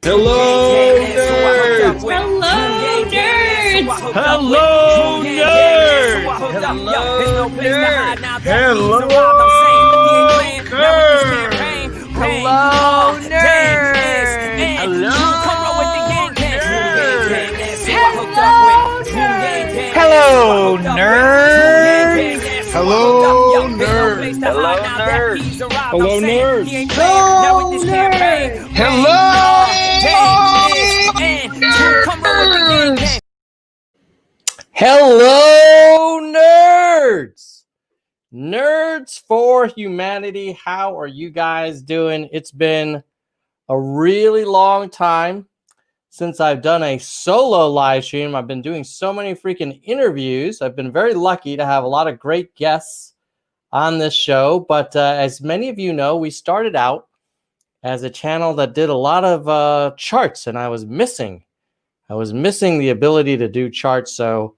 Hello, nerds! Hello, nerds! Hello, nerds! Hello, nerds! Hello, Hello, nerds! Hello, nerds! Hello, nerds! Hello, nerds! Hello, nerds! Nerds for humanity. How are you guys doing? It's been a really long time since I've done a solo live stream. I've been doing so many freaking interviews. I've been very lucky to have a lot of great guests on this show. But as many of you know, we started out as a channel that did a lot of charts, and I was missing the ability to do charts. So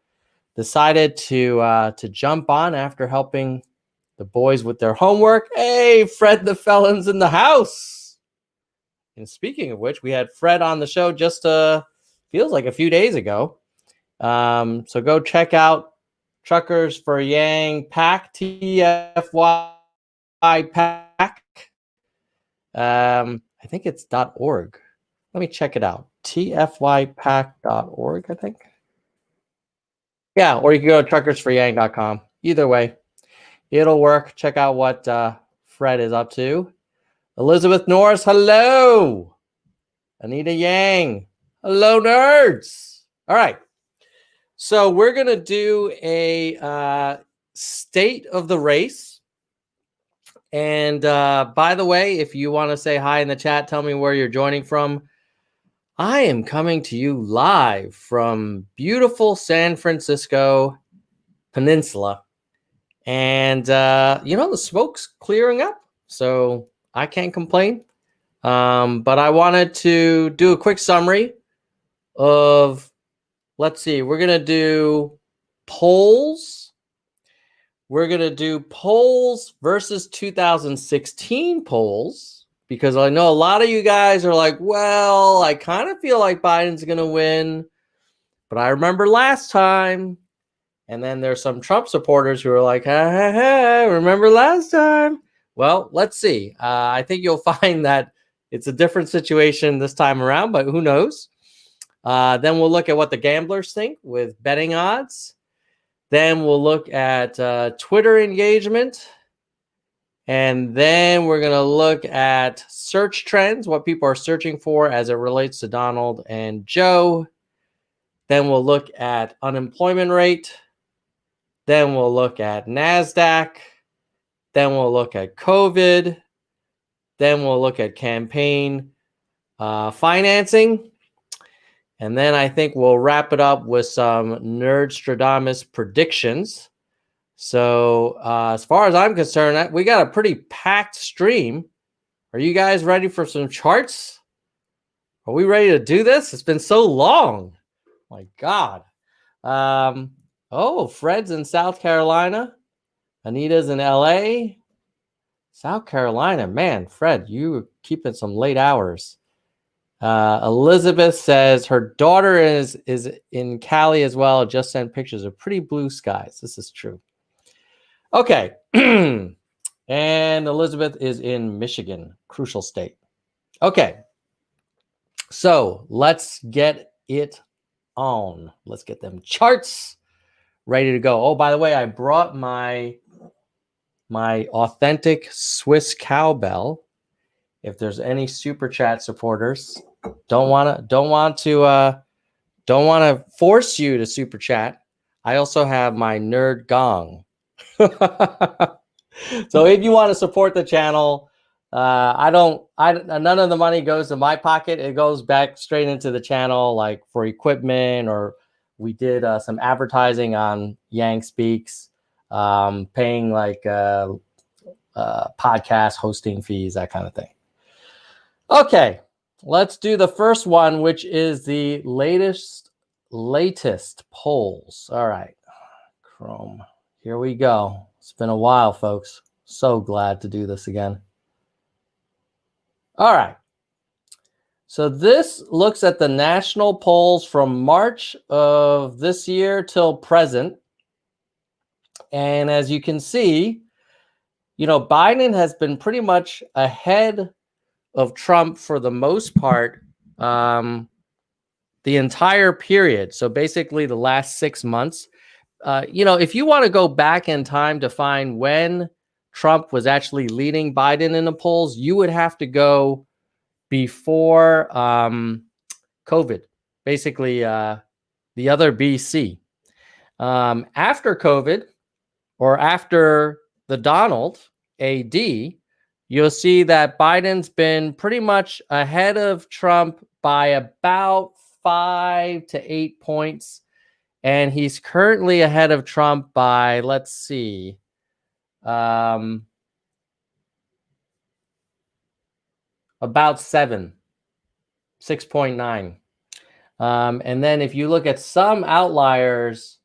decided to jump on after helping the boys with their homework. Hey, Fred the Felon's in the house. And speaking of which, we had Fred on the show just feels like a few days ago. So go check out Truckers for Yang Pack, TFY Pack. I think it's .org. Let me check it out. tfypack.org, I think. Yeah, or you can go to truckersforyang.com. Either way, it'll work. Check out what Fred is up to. Elizabeth Norris, hello. Anita Yang, hello, nerds. All right. So we're going to do a state of the race. And by the way, if you want to say hi in the chat, tell me where you're joining from. I am coming to you live from beautiful San Francisco Peninsula. And, the smoke's clearing up, so I can't complain. But I wanted to do a quick summary of, let's see, we're going to do polls. We're going to do polls versus 2016 polls, because I know a lot of you guys are like, well, I kind of feel like Biden's going to win, but I remember last time. And then there's some Trump supporters who are like, hey, remember last time? Well, let's see. I think you'll find that it's a different situation this time around, but who knows? Then we'll look at what the gamblers think with betting odds. Then we'll look at Twitter engagement. And then we're going to look at search trends, what people are searching for as it relates to Donald and Joe. Then we'll look at unemployment rate. Then we'll look at NASDAQ. Then we'll look at COVID. Then we'll look at campaign financing. And then I think we'll wrap it up with some Nerd Stradamus predictions. So as far as I'm concerned, we got a pretty packed stream. Are you guys ready for some charts? Are we ready to do this? It's been so long. My God. Oh, Fred's in South Carolina. Anita's in LA. South Carolina, man, Fred, you were keeping some late hours. Elizabeth says her daughter is in Cali as well. Just sent pictures of pretty blue skies. This is true. Okay. And Elizabeth is in Michigan, crucial state. Okay. So let's get it on. Let's get them charts ready to go. Oh, by the way, I brought my authentic Swiss cowbell. If there's any super chat supporters, don't want to force you to super chat. I also have my nerd gong. So if you want to support the channel, none of the money goes to my pocket. It goes back straight into the channel, like for equipment, or we did some advertising on Yang Speaks, paying like podcast hosting fees, that kind of thing. Okay, let's do the first one, which is the latest polls. All right, Chrome, here we go. It's been a while, folks. So glad to do this again. All right. So this looks at the national polls from March of this year till present. And as you can see, Biden has been pretty much ahead of Trump for the most part, the entire period. So basically the last 6 months. If you want to go back in time to find when Trump was actually leading Biden in the polls, you would have to go before COVID, basically the other BC. After COVID, or after the Donald AD, you'll see that Biden's been pretty much ahead of Trump by about 5 to 8 points. And he's currently ahead of Trump by, let's see, about 6.9. And then if you look at some outliers,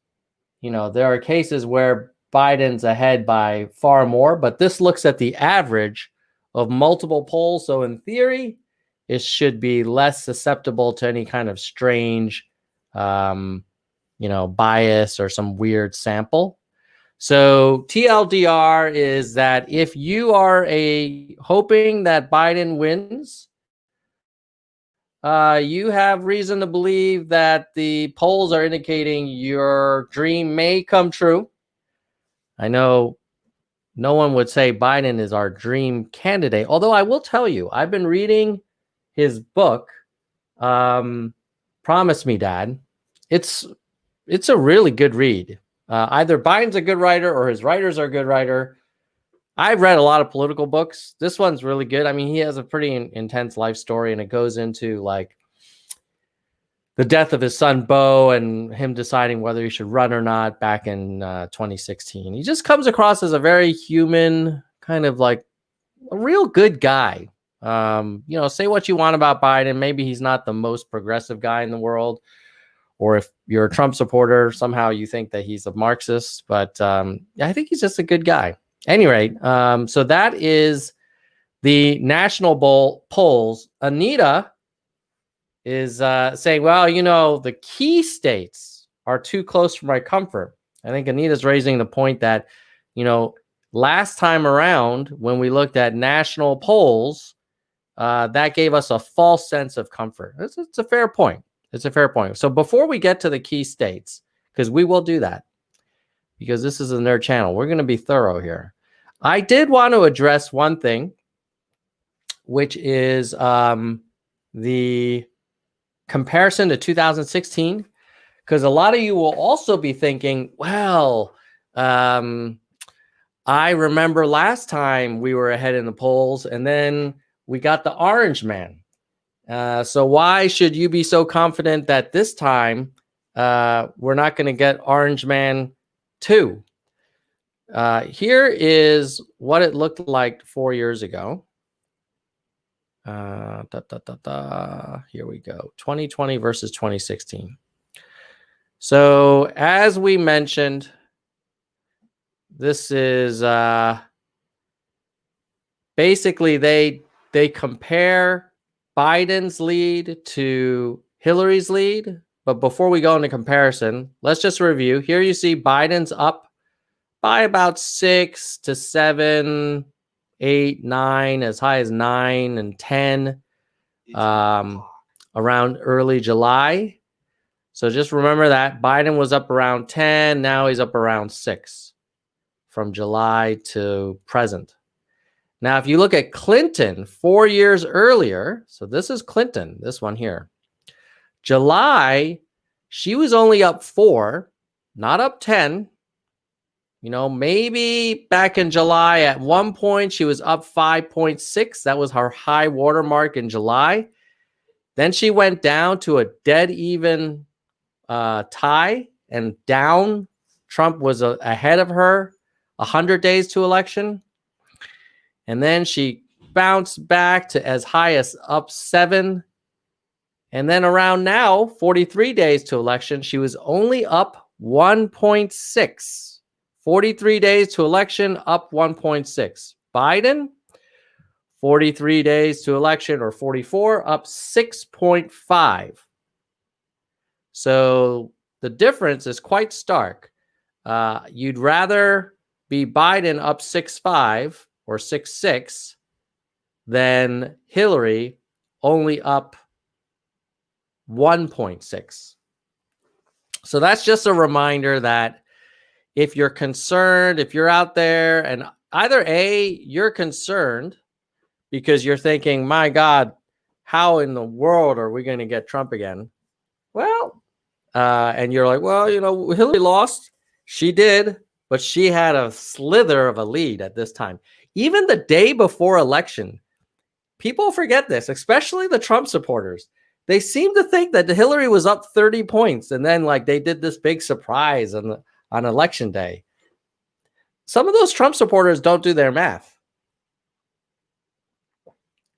there are cases where Biden's ahead by far more, but this looks at the average of multiple polls. So in theory, it should be less susceptible to any kind of strange, bias or some weird sample. So TLDR is that if you are hoping that Biden wins, you have reason to believe that the polls are indicating your dream may come true. I know no one would say Biden is our dream candidate, although I will tell you, I've been reading his book, Promise Me, Dad. It's a really good read. Either Biden's a good writer or his writers are a good writer. I've read a lot of political books. This one's really good. I mean, he has a pretty intense life story, and it goes into like the death of his son, Bo, and him deciding whether he should run or not back in 2016. He just comes across as a very human, kind of like a real good guy. Say what you want about Biden. Maybe he's not the most progressive guy in the world, or if you're a Trump supporter, somehow you think that he's a Marxist. But I think he's just a good guy. Any rate, so that is the national polls. Anita is saying, well, the key states are too close for my comfort. I think Anita's raising the point that, last time around when we looked at national polls, that gave us a false sense of comfort. It's a fair point. It's a fair point. So before we get to the key states, because we will do that, because this is a nerd channel, we're going to be thorough here. I did want to address one thing, which is the comparison to 2016, because a lot of you will also be thinking, well, I remember last time we were ahead in the polls and then we got the orange man. So why should you be so confident that this time we're not going to get orange man 2? Here is what it looked like 4 years ago. Here we go. 2020 versus 2016. So as we mentioned, this is basically they compare Biden's lead to Hillary's lead. But before we go into comparison, let's just review. Here you see Biden's up by about 6 to 7, 8, 9, as high as 9 and 10 around early July. So just remember that Biden was up around 10. Now he's up around 6 from July to present. Now, if you look at Clinton 4 years earlier, so this is Clinton, this one here. July, she was only up 4, not up 10. Maybe back in July at one point, she was up 5.6. That was her high watermark in July. Then she went down to a dead even tie and down. Trump was ahead of her 100 days to election. And then she bounced back to as high as up 7. And then around now, 43 days to election, she was only up 1.6. 43 days to election, up 1.6. Biden, 43 days to election, or 44, up 6.5. So the difference is quite stark. You'd rather be Biden up 6.5 or 6.6 than Hillary only up 1.6. So that's just a reminder that if you're concerned, if you're out there and either A, you're concerned because you're thinking, my God, how in the world are we going to get Trump again? Well, and you're like, well, you know, Hillary lost. She did, but she had a slither of a lead at this time. Even the day before election, people forget this, especially the Trump supporters. They seem to think that Hillary was up 30 points, and then like they did this big surprise on election day. Some of those Trump supporters don't do their math.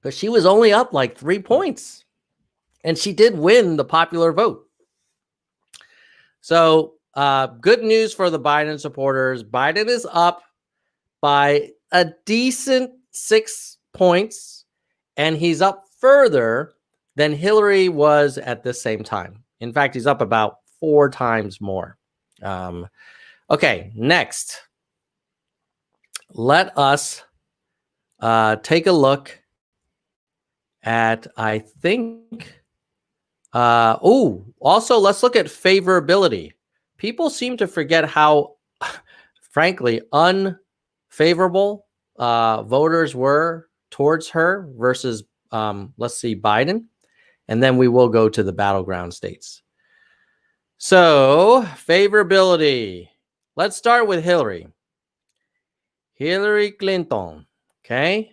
But she was only up like 3 points, and she did win the popular vote. So good news for the Biden supporters. Biden is up by a decent 6 points, and he's up further than Hillary was at the same time. In fact, he's up about 4 times more. Okay, next. Let us take a look at, I think, also let's look at favorability. People seem to forget how, frankly, unfavorable voters were towards her versus, let's see, Biden. And then we will go to the battleground states. So, favorability. Let's start with Hillary. Hillary Clinton, okay?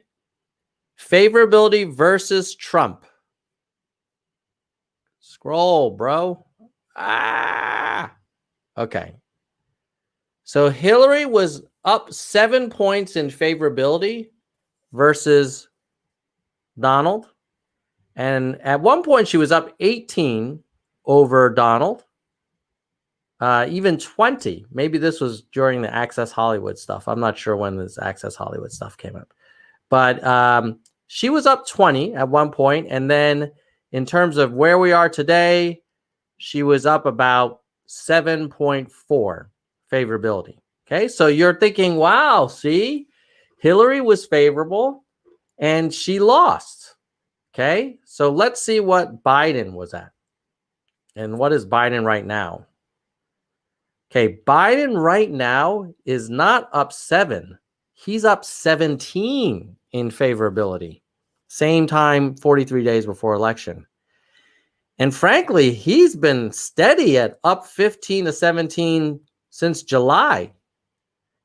Favorability versus Trump. Scroll, bro. Okay. So Hillary was up 7 points in favorability versus Donald. And at one point, she was up 18 over Donald. Even 20. Maybe this was during the Access Hollywood stuff. I'm not sure when this Access Hollywood stuff came up. But she was up 20 at one point. And then in terms of where we are today, she was up about 7.4 favorability. Okay, so you're thinking, wow, see, Hillary was favorable and she lost. Okay, so let's see what Biden was at. And what is Biden right now? Okay, Biden right now is not up 7. He's up 17 in favorability. Same time, 43 days before election. And frankly, he's been steady at up 15 to 17 since July.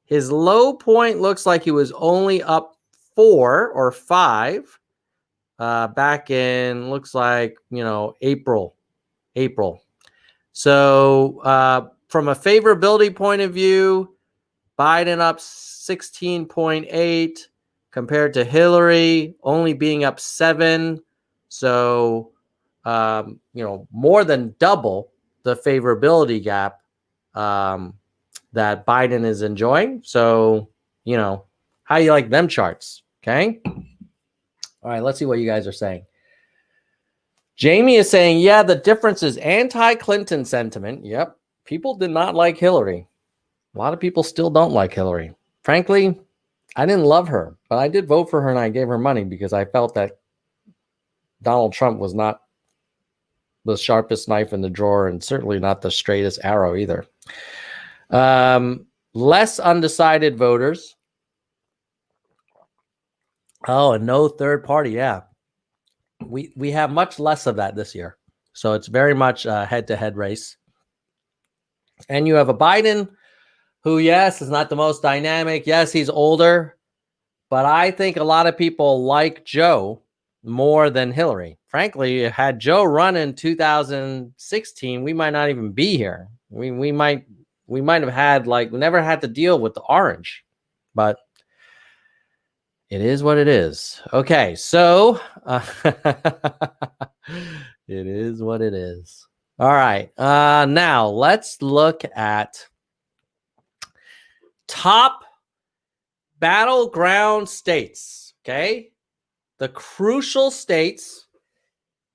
His low point looks like he was only up 4 or 5 back in, looks like, you know, April. So from a favorability point of view, Biden up 16.8 compared to Hillary only being up 7. So, you know, more than double the favorability gap that Biden is enjoying. So, you know, how you like them charts? Okay. All right, let's see what you guys are saying. Jamie is saying, yeah, the difference is anti-Clinton sentiment. Yep. People did not like Hillary. A lot of people still don't like Hillary. Frankly, I didn't love her, but I did vote for her and I gave her money because I felt that Donald Trump was not the sharpest knife in the drawer and certainly not the straightest arrow either. Less undecided voters. Oh, and no third party. Yeah. We have much less of that this year. So it's very much a head-to-head race. And you have a Biden who, yes, is not the most dynamic. Yes, he's older. But I think a lot of people like Joe more than Hillary. Frankly, had Joe run in 2016, we might not even be here. We might have had, like, never had to deal with the orange. But it is what it is. Okay, so it is what it is. All right, now let's look at top battleground states. Okay, the crucial states.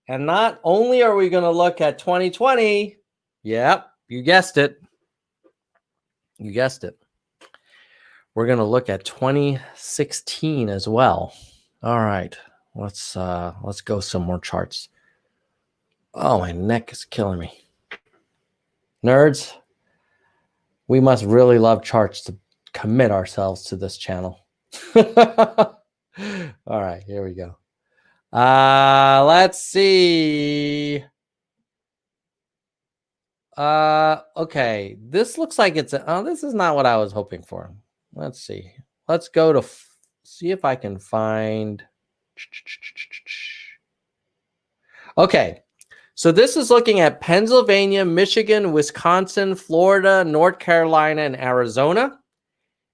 And not only are we going to look at 2020, yep, you guessed it. You guessed it. We're going to look at 2016 as well. All right. Let's go some more charts. Oh, my neck is killing me. Nerds, we must really love charts to commit ourselves to this channel. All right, here we go. Let's see. Okay. This looks like it's this is not what I was hoping for. Let's see. Let's go to see if I can find. Okay. So this is looking at Pennsylvania, Michigan, Wisconsin, Florida, North Carolina, and Arizona,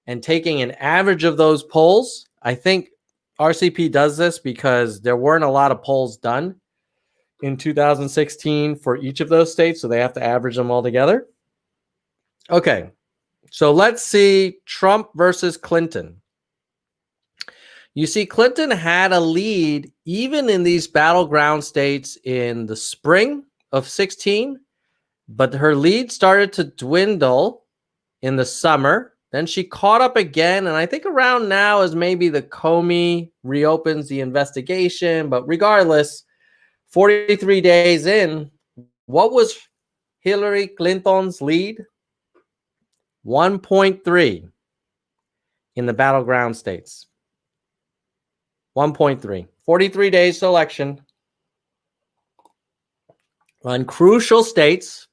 and taking an average of those polls. I think RCP does this because there weren't a lot of polls done in 2016 for each of those states, so they have to average them all together. Okay, so let's see Trump versus Clinton. You see, Clinton had a lead even in these battleground states in the spring of 16, but her lead started to dwindle in the summer. Then she caught up again, and I think around now is maybe the Comey reopens the investigation, but regardless, 43 days in, what was Hillary Clinton's lead? 1.3 in the battleground states. 1.3. 43 days to election. On crucial states,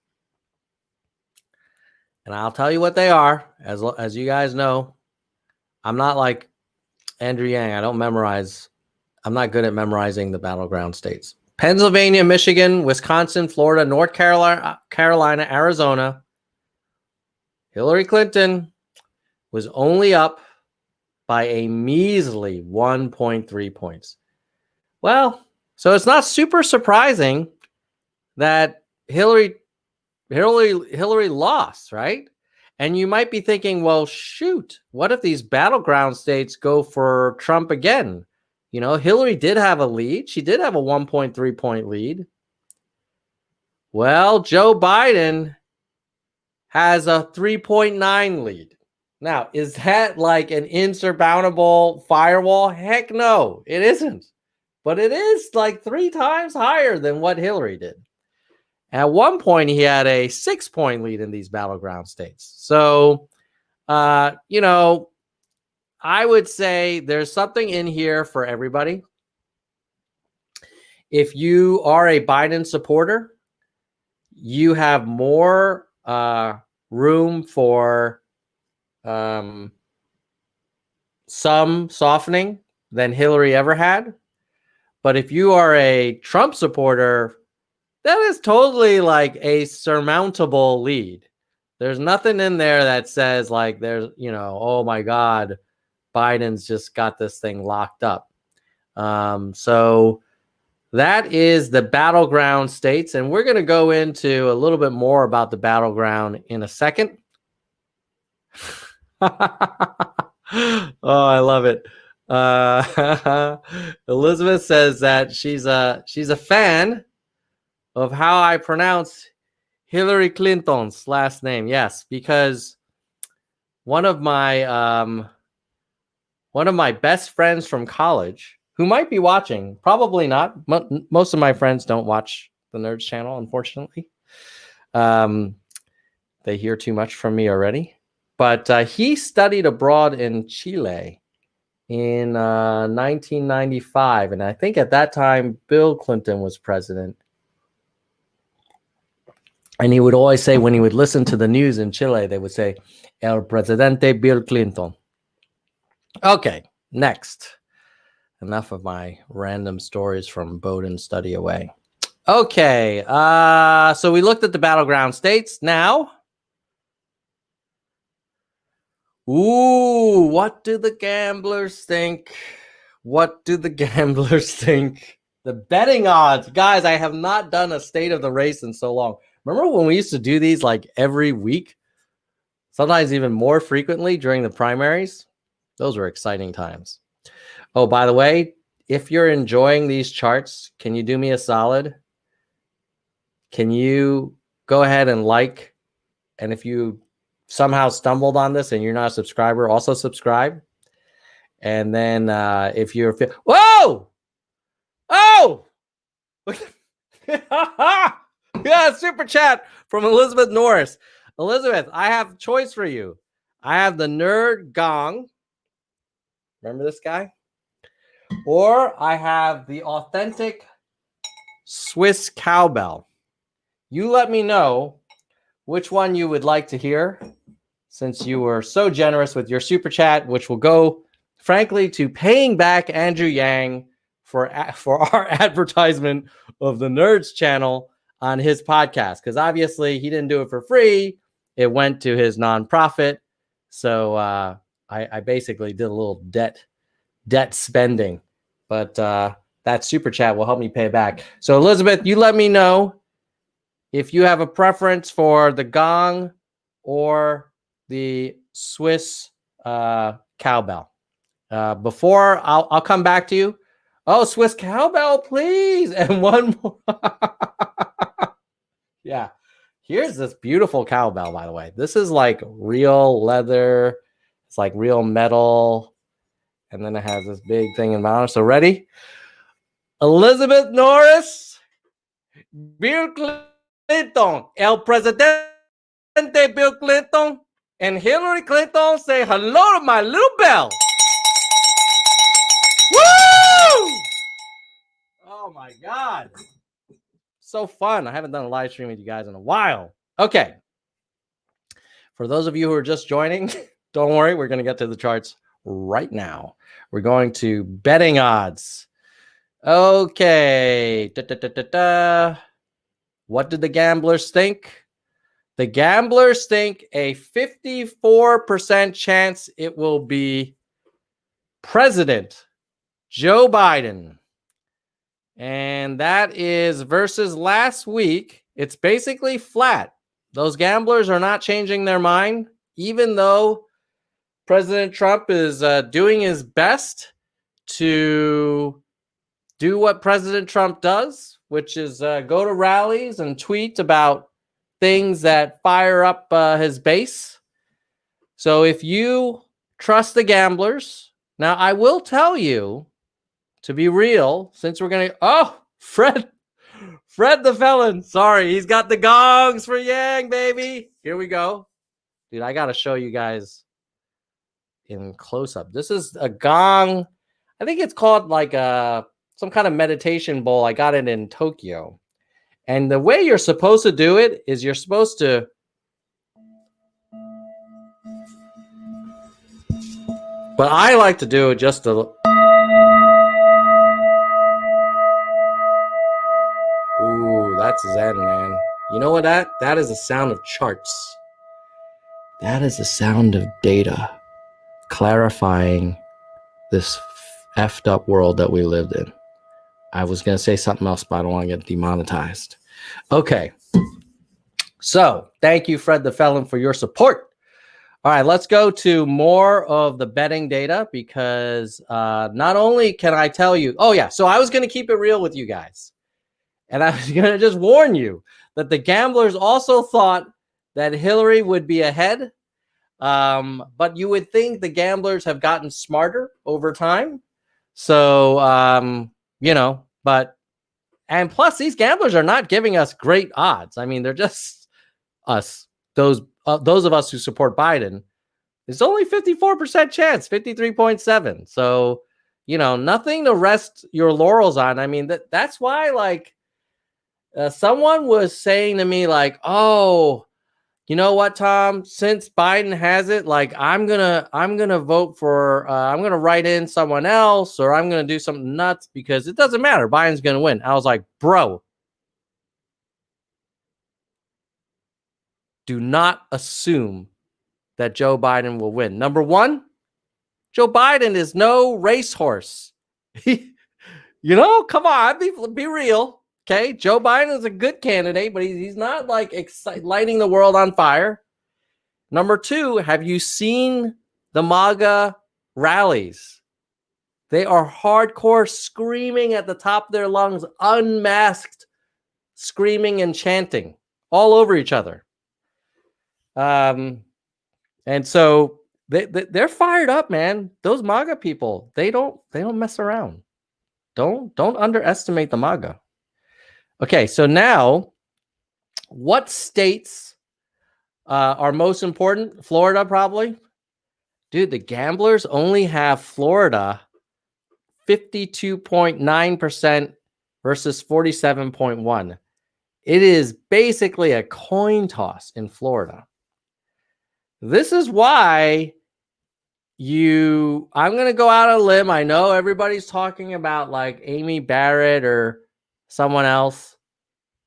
and I'll tell you what they are, as you guys know. I'm not like Andrew Yang. I don't memorize. I'm not good at memorizing the battleground states. Pennsylvania, Michigan, Wisconsin, Florida, North Carolina, Arizona. Hillary Clinton was only up by a measly 1.3 points. Well, so it's not super surprising that Hillary lost, right? And you might be thinking, well, shoot, what if these battleground states go for Trump again? You know, Hillary did have a lead. She did have a 1.3 point lead. Well, Joe Biden has a 3.9 lead. Now, is that like an insurmountable firewall? Heck no, it isn't. But it is like 3 times higher than what Hillary did. At one point, he had a 6-point lead in these battleground states. So, you know, I would say there's something in here for everybody. If you are a Biden supporter, you have more room for some softening than Hillary ever had. But if you are a Trump supporter, that is totally like a surmountable lead. There's nothing in there that says like there's, you know, oh my God, Biden's just got this thing locked up. So that is the battleground states. And we're going to go into a little bit more about the battleground in a second. Oh, I love it. Elizabeth says that she's a fan of how I pronounce Hillary Clinton's last name. Yes, because one of my best friends from college, who might be watching, probably not. Most of my friends don't watch the Nerds channel, unfortunately. They hear too much from me already. But he studied abroad in Chile in 1995. And I think at that time, Bill Clinton was president. And he would always say, when he would listen to the news in Chile, they would say, El Presidente Bill Clinton. Okay, next. Enough of my random stories from Bowdoin Study Away. Okay, so we looked at the battleground states. Now, ooh, what do the gamblers think? What do the gamblers think? The betting odds. Guys, I have not done a state of the race in so long. Remember when we used to do these like every week? Sometimes even more frequently during the primaries? Those were exciting times. Oh, by the way, if you're enjoying these charts, can you do me a solid? Can you go ahead and like? And if you somehow stumbled on this and you're not a subscriber, also subscribe. And then if you're, whoa, oh, yeah, super chat from Elizabeth Norris. Elizabeth, I have a choice for you. I have the nerd gong. Remember this guy? Or I have the authentic Swiss cowbell. You let me know which one you would like to hear, since you were so generous with your super chat, which will go, frankly, to paying back Andrew Yang for our advertisement of the Nerds channel on his podcast. Because obviously he didn't do it for free. It went to his nonprofit. So I basically did a little debt spending. But that super chat will help me pay back. So Elizabeth, you let me know if you have a preference for the gong or the Swiss cowbell. Before I'll come back to you. Oh, Swiss cowbell, please. And one more. Yeah. Here's this beautiful cowbell, by the way. This is like real leather. It's like real metal. And then it has this big thing in my arm. So ready? Elizabeth Norris, Bill Clinton, El Presidente Bill Clinton, and Hillary Clinton say hello to my little bell. Woo! Oh my God. So fun. I haven't done a live stream with you guys in a while. Okay. For those of you who are just joining, don't worry. We're going to get to the charts right now. We're going to betting odds. Okay. What did the gamblers think? The gamblers think a 54% chance it will be President Joe Biden. And that is versus last week. It's basically flat. Those gamblers are not changing their mind, even though President Trump is doing his best to do what President Trump does, which is go to rallies and tweet about things that fire up his base. So if you trust the gamblers, now I will tell you, to be real, since we're going to, oh, Fred the felon. Sorry, he's got the gongs for Yang, baby. Here we go. Dude, I got to show you guys in close-up. This is a gong. I think it's called like some kind of meditation bowl. I got it in Tokyo. And the way you're supposed to do it is you're supposed to but I like to do it just a ooh, that's Zen, man. You know what that is the sound of charts. That is the sound of data clarifying this effed up world that we lived in. I was going to say something else, but I don't want to get demonetized. Okay. So thank you, Fred the Felon, for your support. All right, let's go to more of the betting data because not only can I tell you, oh yeah, so I was going to keep it real with you guys. And I was going to just warn you that the gamblers also thought that Hillary would be ahead. But you would think the gamblers have gotten smarter over time. So, you know, and plus these gamblers are not giving us great odds. I mean, they're just us, those of us who support Biden. It's only 54% chance, 53.7. So, you know, nothing to rest your laurels on. I mean, that's why, like, someone was saying to me, like, oh, you know what, Tom, since Biden has it, like, I'm gonna vote for, I'm gonna write in someone else, or I'm gonna do something nuts because it doesn't matter. Biden's gonna win. I was like, bro, do not assume that Joe Biden will win. Number one, Joe Biden is no racehorse. You know, come on, be real. Okay, Joe Biden is a good candidate, but he's not like lighting the world on fire. Number two, have you seen the MAGA rallies? They are hardcore screaming at the top of their lungs, unmasked, screaming and chanting all over each other. And so they're fired up, man. Those MAGA people, they don't mess around. Don't underestimate the MAGA. Okay, so now, what states are most important? Florida, probably. Dude, the gamblers only have Florida 52.9% versus 47.1%. It is basically a coin toss in Florida. This is why I'm going to go out on a limb. I know everybody's talking about like Amy Barrett or someone else,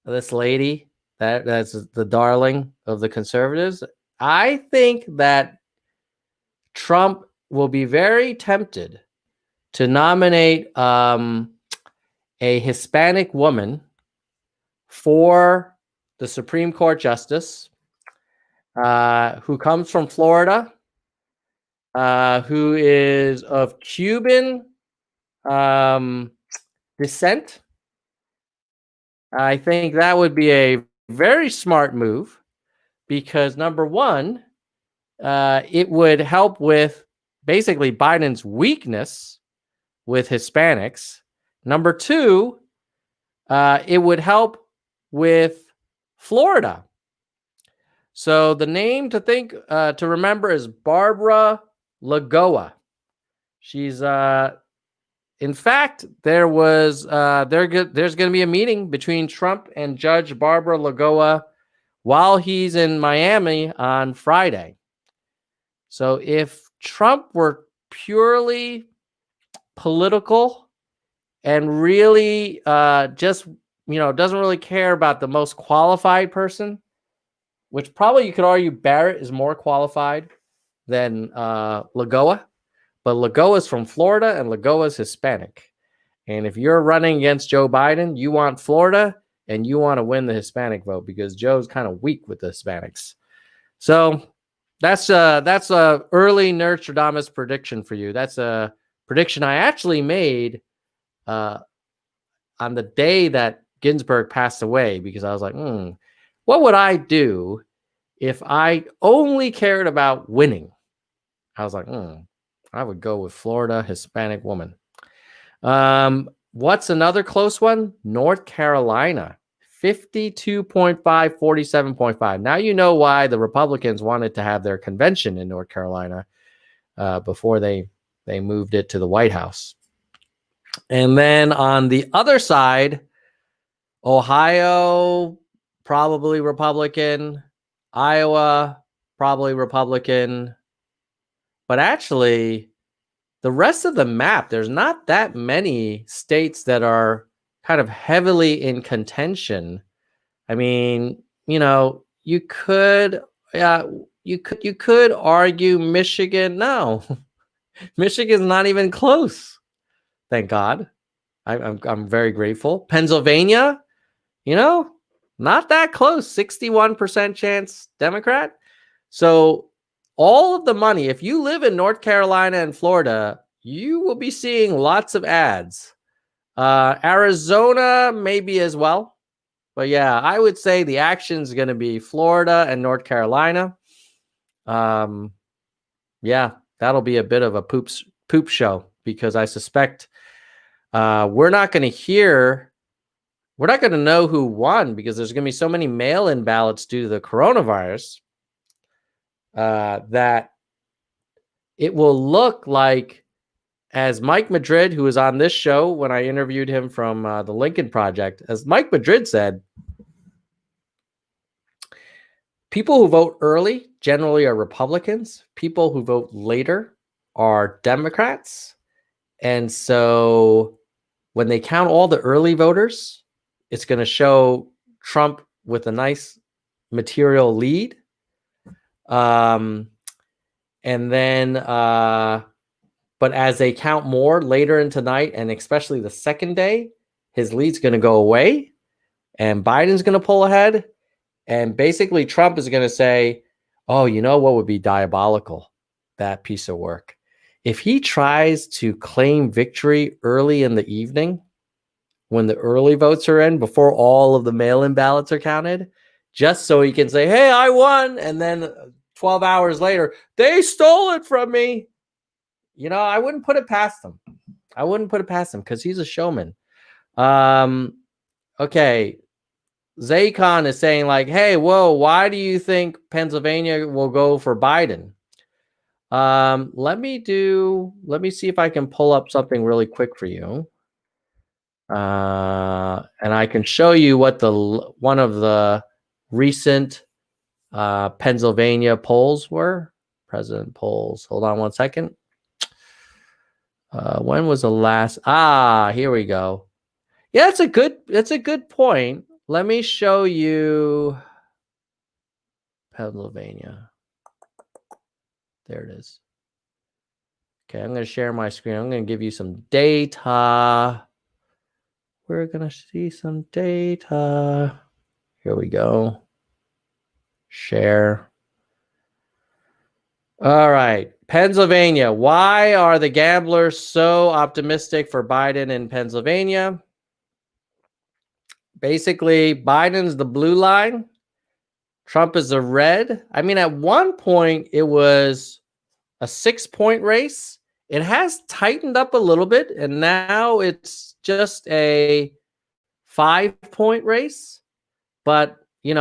this lady that's the darling of the conservatives. I think that Trump will be very tempted to nominate a Hispanic woman for the Supreme Court justice who comes from Florida, who is of Cuban descent. I think that would be a very smart move because, number one, it would help with basically Biden's weakness with Hispanics. Number two, it would help with Florida. So the name to remember is Barbara Lagoa. She's in fact, there's going to be a meeting between Trump and Judge Barbara Lagoa while he's in Miami on Friday. So if Trump were purely political and really just, doesn't really care about the most qualified person, which probably you could argue Barrett is more qualified than Lagoa, but Lagoa is from Florida and Lagoa is Hispanic. And if you're running against Joe Biden, you want Florida and you want to win the Hispanic vote because Joe's kind of weak with the Hispanics. So that's a early Stradamus prediction for you. That's a prediction I actually made on the day that Ginsburg passed away because I was like, what would I do if I only cared about winning? I was like, I would go with Florida Hispanic woman. What's another close one? North Carolina, 52.5, 47.5. Now you know why the Republicans wanted to have their convention in North Carolina before they moved it to the White House. And then on the other side, Ohio, probably Republican. Iowa, probably Republican. But actually, the rest of the map, there's not that many states that are kind of heavily in contention. I mean, you could argue Michigan. No, Michigan's not even close. Thank God. I'm very grateful. Pennsylvania, not that close. 61% chance Democrat. So all of the money, if you live in North Carolina and Florida, you will be seeing lots of ads. Arizona, maybe as well. But yeah, I would say the action is going to be Florida and North Carolina. Yeah, that'll be a bit of a poop show because I suspect we're not going to know who won because there's going to be so many mail-in ballots due to the coronavirus that it will look like, as Mike Madrid, who was on this show when I interviewed him from the Lincoln Project, as Mike Madrid said, people who vote early generally are Republicans. People who vote later are Democrats. And so when they count all the early voters, it's going to show Trump with a nice material lead. And then, but as they count more later in tonight, and especially the second day, his lead's going to go away and Biden's going to pull ahead. And basically Trump is going to say, oh, you know what would be diabolical? That piece of work. if he tries to claim victory early in the evening, when the early votes are in, before all of the mail-in ballots are counted, just so he can say, hey, I won, and then 12 hours later, they stole it from me. I wouldn't put it past him. I wouldn't put it past him because he's a showman. Okay. Zaycon is saying like, hey, whoa, why do you think Pennsylvania will go for Biden? Let me see if I can pull up something really quick for you. And I can show you what one of the recent Pennsylvania polls were. President polls. Hold on one second. When was the last? Here we go. Yeah, it's a good point. Let me show you Pennsylvania. There it is. Okay, I'm going to share my screen. I'm going to give you some data. We're going to see some data. Here we go. Share. All right. Pennsylvania. Why are the gamblers so optimistic for Biden in Pennsylvania? Basically, Biden's the blue line. Trump is the red. I mean, at one point, it was a 6-point race. It has tightened up a little bit, and now it's just a 5-point race. But, when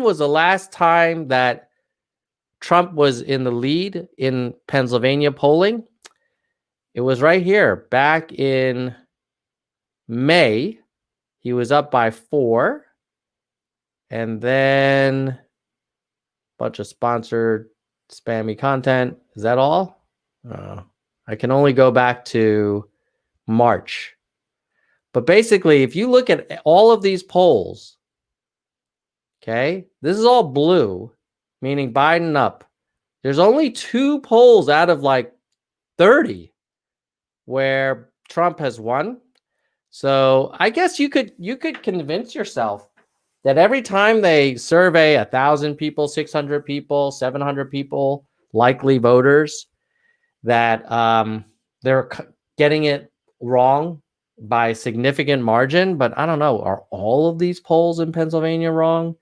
was the last time that Trump was in the lead in Pennsylvania polling? It was right here back in May. He was up by 4. And then a bunch of sponsored spammy content. Is that all? I can only go back to March. But basically, if you look at all of these polls, okay, this is all blue, meaning Biden up. There's only 2 polls out of like 30 where Trump has won. So I guess you could convince yourself that every time they survey 1,000 people, 600 people, 700 people, likely voters, that they're getting it wrong by a significant margin. But I don't know. Are all of these polls in Pennsylvania wrong?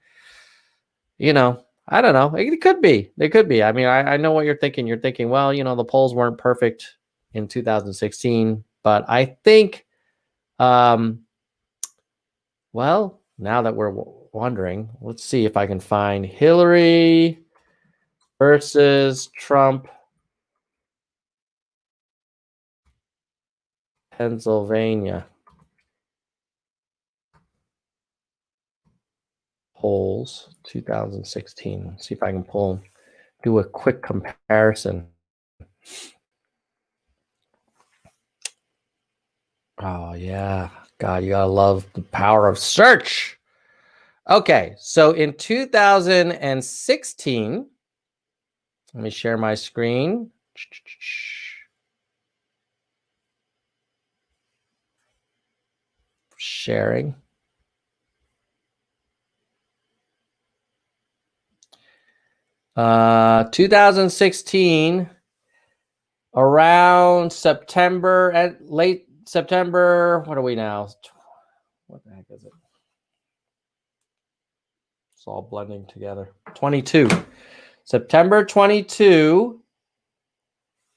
I don't know. It could be. They could be. I mean, I know what you're thinking. You're thinking, well, the polls weren't perfect in 2016. But I think, well, now that we're wondering, let's see if I can find Hillary versus Trump, Pennsylvania polls 2016. Let's see if I can do a quick comparison. Oh, yeah. God, you gotta love the power of search. Okay, so in 2016, let me share my screen. Sharing. Uh, 2016, around September, late September. What are we now? What the heck is it? It's all blending together. 22. September 22.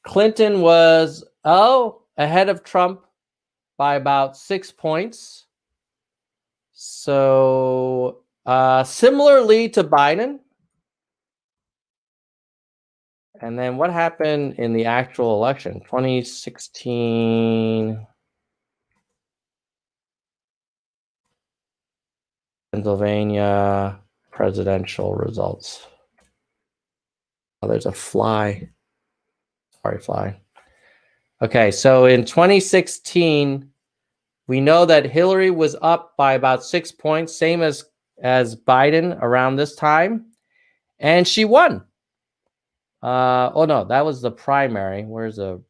Clinton was ahead of Trump by about 6 points. So similarly to Biden. And then what happened in the actual election? 2016 Pennsylvania presidential results. Oh, there's a fly. Sorry, fly. Okay, so in 2016, we know that Hillary was up by about 6 points, same as Biden around this time, and she won. Oh no, that was the primary. Where's the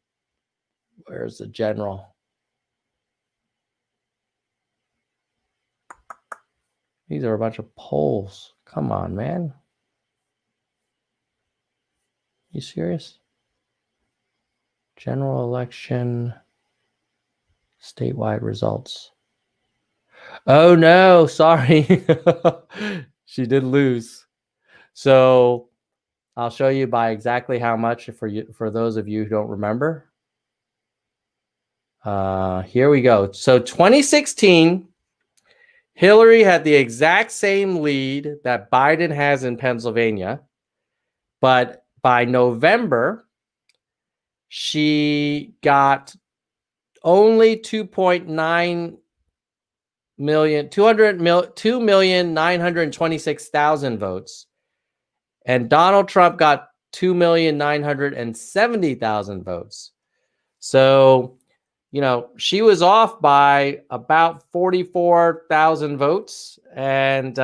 general? These are a bunch of polls. Come on, man. You serious? General election statewide results. Oh no, sorry. She did lose. So I'll show you by exactly how much for those of you who don't remember. Here we go. So 2016, Hillary had the exact same lead that Biden has in Pennsylvania, but by November, she got only 2.9 million, 2,926,000 votes. And Donald Trump got 2,970,000 votes. So, she was off by about 44,000 votes and,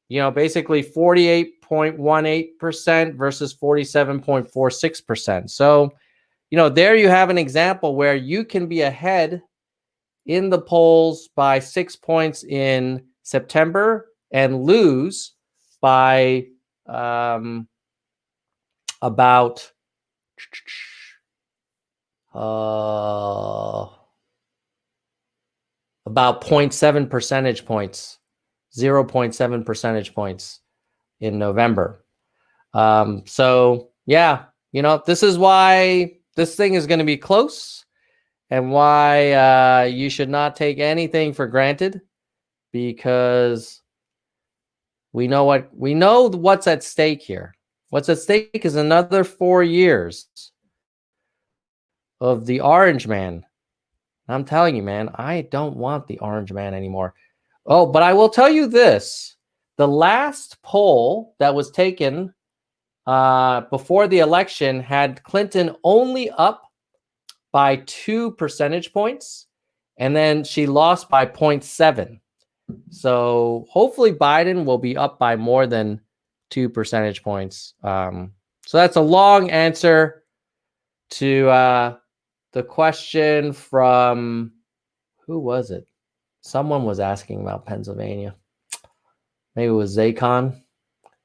basically 48.18% versus 47.46%. So, there you have an example where you can be ahead in the polls by 6 points in September and lose by about 0.7 percentage points, 0.7 percentage points in November. So yeah, this is why this thing is going to be close and why you should not take anything for granted, because we know what's at stake here. What's at stake is another 4 years of the orange man. I'm telling you, man, I don't want the orange man anymore. Oh, but I will tell you this. The last poll that was taken before the election had Clinton only up by 2 percentage points, and then she lost by 0.7. So hopefully Biden will be up by more than 2 percentage points. So that's a long answer to the question from, who was it? Someone was asking about Pennsylvania. Maybe it was Zacon.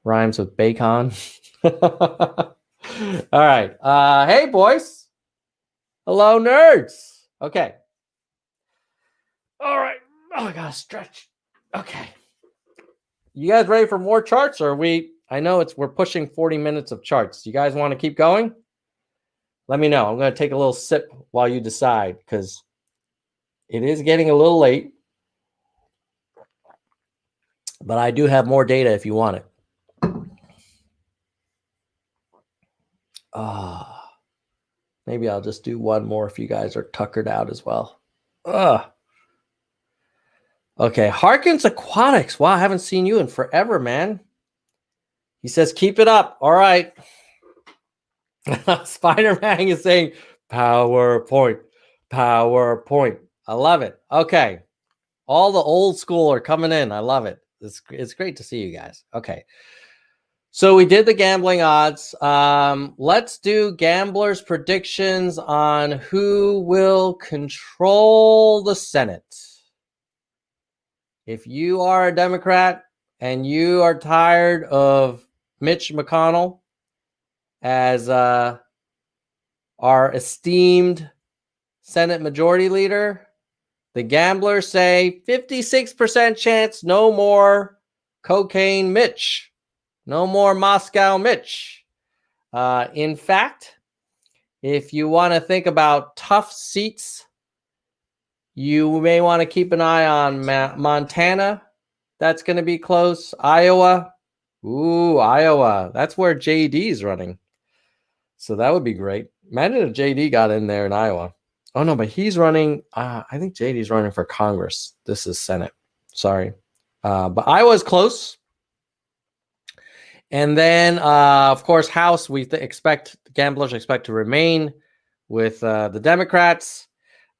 Rhymes with bacon. All right. Hey, boys. Hello, nerds. Okay. All right. Oh, I got to stretch. Okay. You guys ready for more charts? Or I know we're pushing 40 minutes of charts. You guys want to keep going? Let me know. I'm going to take a little sip while you decide, because it is getting a little late. But I do have more data if you want it. Maybe I'll just do one more if you guys are tuckered out as well. Okay, Harkins Aquatics. Wow, I haven't seen you in forever, man. He says, keep it up. All right. Spider-Man is saying, PowerPoint. I love it. Okay. All the old school are coming in. I love it. It's great to see you guys. Okay. So we did the gambling odds. Let's do gamblers' predictions on who will control the Senate. If you are a Democrat and you are tired of Mitch McConnell as our esteemed Senate Majority Leader, the gamblers say 56% chance, no more cocaine Mitch. No more Moscow Mitch. In fact, if you want to think about tough seats, you may want to keep an eye on Montana. That's going to be close. Iowa. Ooh, Iowa. That's where JD is running. So that would be great. Imagine if JD got in there in Iowa. Oh, no, but he's running. I think JD's running for Congress. This is Senate. Sorry. But Iowa's close. And then, of course, House, gamblers expect to remain with the Democrats.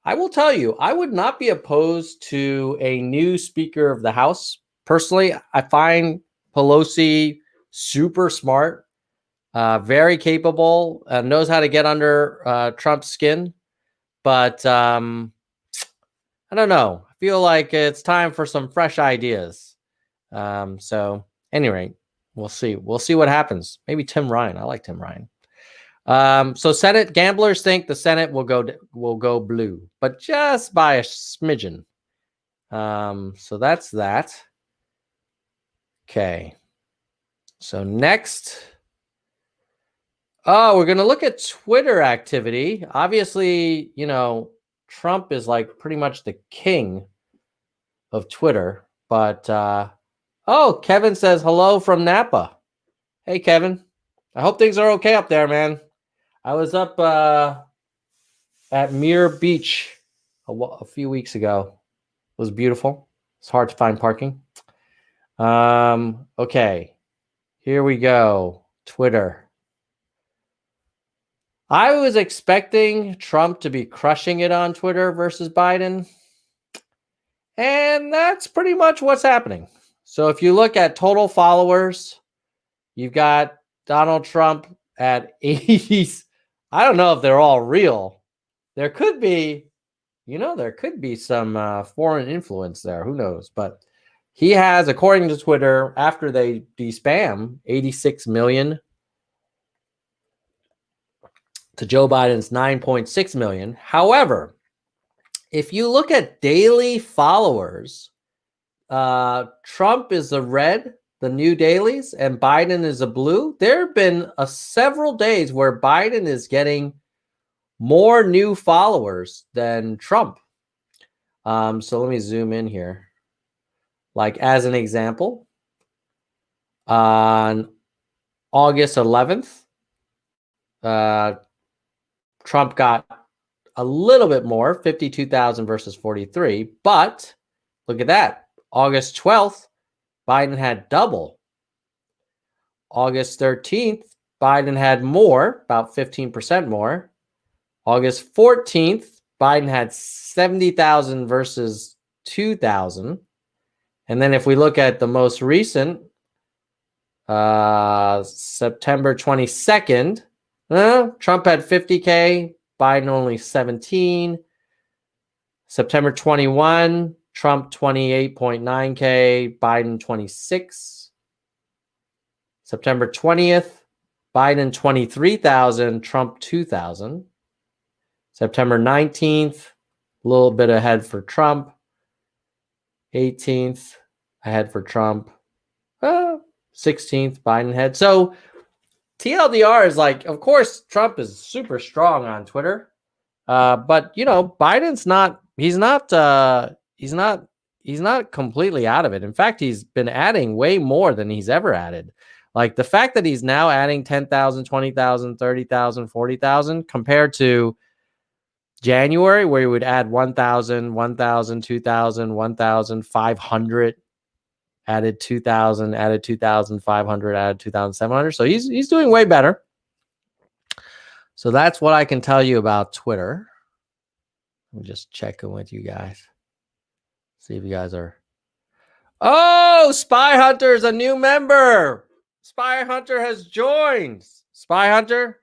I will tell you, I would not be opposed to a new Speaker of the House. Personally, I find Pelosi super smart, very capable, knows how to get under Trump's skin. But I don't know. I feel like it's time for some fresh ideas. So anyway. We'll see. We'll see what happens. Maybe Tim Ryan. I like Tim Ryan. So Senate gamblers think the Senate will go blue, but just by a smidgen. So that's that. Okay. So next, we're going to look at Twitter activity. Obviously, Trump is like pretty much the king of Twitter, but Kevin says hello from Napa. Hey, Kevin. I hope things are okay up there, man. I was up at Muir Beach a few weeks ago. It was beautiful. It's hard to find parking. Okay. Here we go. Twitter. I was expecting Trump to be crushing it on Twitter versus Biden. And that's pretty much what's happening. So if you look at total followers, you've got Donald Trump at 80s. I don't know if they're all real. There could be, some foreign influence there. Who knows? But he has, according to Twitter, after they de-spam, 86 million to Joe Biden's 9.6 million. However, if you look at daily followers, Trump is the red, the new dailies, and Biden is a blue. There have been several days where Biden is getting more new followers than Trump. So let me zoom in here. Like as an example, on August 11th, Trump got a little bit more, 52,000 versus 43. But look at that. August 12th, Biden had double. August 13th, Biden had more, about 15% more. August 14th, Biden had 70,000 versus 2,000. And then if we look at the most recent, September 22nd, Trump had 50K, Biden only 17. September 21, Trump 28.9K, Biden 26. September 20th, Biden 23,000, Trump 2,000. September 19th, a little bit ahead for Trump. 18th, ahead for Trump. 16th, Biden ahead. So TLDR is like, of course, Trump is super strong on Twitter. But Biden's not, he's not completely out of it. In fact, he's been adding way more than he's ever added. Like the fact that he's now adding 10,000, 20,000, 30,000, 40,000 compared to January, where he would add 1,000, 1,000, 2,000, 1,500, added 2,000, added 2,500, added 2,700. So he's doing way better. So that's what I can tell you about Twitter. I'm just checking with you guys. See if you guys are. Oh, Spy Hunter is a new member. Spy Hunter has joined. Spy Hunter,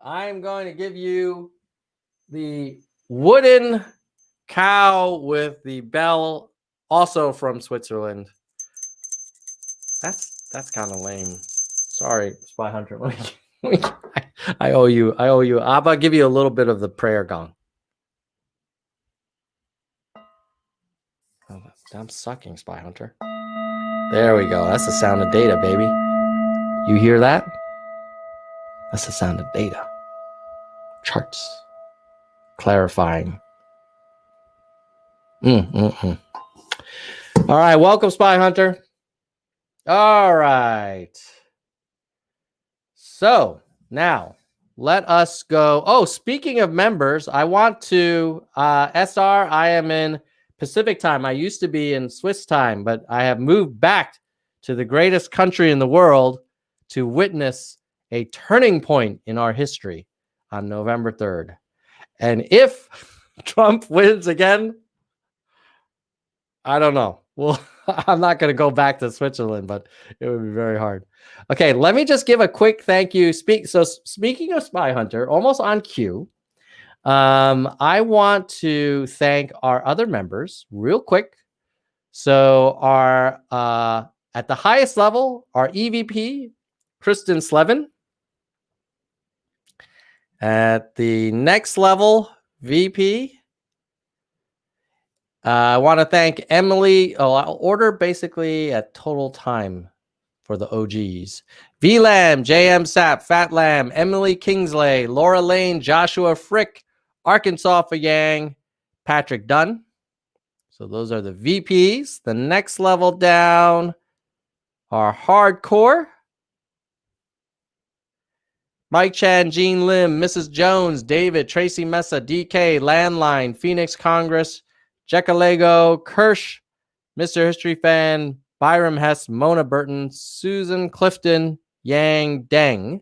I am going to give you the wooden cow with the bell, also from Switzerland. That's kind of lame. Sorry, Spy Hunter. I owe you. I'm gonna give you a little bit of the prayer gong. Oh, I'm sucking, Spy Hunter. There we go. That's the sound of data, baby. You hear that? That's the sound of data. Charts. Clarifying. All right, welcome, Spy Hunter. All right. So now let us go. Oh, speaking of members, I want to SR. I am in Pacific time. I used to be in Swiss time, but I have moved back to the greatest country in the world to witness a turning point in our history on November 3rd. And if Trump wins again, I don't know. Well, I'm not going to go back to Switzerland, but it would be very hard. Okay, let me just give a quick thank you. Speaking of Spy Hunter, almost on cue, I want to thank our other members real quick. So our at the highest level, our EVP, Kristen Slevin. At the next level, VP, I want to thank Emily. Oh, I'll order basically at total time for the OGs. VLAM, JM Sap, Fat Lamb, Emily Kingsley, Laura Lane, Joshua Frick, Arkansas for Yang, Patrick Dunn. So those are the VPs. The next level down are hardcore. Mike Chan, Gene Lim, Mrs. Jones, David, Tracy Mesa, DK, Landline, Phoenix Congress, Jekalego, Kirsch, Mr. History Fan, Byram Hess, Mona Burton, Susan Clifton, Yang Deng.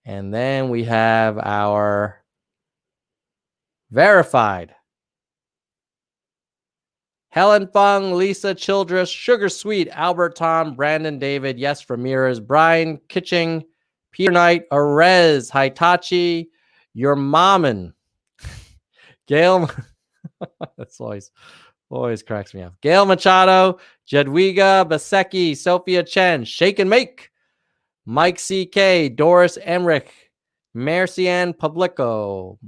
And then we have our verified. Helen Fung, Lisa Childress, Sugar Sweet, Albert Tom, Brandon David, Yes Ramirez, Brian Kitching, Peter Knight, Arez, Hitachi, Your Mommin, Gail. That's always cracks me up. Gail Machado, Jadwiga Basecki, Sophia Chen, Shake and Make, Mike CK, Doris Emrich, Mercian Publico,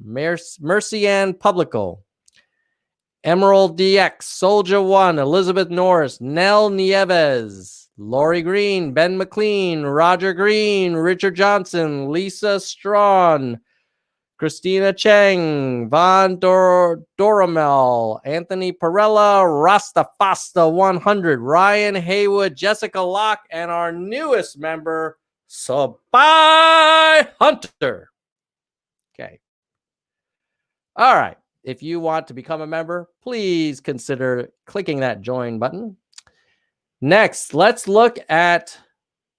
Emerald DX, Soldier One, Elizabeth Norris, Nell Nieves, Lori Green, Ben McLean, Roger Green, Richard Johnson, Lisa Strawn, Christina Cheng, Von Doramel, Anthony Perella, Rastafasta 100, Ryan Haywood, Jessica Locke, and our newest member, Sabai Hunter. Okay. All right. If you want to become a member, please consider clicking that join button. Next, let's look at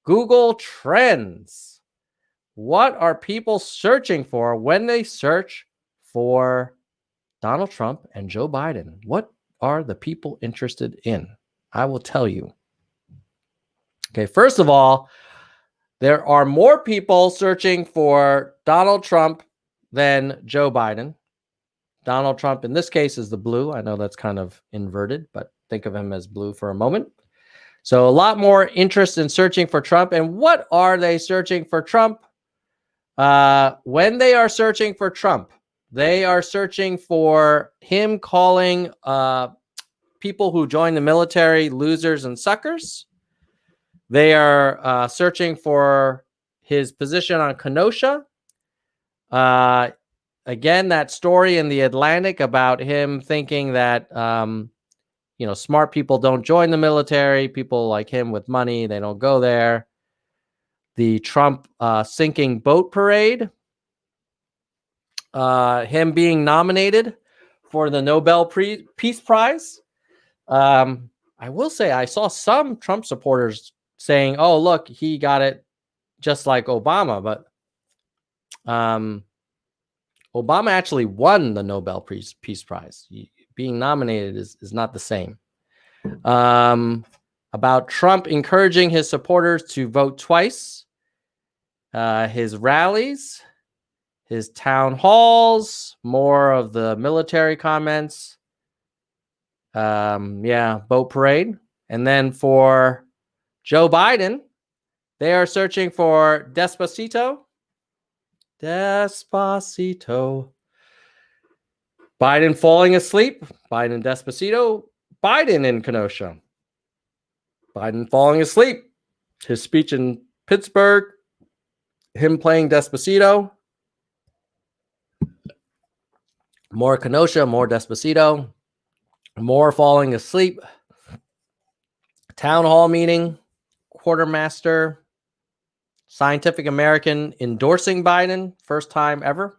Google Trends. What are people searching for when they search for Donald Trump and Joe Biden? What are the people interested in? I will tell you. Okay, first of all, there are more people searching for Donald Trump than Joe Biden. Donald Trump, in this case, is the blue. I know that's kind of inverted, but think of him as blue for a moment. So a lot more interest in searching for Trump. And what are they searching for Trump? When they are searching for Trump, they are searching for him calling people who join the military losers and suckers. They are searching for his position on Kenosha. Again, that story in the Atlantic about him thinking that, smart people don't join the military. People like him with money, they don't go there. The Trump sinking boat parade. Him being nominated for the Nobel Peace Prize. I will say I saw some Trump supporters saying, oh, look, he got it just like Obama. But Obama actually won the Nobel Peace Prize. Being nominated is not the same. About Trump encouraging his supporters to vote twice. His rallies, his town halls, more of the military comments. Boat parade. And then for Joe Biden, they are searching for Despacito. Despacito. Biden falling asleep. Biden Despacito. Biden in Kenosha. Biden falling asleep. His speech in Pittsburgh. Him playing Despacito. More Kenosha, more Despacito. More falling asleep. Town hall meeting. Quartermaster. Scientific American endorsing Biden. First time ever.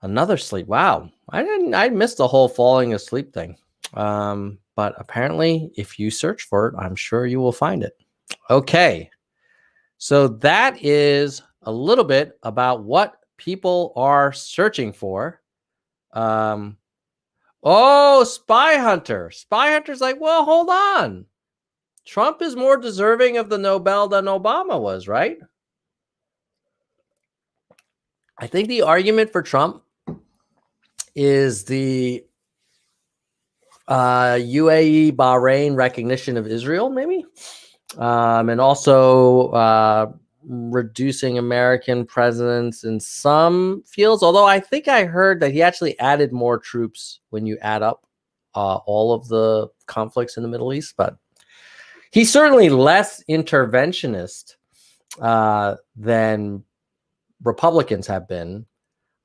Another sleep. Wow. I missed the whole falling asleep thing. But apparently, if you search for it, I'm sure you will find it. Okay. So that is a little bit about what people are searching for. Spy Hunter. Spy Hunter's like, well, hold on. Trump is more deserving of the Nobel than Obama was, right? I think the argument for Trump is the UAE, Bahrain recognition of Israel, maybe. And also reducing American presence in some fields, although I think I heard that he actually added more troops when you add up all of the conflicts in the Middle East. But he's certainly less interventionist than Republicans have been.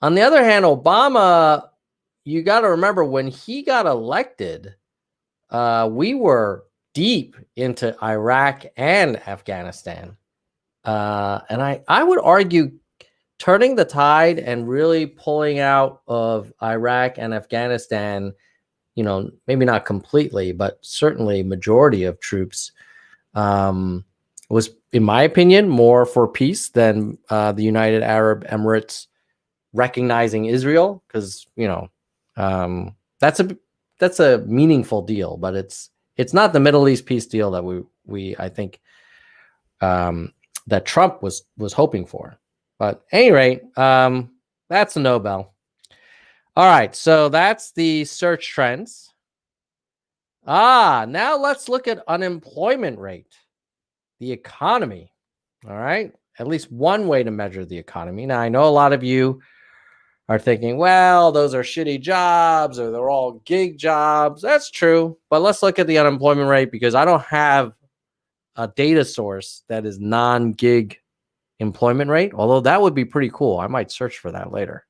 On the other hand, Obama, you got to remember when he got elected, we were deep into Iraq and Afghanistan. And I would argue turning the tide and really pulling out of Iraq and Afghanistan, maybe not completely, but certainly majority of troops, was, in my opinion, more for peace than the United Arab Emirates recognizing Israel, because that's a meaningful deal, but it's not the Middle East peace deal that we I think that Trump was hoping for. But at any rate, that's a Nobel. All right, so that's the search trends. Now let's look at unemployment rate, the economy. All right, at least one way to measure the economy. Now, I know a lot of you are thinking, well, those are shitty jobs or they're all gig jobs. That's true. But let's look at the unemployment rate, because I don't have a data source that is non-gig employment rate, although that would be pretty cool. I might search for that later.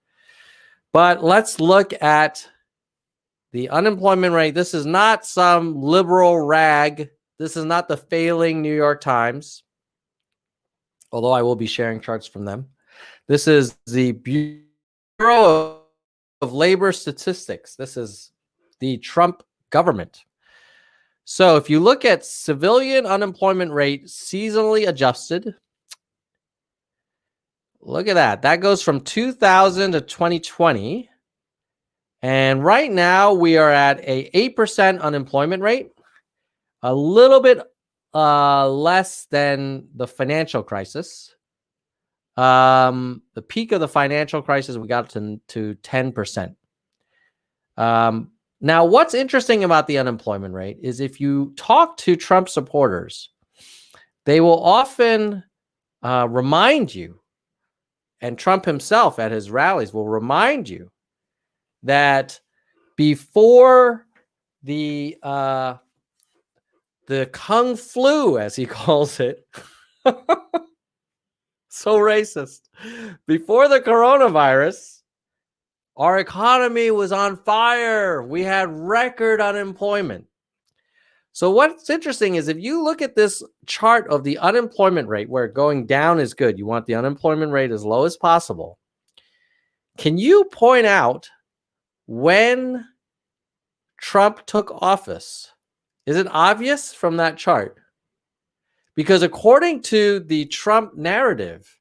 But let's look at the unemployment rate. This is not some liberal rag. This is not the failing New York Times, although I will be sharing charts from them. This is the Bureau of Labor Statistics. This is the Trump government. So if you look at civilian unemployment rate seasonally adjusted, look at that. That goes from 2000 to 2020. And right now we are at a 8% unemployment rate, a little bit less than the financial crisis. The peak of the financial crisis, we got to 10%. Now, what's interesting about the unemployment rate is if you talk to Trump supporters, they will often remind you, and Trump himself at his rallies will remind you, that before the Kung flu, as he calls it, so racist, before the coronavirus, our economy was on fire. We had record unemployment. So what's interesting is if you look at this chart of the unemployment rate, where going down is good, you want the unemployment rate as low as possible. Can you point out when Trump took office? Is it obvious from that chart? Because according to the Trump narrative,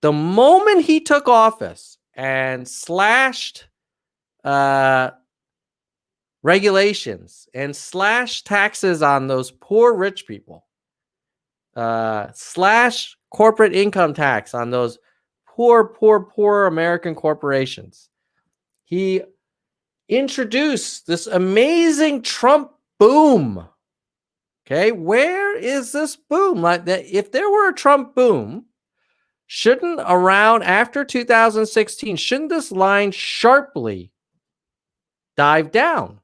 the moment he took office and slashed regulations and slashed taxes on those poor rich people, slash corporate income tax on those poor American corporations, he introduced this amazing Trump boom. Okay, where is this boom? Like that, if there were a Trump boom, shouldn't around after 2016, shouldn't this line sharply dive down?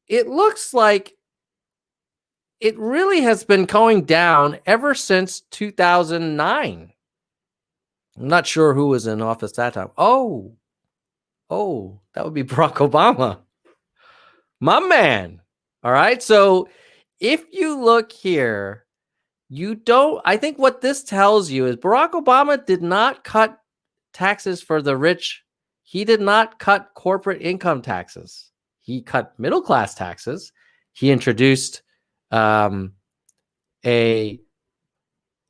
It looks like it really has been going down ever since 2009. I'm not sure who was in office that time. Oh, that would be Barack Obama. My man. All right. So if you look here, I think what this tells you is Barack Obama did not cut taxes for the rich. He did not cut corporate income taxes. He cut middle-class taxes. He introduced a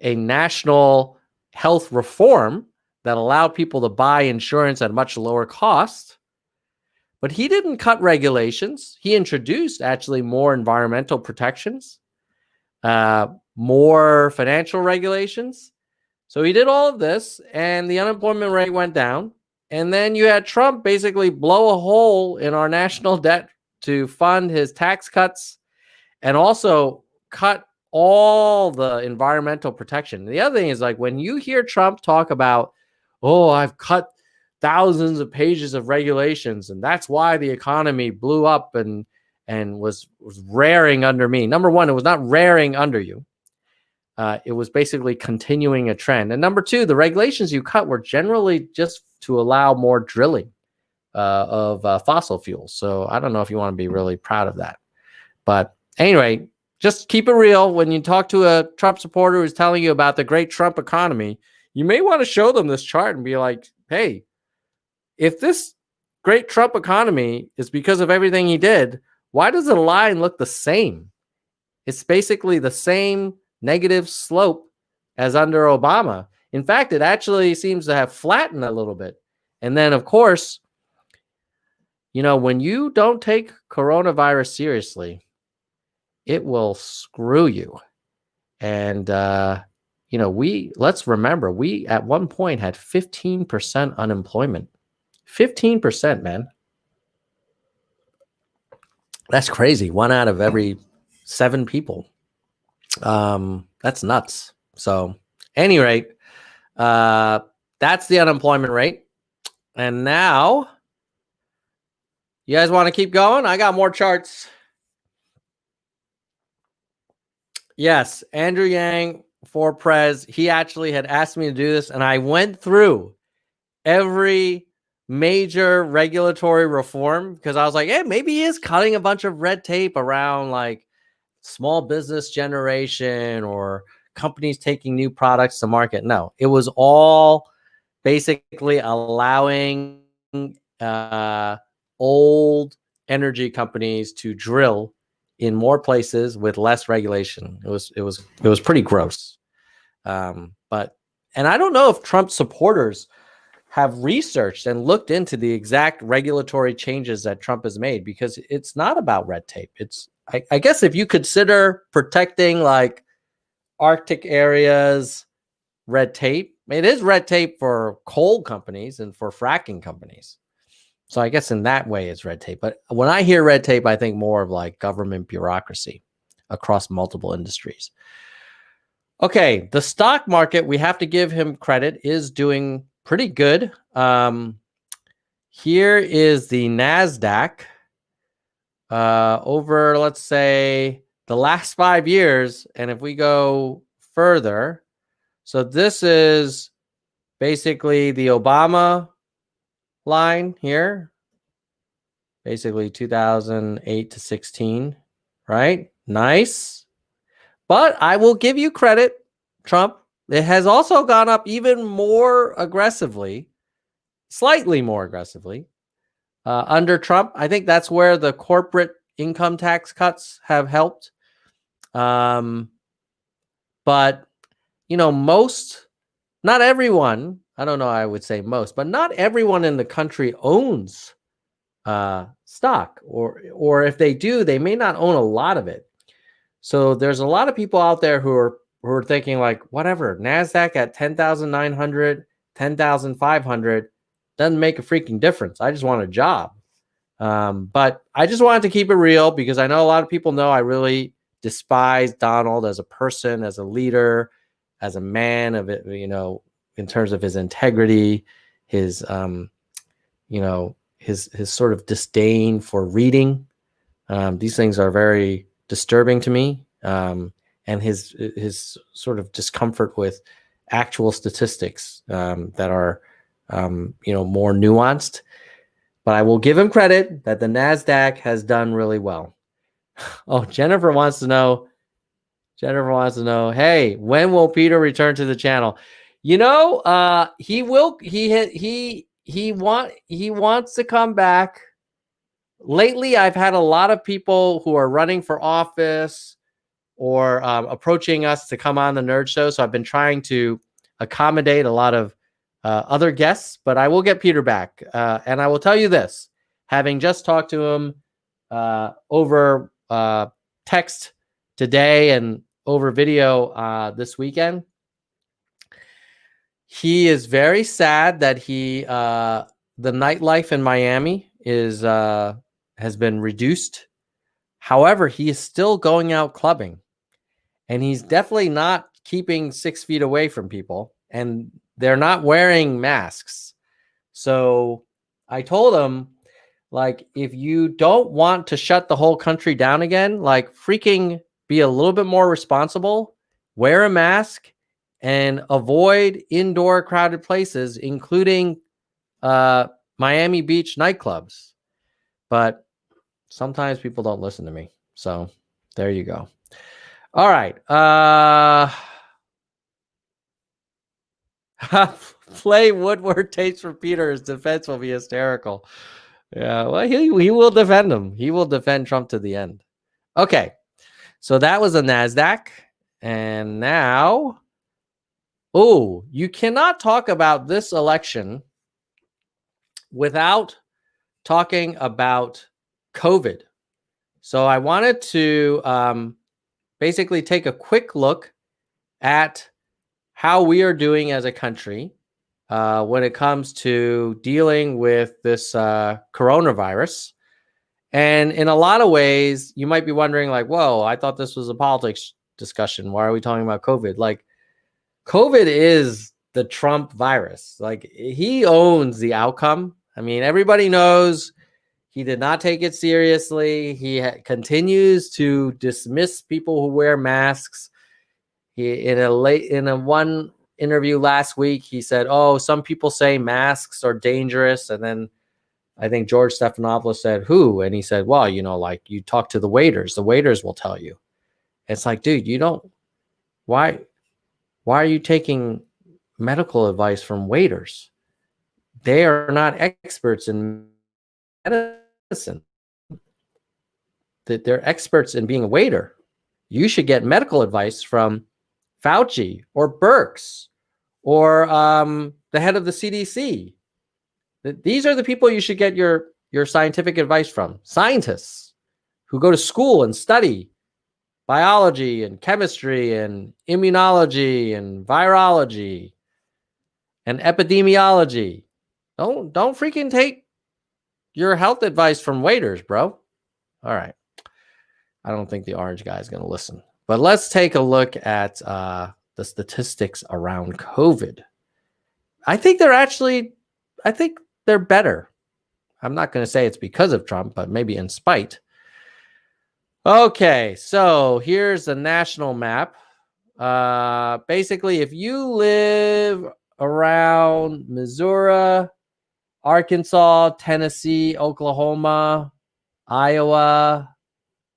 national health reform that allowed people to buy insurance at a much lower cost. But he didn't cut regulations. He introduced actually more environmental protections, more financial regulations. So he did all of this, and the unemployment rate went down. And then you had Trump basically blow a hole in our national debt to fund his tax cuts and also cut all the environmental protection. The other thing is, like, when you hear Trump talk about, oh, I've cut thousands of pages of regulations, and that's why the economy blew up and was raring under me. Number one, it was not raring under you. It was basically continuing a trend. And number two, the regulations you cut were generally just to allow more drilling of fossil fuels. So I don't know if you want to be really proud of that. But anyway, just keep it real. When you talk to a Trump supporter who's telling you about the great Trump economy, you may want to show them this chart and be like, hey, if this great Trump economy is because of everything he did, why does the line look the same? It's basically the same negative slope as under Obama. In fact, it actually seems to have flattened a little bit. And then, of course, you know, when you don't take coronavirus seriously, it will screw you. And, you know, let's remember, we at one point had 15% unemployment. 15%, man. That's crazy. 1 out of every 7 people. That's nuts. So, any rate, that's the unemployment rate. And now, you guys want to keep going? I got more charts. Yes, Andrew Yang for Prez. He actually had asked me to do this, and I went through every major regulatory reform because I was like, hey, maybe he is cutting a bunch of red tape around like small business generation or companies taking new products to market. No, it was all basically allowing old energy companies to drill in more places with less regulation. It was pretty gross. But I don't know if Trump supporters have researched and looked into the exact regulatory changes that Trump has made, because it's not about red tape. It's, I guess, if you consider protecting like Arctic areas red tape, it is red tape for coal companies and for fracking companies. So I guess in that way it's red tape. But when I hear red tape, I think more of like government bureaucracy across multiple industries. Okay, the stock market, we have to give him credit, is doing pretty good. Here is the NASDAQ over, let's say, the last 5 years. And if we go further, so this is basically the Obama line here, basically 2008 to 16, right? Nice. But I will give you credit, Trump. It has also gone up even more aggressively, slightly more aggressively, under Trump. I think that's where the corporate income tax cuts have helped. But, you know, not everyone, I don't know, I would say most, but not everyone in the country owns stock, or if they do, they may not own a lot of it. So there's a lot of people out there who are thinking like, whatever, NASDAQ at 10,900, 10,500 doesn't make a freaking difference. I just want a job. But I just wanted to keep it real because I know a lot of people know I really despise Donald as a person, as a leader, as a man of it, you know, in terms of his integrity, his, you know, his sort of disdain for reading. These things are very disturbing to me, and his sort of discomfort with actual statistics that are you know, more nuanced. But I will give him credit that the NASDAQ has done really well. Oh, Jennifer wants to know, hey, when will Peter return to the channel? You know, he will. He wants to come back. Lately, I've had a lot of people who are running for office or approaching us to come on the Nerd Show. So I've been trying to accommodate a lot of other guests, but I will get Peter back. And I will tell you this, having just talked to him over text today and over video this weekend, he is very sad that the nightlife in Miami has been reduced. However, he is still going out clubbing. and he's definitely not keeping 6 feet away from people, and they're not wearing masks. So I told him, like, if you don't want to shut the whole country down again, like, freaking be a little bit more responsible, wear a mask, and avoid indoor crowded places, including Miami Beach nightclubs. But sometimes people don't listen to me. So there you go. All right. Play Woodward tapes for Peter. His defense will be hysterical. Yeah, well, he will defend him. He will defend Trump to the end. Okay. So that was the NASDAQ. And now, oh, you cannot talk about this election without talking about COVID. So I wanted to basically take a quick look at how we are doing as a country when it comes to dealing with this coronavirus. And in a lot of ways, you might be wondering, like, whoa, I thought this was a politics discussion. Why are we talking about COVID? Like, COVID is the Trump virus. Like, he owns the outcome. I mean, everybody knows he did not take it seriously. He continues to dismiss people who wear masks. He in a one interview last week, he said, "Oh, some people say masks are dangerous," and then I think George Stephanopoulos said, "Who?" And he said, "Well, you know, like, you talk to the waiters. The waiters will tell you." It's like, dude, you don't. Why are you taking medical advice from waiters? They are not experts in medicine. That they're experts in being a waiter. You should get medical advice from Fauci or Birx or the head of the CDC. These are the people you should get your scientific advice from. Scientists who go to school and study biology and chemistry and immunology and virology and epidemiology. Don't freaking take your health advice from waiters, bro. All right. I don't think the orange guy is going to listen. But let's take a look at the statistics around COVID. I think they're better. I'm not going to say it's because of Trump, but maybe in spite. Okay, so here's the national map. Basically, if you live around Missouri, Arkansas, Tennessee, Oklahoma, Iowa,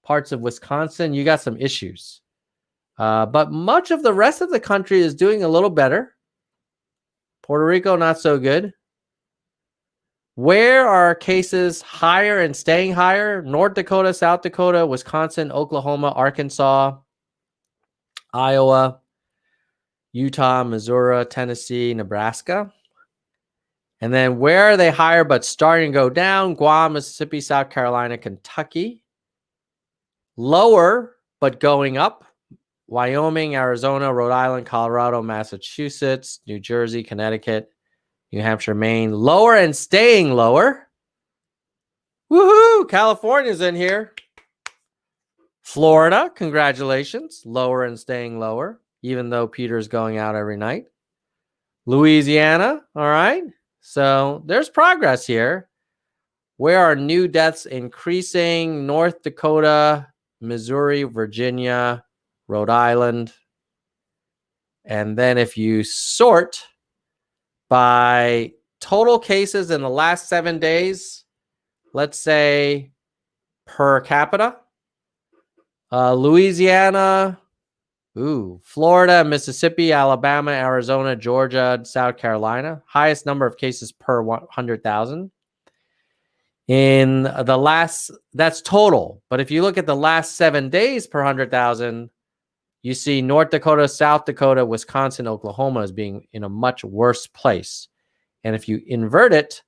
parts of Wisconsin, you got some issues. But much of the rest of the country is doing a little better. Puerto Rico, not so good. Where are cases higher and staying higher? North Dakota, South Dakota, Wisconsin, Oklahoma, Arkansas, Iowa, Utah, Missouri, Tennessee, Nebraska. And then where are they higher but starting to go down? Guam, Mississippi, South Carolina, Kentucky. Lower but going up: Wyoming, Arizona, Rhode Island, Colorado, Massachusetts, New Jersey, Connecticut, New Hampshire, Maine. Lower and staying lower. Woohoo! California's in here. Florida, congratulations. Lower and staying lower, even though Peter's going out every night. Louisiana, all right. So there's progress here. Where are new deaths increasing? North Dakota, Missouri, Virginia, Rhode Island. And then if you sort by total cases in the last 7 days, let's say per capita, Louisiana, Florida, Mississippi, Alabama, Arizona, Georgia, South Carolina, highest number of cases per 100,000. In the last, that's total. But if you look at the last 7 days per 100,000, you see North Dakota, South Dakota, Wisconsin, Oklahoma as being in a much worse place. And if you invert it,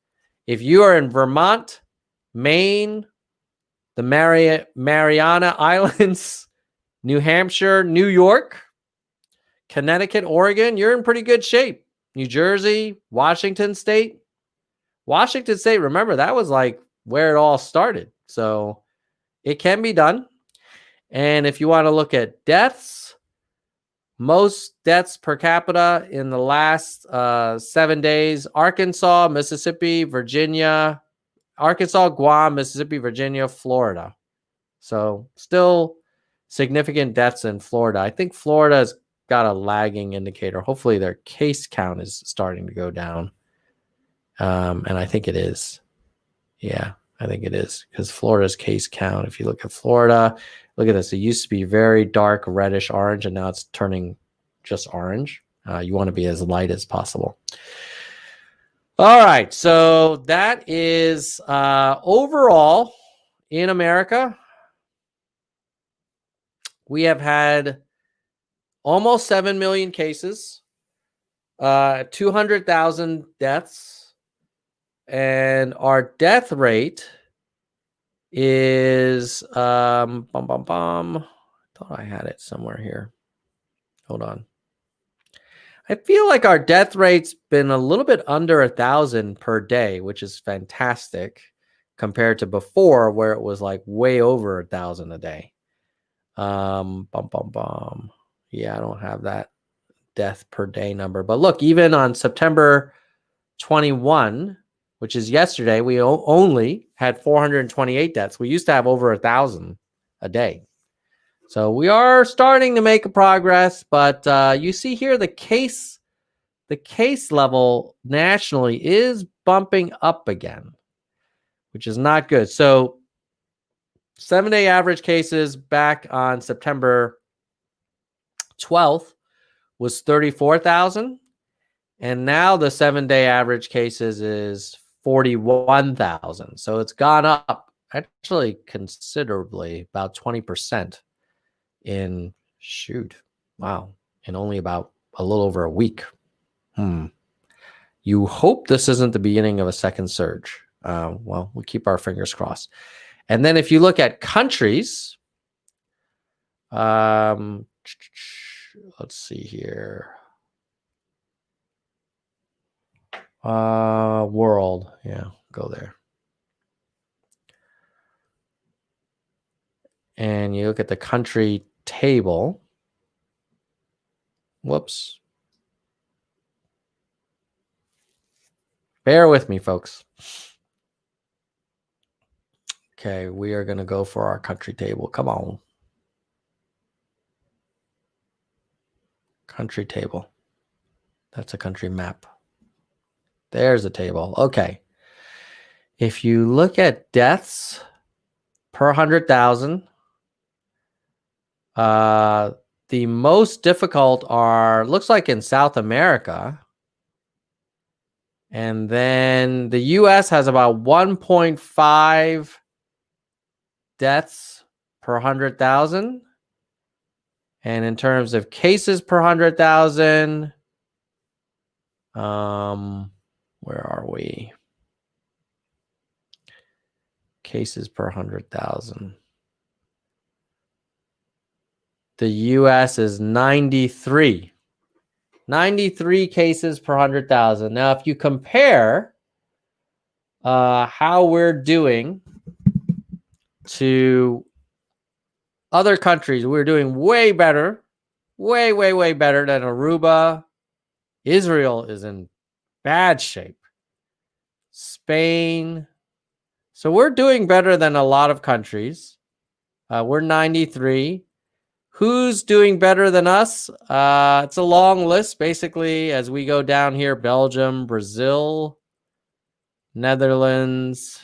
if you are in Vermont, Maine, the Mariana Islands, New Hampshire, New York, Connecticut, Oregon, you're in pretty good shape. New Jersey, Washington State. Washington State, remember, that was like where it all started. So it can be done. And if you want to look at deaths, Most deaths per capita in the last 7 days: Arkansas, Mississippi, Virginia, Guam, Mississippi, Virginia, Florida. So still significant deaths in Florida. I think Florida's got a lagging indicator. Hopefully their case count is starting to go down. And I think it is. Yeah, I think it is, because Florida's case count, if you look at Florida, look at this. It used to be very dark reddish orange, and now it's turning just orange. You want to be as light as possible. All right, so that is overall in America. We have had almost 7 million cases, 200,000 deaths, and our death rate is I thought I had it somewhere here. Hold on. I feel like our death rate's been a little bit under 1,000 per day, which is fantastic compared to before, where it was like way over 1,000 a day. Yeah, I don't have that death per day number, but look, even on September 21, which is yesterday, we only had 428 deaths. We used to have over 1,000 a day. So we are starting to make a progress, but you see here the case level nationally is bumping up again, which is not good. So 7-day average cases back on September 12th was 34,000. And now the 7-day average cases is 41,000. So it's gone up actually considerably, about 20% in in only about a little over a week. You hope this isn't the beginning of a second surge. Well, we'll keep our fingers crossed. And then if you look at countries, let's see here. World. Yeah, go there. And you look at the country table. Whoops. Bear with me, folks. Okay, we are going to go for our country table. Come on. Country table. That's a country map. There's a table. Okay. If you look at deaths per 100,000, the most difficult looks like in South America. And then the US has about 1.5 deaths per 100,000. And in terms of cases per 100,000, where are we? Cases per 100,000. The US is 93. 93 cases per 100,000. Now, if you compare how we're doing to other countries, we're doing way better, way better than Aruba. Israel is in bad shape. Spain. So we're doing better than a lot of countries. We're 93. Who's doing better than us? It's a long list, basically, as we go down here. Belgium, Brazil, Netherlands,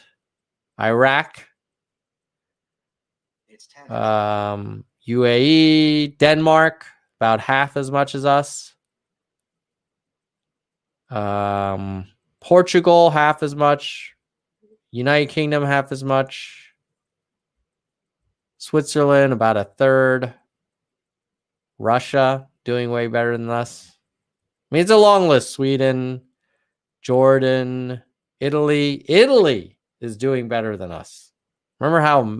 Iraq, UAE, Denmark, about half as much as us. Portugal, half as much. United Kingdom, half as much. Switzerland, about a third. Russia, doing way better than us. I mean, it's a long list. Sweden, Jordan, Italy. Italy is doing better than us. Remember how,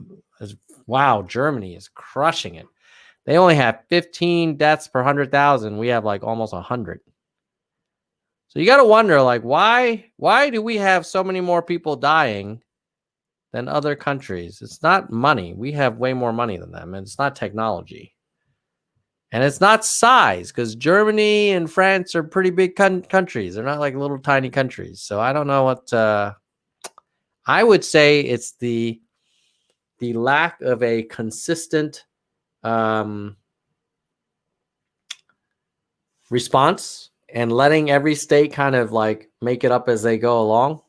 wow, Germany is crushing it. They only have 15 deaths per 100,000. We have like almost 100. So you got to wonder, like, why do we have so many more people dying than other countries? It's not money. We have way more money than them, and it's not technology. And it's not size, because Germany and France are pretty big countries. They're not like little tiny countries. So I don't know what I would say. It's the lack of a consistent response and letting every state kind of like make it up as they go along.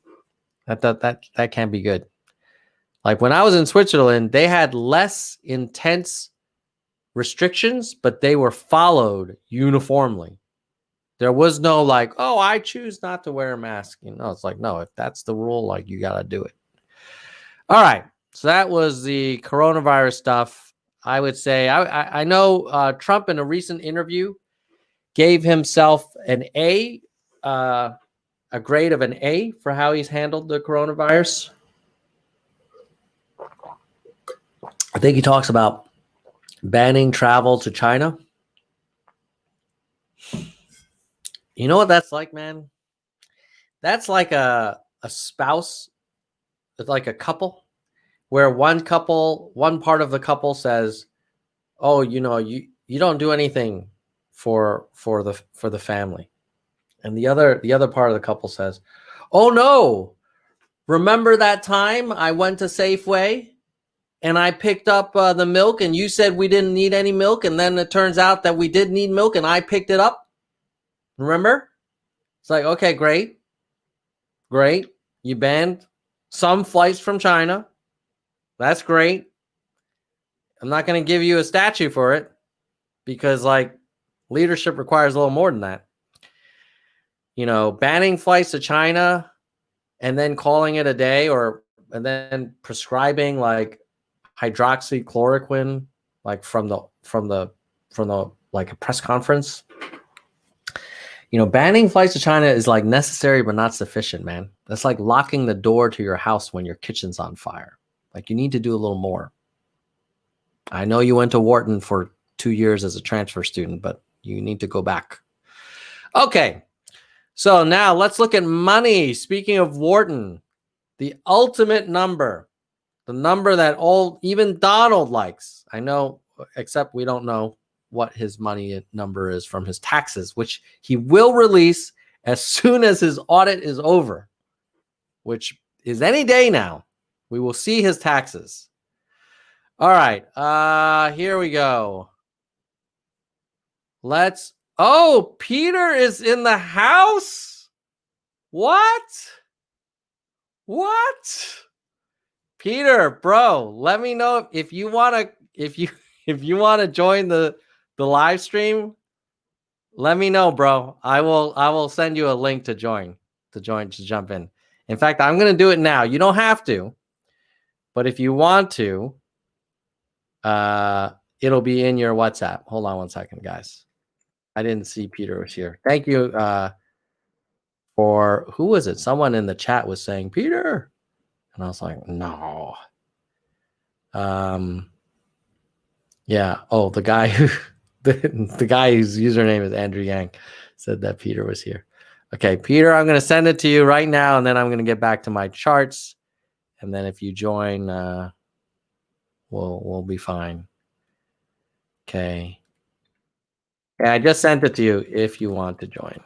That can't be good. Like when I was in Switzerland, they had less intense restrictions, but they were followed uniformly. There was no like, oh, I choose not to wear a mask. It's like, no, if that's the rule, like you got to do it. All right. So that was the coronavirus stuff. I would say, I know Trump in a recent interview gave himself an A, a grade of an A for how he's handled the coronavirus. I think he talks about banning travel to China. You know what that's like, man? That's like a spouse. It's like a couple where one part of the couple says, oh, you don't do anything for the family. And the other part of the couple says, oh no, remember that time I went to Safeway and I picked up the milk and you said we didn't need any milk. And then it turns out that we did need milk and I picked it up. Remember? It's like, okay, great. You banned some flights from China. That's great. I'm not going to give you a statue for it because like leadership requires a little more than that. Banning flights to China and then calling it a day and then prescribing like hydroxychloroquine, like from the like a press conference. Banning flights to China is like necessary, but not sufficient, man. That's like locking the door to your house when your kitchen's on fire. Like you need to do a little more. I know you went to Wharton for 2 years as a transfer student, but you need to go back. Okay. So now let's look at money. Speaking of Wharton, the ultimate number, the number that even Donald likes. I know, except we don't know what his money number is from his taxes, which he will release as soon as his audit is over, which is any day now. We will see his taxes. All right. Here we go. Peter is in the house. What? Peter, bro, let me know if you want to join the live stream. Let me know, bro. I will send you a link to jump in. In fact, I'm going to do it now. You don't have to, but if you want to, it'll be in your WhatsApp. Hold on one second, guys. I didn't see Peter was here. Thank you for who was it? Someone in the chat was saying Peter, and I was like, no. Yeah. Oh, the guy who the guy whose username is Andrew Yang said that Peter was here. Okay, Peter, I'm going to send it to you right now, and then I'm going to get back to my charts, and then if you join, we'll be fine. Okay. Yeah, I just sent it to you if you want to join.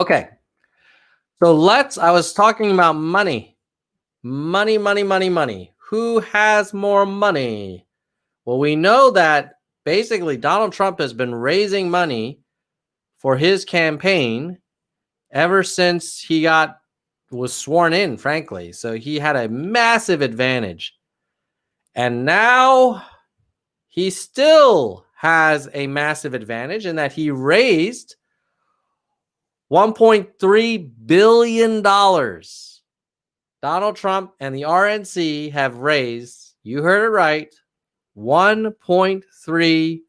Okay. So I was talking about money. Money. Who has more money? Well, we know that basically Donald Trump has been raising money for his campaign ever since he was sworn in, frankly. So he had a massive advantage. And now he still has a massive advantage in that he raised $1.3 billion. Donald Trump and the RNC have raised, you heard it right, $1.3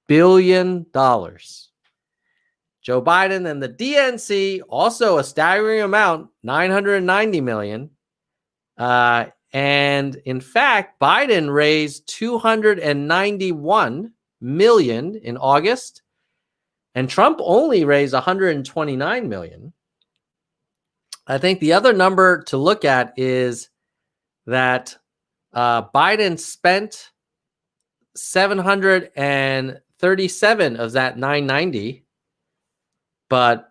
billion. Joe Biden and the DNC, also a staggering amount, $990 million. And in fact, Biden raised $291 million in August, and Trump only raised $129 million. I think the other number to look at is that Biden spent 737 of that 990, but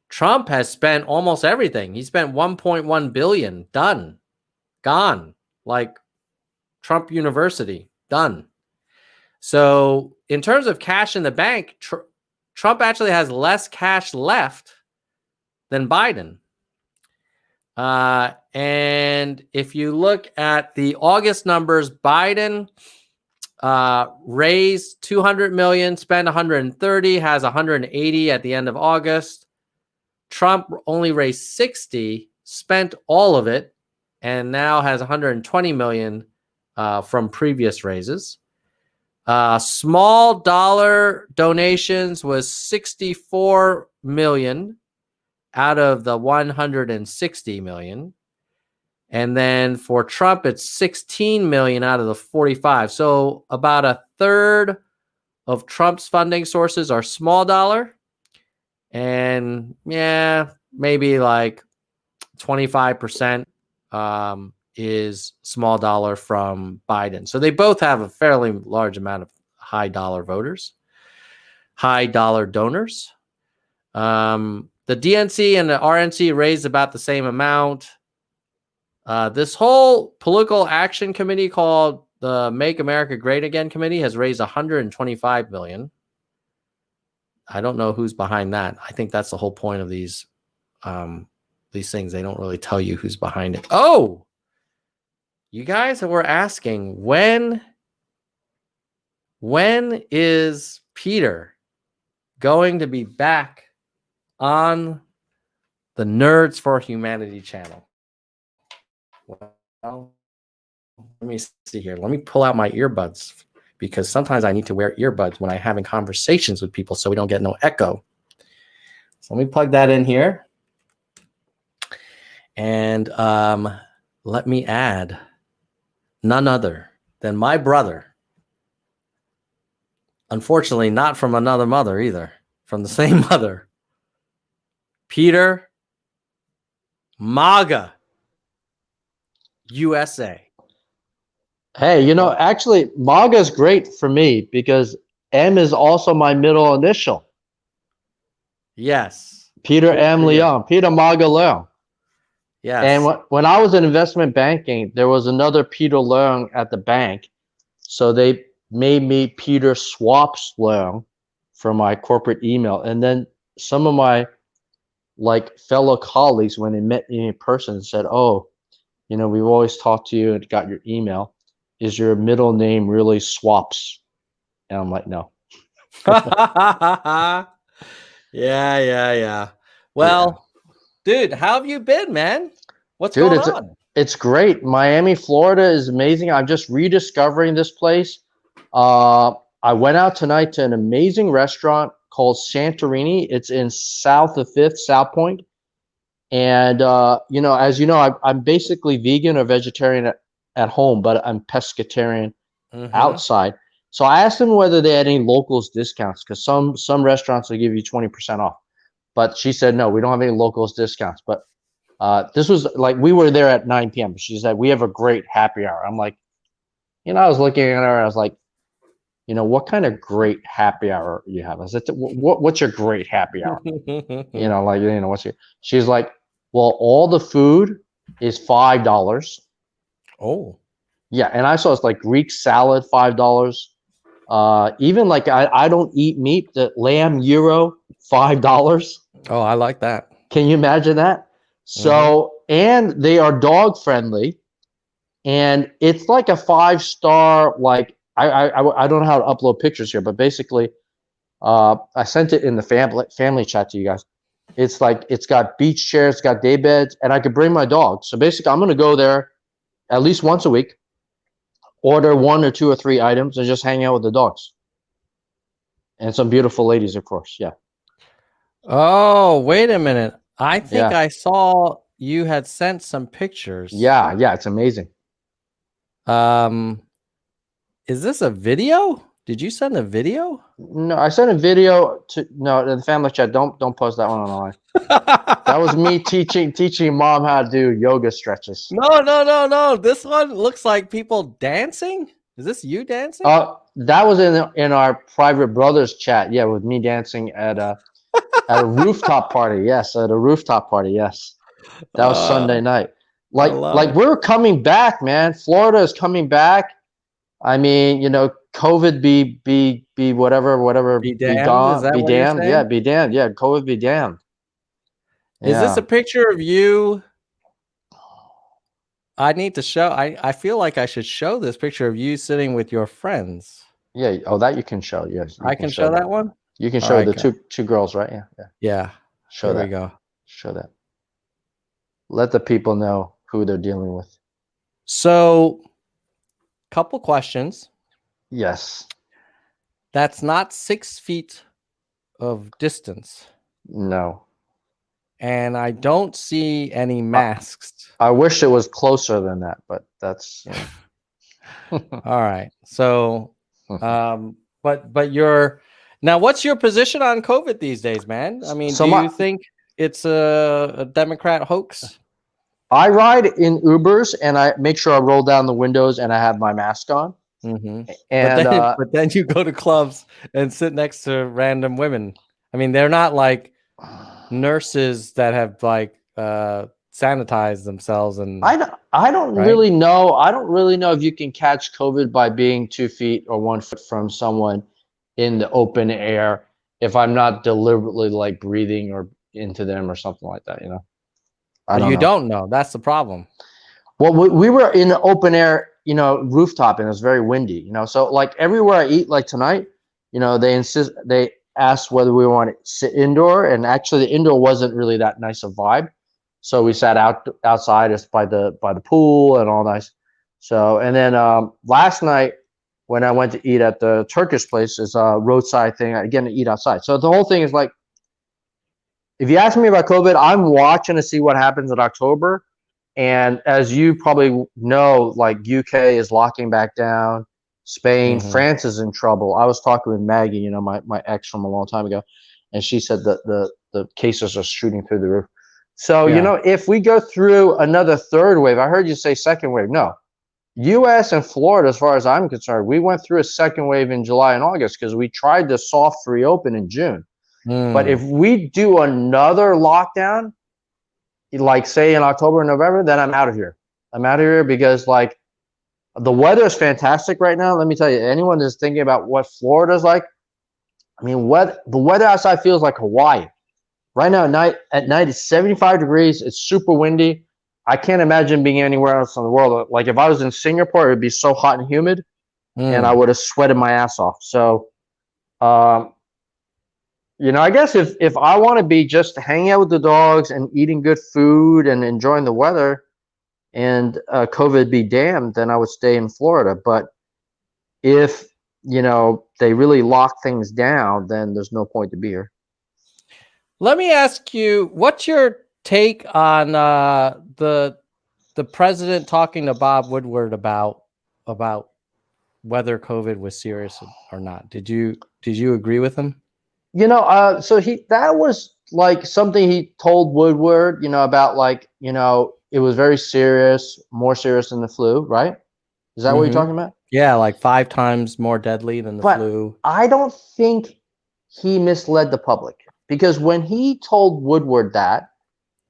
Trump has spent almost everything. He spent 1.1 billion. Done. Gone. Like Trump University. Done. So in terms of cash in the bank, Trump actually has less cash left than Biden. And if you look at the August numbers, Biden raised 200 million, spent 130, has 180 at the end of August. Trump only raised 60, spent all of it, and now has 120 million from previous raises. Small dollar donations was 64 million out of the 160 million. And then for Trump, it's 16 million out of the 45. So about a third of Trump's funding sources are small dollar. And yeah, maybe like 25% is small dollar from Biden. So they both have a fairly large amount of high dollar voters, high dollar donors. The DNC and the RNC raised about the same amount. This whole political action committee called the Make America Great Again committee has raised 125 million. I don't know who's behind that. I think that's the whole point of these things. They don't really tell you who's behind it. Oh, you guys were asking when is Peter going to be back on the Nerds for Humanity channel? Well, let me see here. Let me pull out my earbuds because sometimes I need to wear earbuds when I'm having conversations with people so we don't get no echo. So let me plug that in here. And let me add none other than my brother. Unfortunately, not from another mother either, from the same mother. Peter MAGA USA. Hey, you know, actually, MAGA is great for me because M is also my middle initial. Yes. Peter M. Leon. Peter MAGA Leon. Yes. And when I was in investment banking, there was another Peter Leon at the bank. So they made me Peter Swaps Leon for my corporate email. And then some of my fellow colleagues, when they met me in person, said, oh, you know, we've always talked to you and got your email. Is your middle name really Swaps? And I'm like, no. Yeah. Well, dude, how have you been, man? What's going on? It's great. Miami, Florida is amazing. I'm just rediscovering this place. I went out tonight to an amazing restaurant called Santorini. It's in south of 5th, South Point. And, you know, as you know, I'm basically vegan or vegetarian at home, but I'm pescatarian outside. So I asked them whether they had any locals discounts because some restaurants will give you 20% off. But she said, no, we don't have any locals discounts. But this was like, we were there at 9 p.m. She said, we have a great happy hour. I'm like, you know, I was looking at her. I was like, you know, what kind of great happy hour you have? I said, what's your great happy hour? You know, like, you know, she's like, well, all the food is $5. Oh. Yeah. And I saw it's like Greek salad, $5. Even like, I don't eat meat, the lamb gyro, $5. Oh, I like that. Can you imagine that? So, and they are dog friendly. And it's like a 5-star, like, I don't know how to upload pictures here, but basically, I sent it in the family chat to you guys. It's like, it's got beach chairs, it's got day beds, and I could bring my dog. So basically, I'm going to go there at least once a week, order 1 or 2 or 3 items, and just hang out with the dogs. And some beautiful ladies, of course. Yeah. Oh, wait a minute. I think I saw you had sent some pictures. Yeah, it's amazing. Is this a video? Did you send a video? No, I sent a video to the family chat. Don't post that one online. That was me teaching mom how to do yoga stretches. No. This one looks like people dancing. Is this you dancing? That was in our private brothers chat. Yeah, with me dancing at a rooftop party. Yes, at a rooftop party. Yes, that was Sunday night. I Like love like it. we're coming back, man. Florida is coming back. I mean, COVID be whatever Be be damned. Is gone, that be what you're damned. Yeah, saying? be damned. Yeah, COVID be damned. Is this Yeah. a picture of you? I need to show. I feel like I should show this picture of you sitting with your friends. Yeah. Oh, that you can show. Yes, you I can show that one. You can All show right, the go. two girls, right? Yeah. Yeah. Yeah. Show Here that. we go. Show that. Let the people know who they're dealing with. So, couple questions. Yes. That's not 6 feet of distance, No. and I don't see any masks. I wish it was closer than that, but that's. All right. So, but you're now. What's your position on COVID these days, man? I mean, So do my- you think it's a Democrat hoax? I ride in Ubers and I make sure I roll down the windows and I have my mask on. Mm-hmm. And But then you go to clubs and sit next to random women. I mean, they're not like nurses that have like sanitized themselves and I don't right? really know. I don't really know if you can catch COVID by being 2 feet or 1 foot from someone in the open air if I'm not deliberately like breathing or into them or something like that, I don't know. don't know. That's the problem. Well, we were in the open air, rooftop, and it was very windy, So like everywhere I eat, like tonight, they asked whether we want to sit indoor, and actually the indoor wasn't really that nice a vibe. So we sat outside just by the pool and all nice. So and then last night when I went to eat at the Turkish place, is a roadside thing again to eat outside. So the whole thing is like, if you ask me about COVID, I'm watching to see what happens in October. And as you probably know, like UK is locking back down, Spain, France is in trouble. I was talking with Maggie, my ex from a long time ago, and she said that the cases are shooting through the roof. So, if we go through another third wave, I heard you say second wave. No, US and Florida, as far as I'm concerned, we went through a second wave in July and August because we tried to soft reopen in June. But if we do another lockdown, like say in October and November, then I'm out of here. I'm out of here because like the weather is fantastic right now. Let me tell you, anyone that's thinking about what Florida's like, I mean, the weather outside feels like Hawaii. Right now at night it's 75 degrees. It's super windy. I can't imagine being anywhere else in the world. Like if I was in Singapore, it would be so hot and humid, and I would have sweated my ass off. So, I guess if I want to be just hanging out with the dogs and eating good food and enjoying the weather and COVID be damned, then I would stay in Florida. But if, they really lock things down, then there's no point to be here. Let me ask you, what's your take on the president talking to Bob Woodward about whether COVID was serious or not? Did you agree with him? So that was like something he told Woodward, about like, it was very serious, more serious than the flu, right? Is that what you're talking about? Yeah, like 5 times more deadly than the flu. I don't think he misled the public, because when he told Woodward that,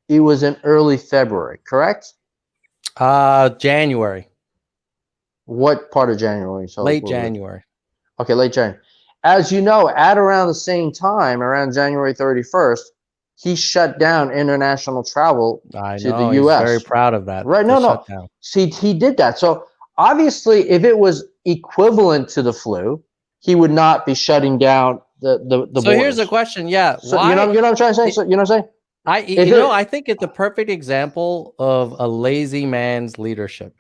it was in early February, correct? January. What part of January? So Late January. Okay, late January. As you know, at around the same time, around January 31st, he shut down international travel to the U.S. He's very proud of that. Right? No. See, he did that. So obviously, if it was equivalent to the flu, he would not be shutting down the So borders. here's the question. Yeah. So, you know what I'm trying to say? So, you know what I'm saying? I think it's a perfect example of a lazy man's leadership.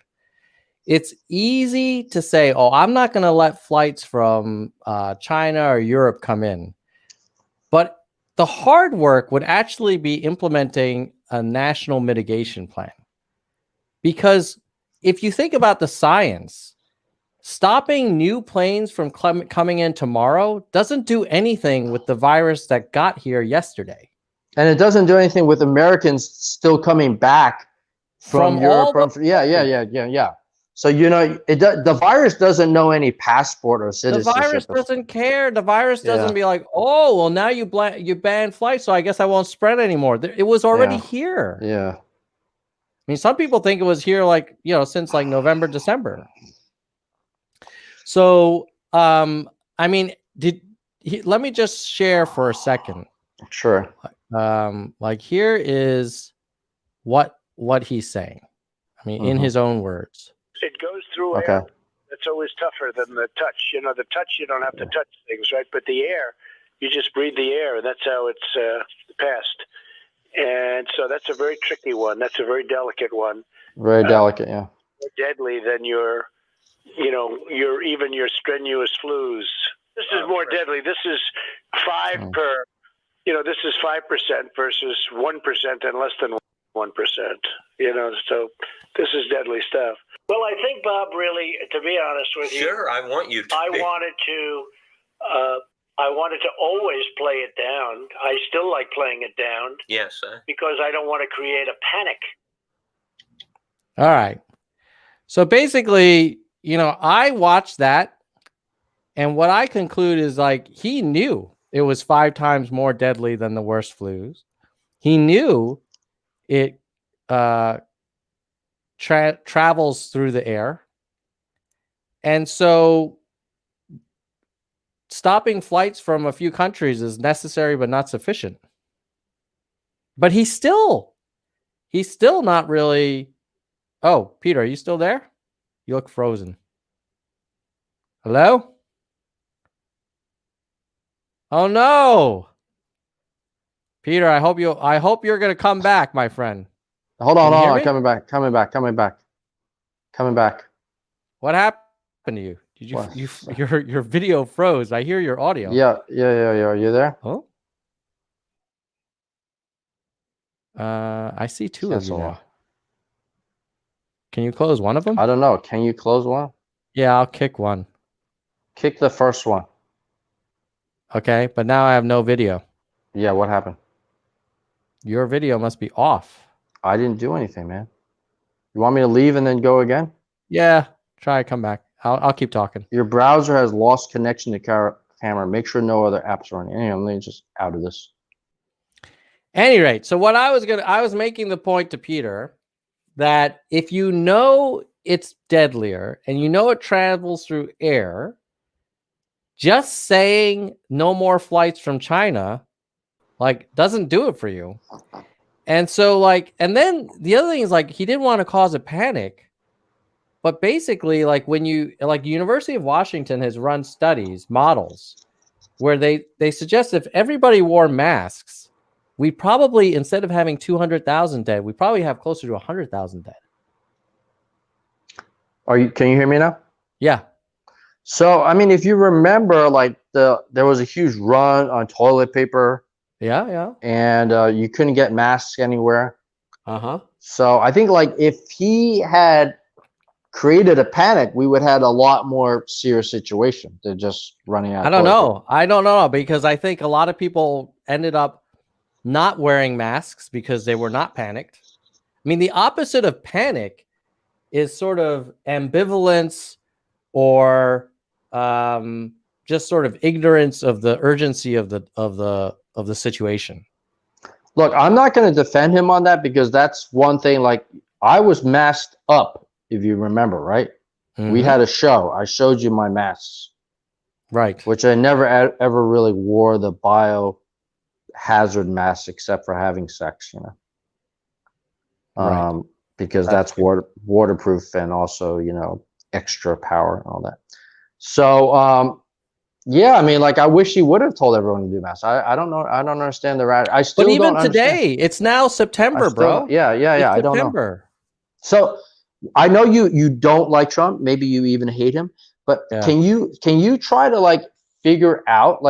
It's easy to say, oh, I'm not going to let flights from China or Europe come in. But the hard work would actually be implementing a national mitigation plan. Because if you think about the science, stopping new planes from coming in tomorrow doesn't do anything with the virus that got here yesterday. And it doesn't do anything with Americans still coming back from Europe. Yeah. So the virus doesn't know any passport or The citizenship. virus doesn't care. The virus doesn't be like, oh, well, now you ban flights, so I guess I won't spread anymore. It was already here. Yeah. I mean, some people think it was here like, since like November, December. So, I mean, let me just share for a second. Sure. Like here is what he's saying. I mean, in his own words. It goes through air. It's always tougher than the touch. The touch, you don't have to touch things, right? But the air, you just breathe the air, and that's how it's passed. And so that's a very tricky one. That's a very delicate one. Very delicate, yeah. More deadly than your strenuous flus. This is more deadly. This is 5 per. This is 5% versus 1% and less than 1%. So this is deadly stuff. Well, I think, Bob, really, to be honest with you, sure, I want you to. I wanted to always play it down. I still like playing it down. Yes, because I don't want to create a panic. All right. So basically, I watched that, and what I conclude is like he knew it was 5 times more deadly than the worst flus. He knew it travels through the air. And so stopping flights from a few countries is necessary but not sufficient. But he's still not really. Oh, Peter, are you still there? You look frozen. Hello? Oh no. Peter, I hope you're going to come back, my friend. Hold on. Coming back. What happened to you? Did your video froze? I hear your audio. Yeah. Are you there? Oh. I see 2 of you now. Can you close one of them? I don't know. Can you close one? Yeah, I'll kick one. Kick the first one. Okay, but now I have no video. Yeah, what happened? Your video must be off. I didn't do anything, man. You want me to leave and then go again? Yeah, try come back. I'll keep talking. Your browser has lost connection to camera. Make sure no other apps are running. Anyway, let me just out of this. Any rate, so what I was making the point to Peter that if you know it's deadlier and you know it travels through air, just saying no more flights from China doesn't do it for you. And so and then the other thing is he didn't want to cause a panic, but basically when you University of Washington has run models where they suggest if everybody wore masks, we probably, instead of having 200,000 dead, we probably have closer to 100,000 dead. Can you hear me now? Yeah. So, I mean, if you remember, there was a huge run on toilet paper. Yeah. And you couldn't get masks anywhere. Uh-huh. So I think if he had created a panic, we would have had a lot more serious situation than just running out. I don't know because I think a lot of people ended up not wearing masks because they were not panicked. I mean, the opposite of panic is sort of ambivalence or just sort of ignorance of the urgency of the situation. Look, I'm not going to defend him on that because that's one thing. I was masked up, if you remember, right? We had a show. I showed you my masks, right? Which I never ever really wore the biohazard mask except for having sex, Right. Because that's waterproof and also extra power and all that. So yeah, I mean, I wish he would have told everyone to do masks. I don't know. I don't understand the rat. I still but even don't today, understand. It's now September, bro. Yeah. I don't know. So I know you don't like Trump. Maybe you even hate him. But can you try to figure out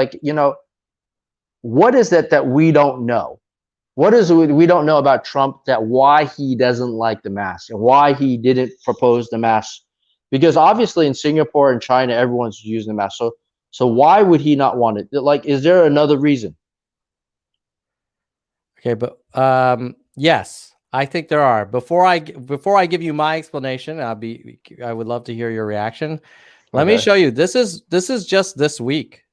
what is it that we don't know? What is it we don't know about Trump why he doesn't like the mask and why he didn't propose the mask? Because obviously in Singapore and China, everyone's using the mask. So why would he not want it? Is there another reason? Okay, but yes, I think there are. Before I give you my explanation, I would love to hear your reaction. Let me show you. This is just this week.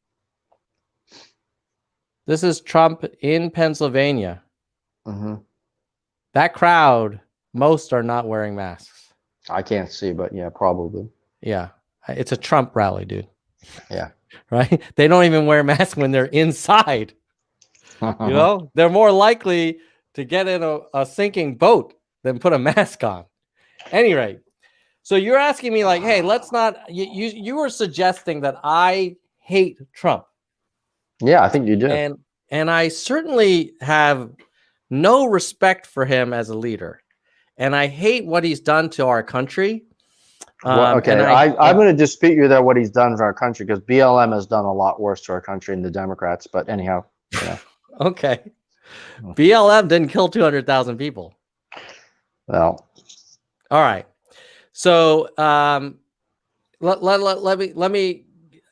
This is Trump in Pennsylvania. Mm-hmm. That crowd, most are not wearing masks. I can't see, but yeah, probably. Yeah, it's a Trump rally, dude. Yeah. Right? They don't even wear masks when they're inside. You know, they're more likely to get in a sinking boat than put a mask on. Any rate, so you're asking me like, hey, let's not. You were suggesting that I hate Trump. Yeah, I think you do. And I certainly have no respect for him as a leader, and I hate what he's done to our country. Okay, I'm going to dispute you there what he's done for our country, because BLM has done a lot worse to our country than the Democrats. But anyhow, yeah. Okay, BLM didn't kill 200,000 people. Well, all right. So let me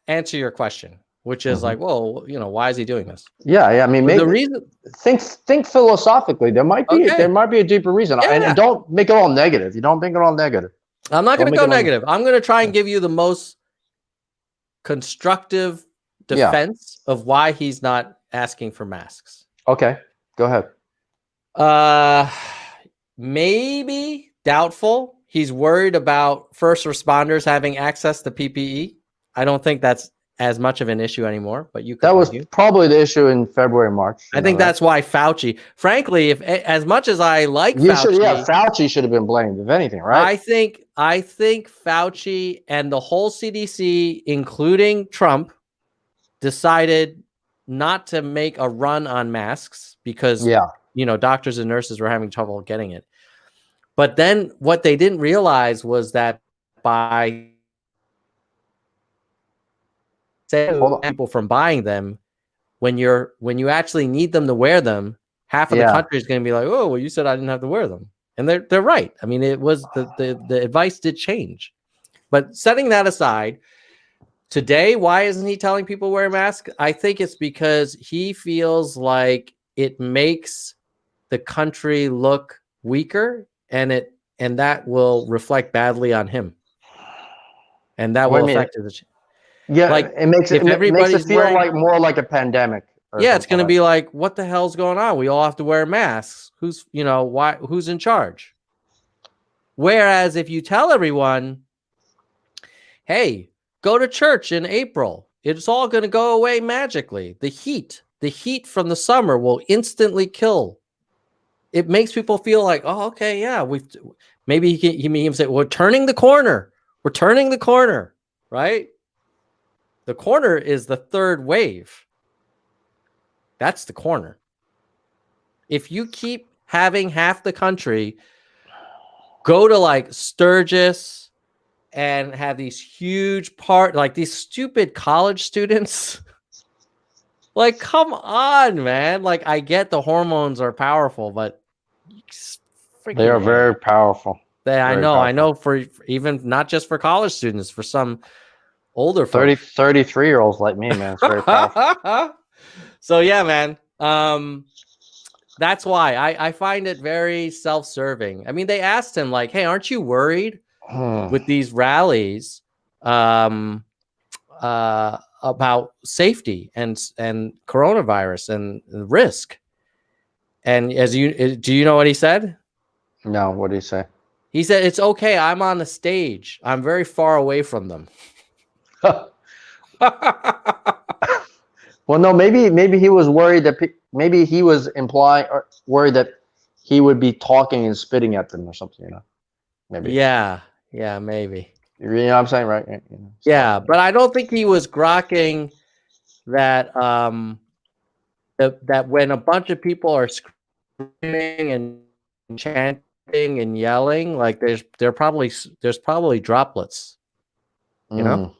answer your question, which is like, well, you know, why is he doing this? Yeah. I mean, maybe the reason. Think philosophically. There might be a deeper reason, and don't make it all negative. You don't make it all negative. I'm not going to go negative. I'm going to try and give you the most constructive defense of why he's not asking for masks. Okay, go ahead. Maybe doubtful. He's worried about first responders having access to PPE. I don't think that's as much of an issue anymore, but that was probably the issue in February, March. I think that's why Fauci, frankly, if as much as I like Fauci, Fauci should have been blamed, if anything, right? I think Fauci and the whole CDC, including Trump, decided not to make a run on masks because you know, doctors and nurses were having trouble getting it. But then what they didn't realize was that by people from buying them, when you actually need them to wear them, half of the country is going to be like, oh, well, you said I didn't have to wear them. And they're right. I mean, it was the advice did change. But setting that aside, today, why isn't he telling people to wear a mask? I think it's because he feels like it makes the country look weaker, and that will reflect badly on him. And that will affect the. Yeah, like it makes it feel like more like a pandemic. Yeah, it's going to be like, what the hell's going on? We all have to wear masks. Who's in charge? Whereas if you tell everyone, hey, go to church in April, it's all going to go away magically. The heat from the summer will instantly kill. It makes people feel like, oh, okay, yeah, maybe he can say, we're turning the corner. We're turning the corner, right? The corner is the third wave. That's the corner. If you keep having half the country go to like Sturgis and have these huge like these stupid college students, like, come on, man. Like, I get the hormones are powerful, but they are very powerful. I know for even not just for college students, for some older 33-year-olds like me, man. It's very powerful. So yeah, man. That's why I find it very self-serving. I mean, they asked him like, "Hey, aren't you worried with these rallies about safety and coronavirus and risk?" And do you know what he said? No, what did he say? He said, "It's okay. I'm on the stage. I'm very far away from them." Well, no, maybe he was worried that maybe he was implying or worried that he would be talking and spitting at them or something, you know. Maybe. Yeah, maybe. You know what I'm saying, right? You know, yeah, but I don't think he was grokking that that when a bunch of people are screaming and chanting and yelling, like there's probably droplets, you know.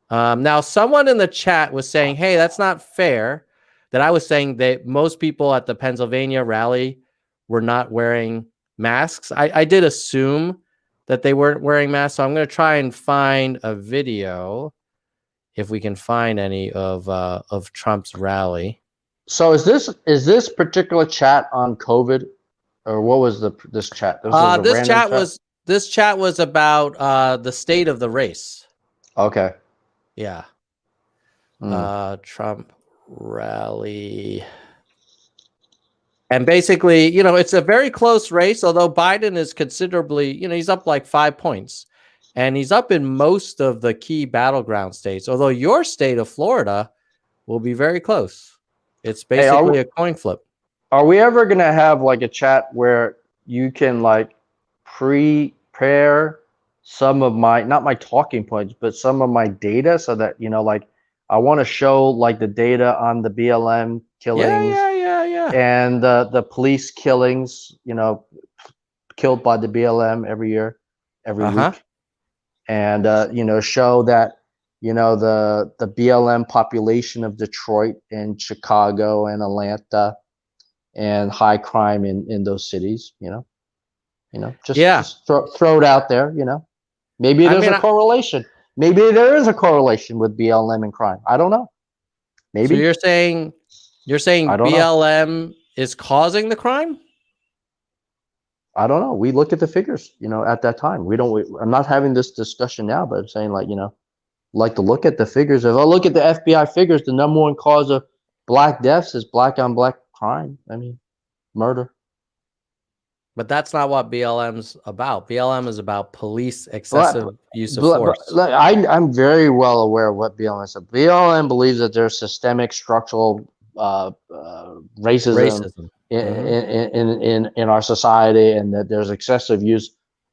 Now, someone in the chat was saying, hey, that's not fair, that I was saying that most people at the Pennsylvania rally were not wearing masks. I did assume that they weren't wearing masks, so I'm going to try and find a video, if we can find any, of Trump's rally. So is this particular chat on COVID, or what was this chat? This was a This random chat was about the state of the race. Okay. Yeah. Trump rally. And basically, it's a very close race, although Biden is considerably, he's up like 5 points. And he's up in most of the key battleground states, although your state of Florida will be very close. It's basically a coin flip. Are we ever going to have like a chat where you can like prepare some of not my talking points, but some of my data so that, like I want to show like the data on the BLM killings and the police killings, killed by the BLM every year, every week. And, show that, the BLM population of Detroit and Chicago and Atlanta and high crime in those cities, just throw it out there, maybe there's a correlation. Maybe there is a correlation with BLM and crime. I don't know. Maybe. So you're saying BLM is causing the crime? I don't know. We look at the figures, at that time. I'm not having this discussion now, but I'm saying like to look at the figures. If I look at the FBI figures, the number one cause of black deaths is black on black crime. I mean, murder. But that's not what BLM's about. BLM is about police excessive use of force. I'm very well aware of what BLM is. BLM believes that there's systemic structural racism. In our society, and that there's excessive use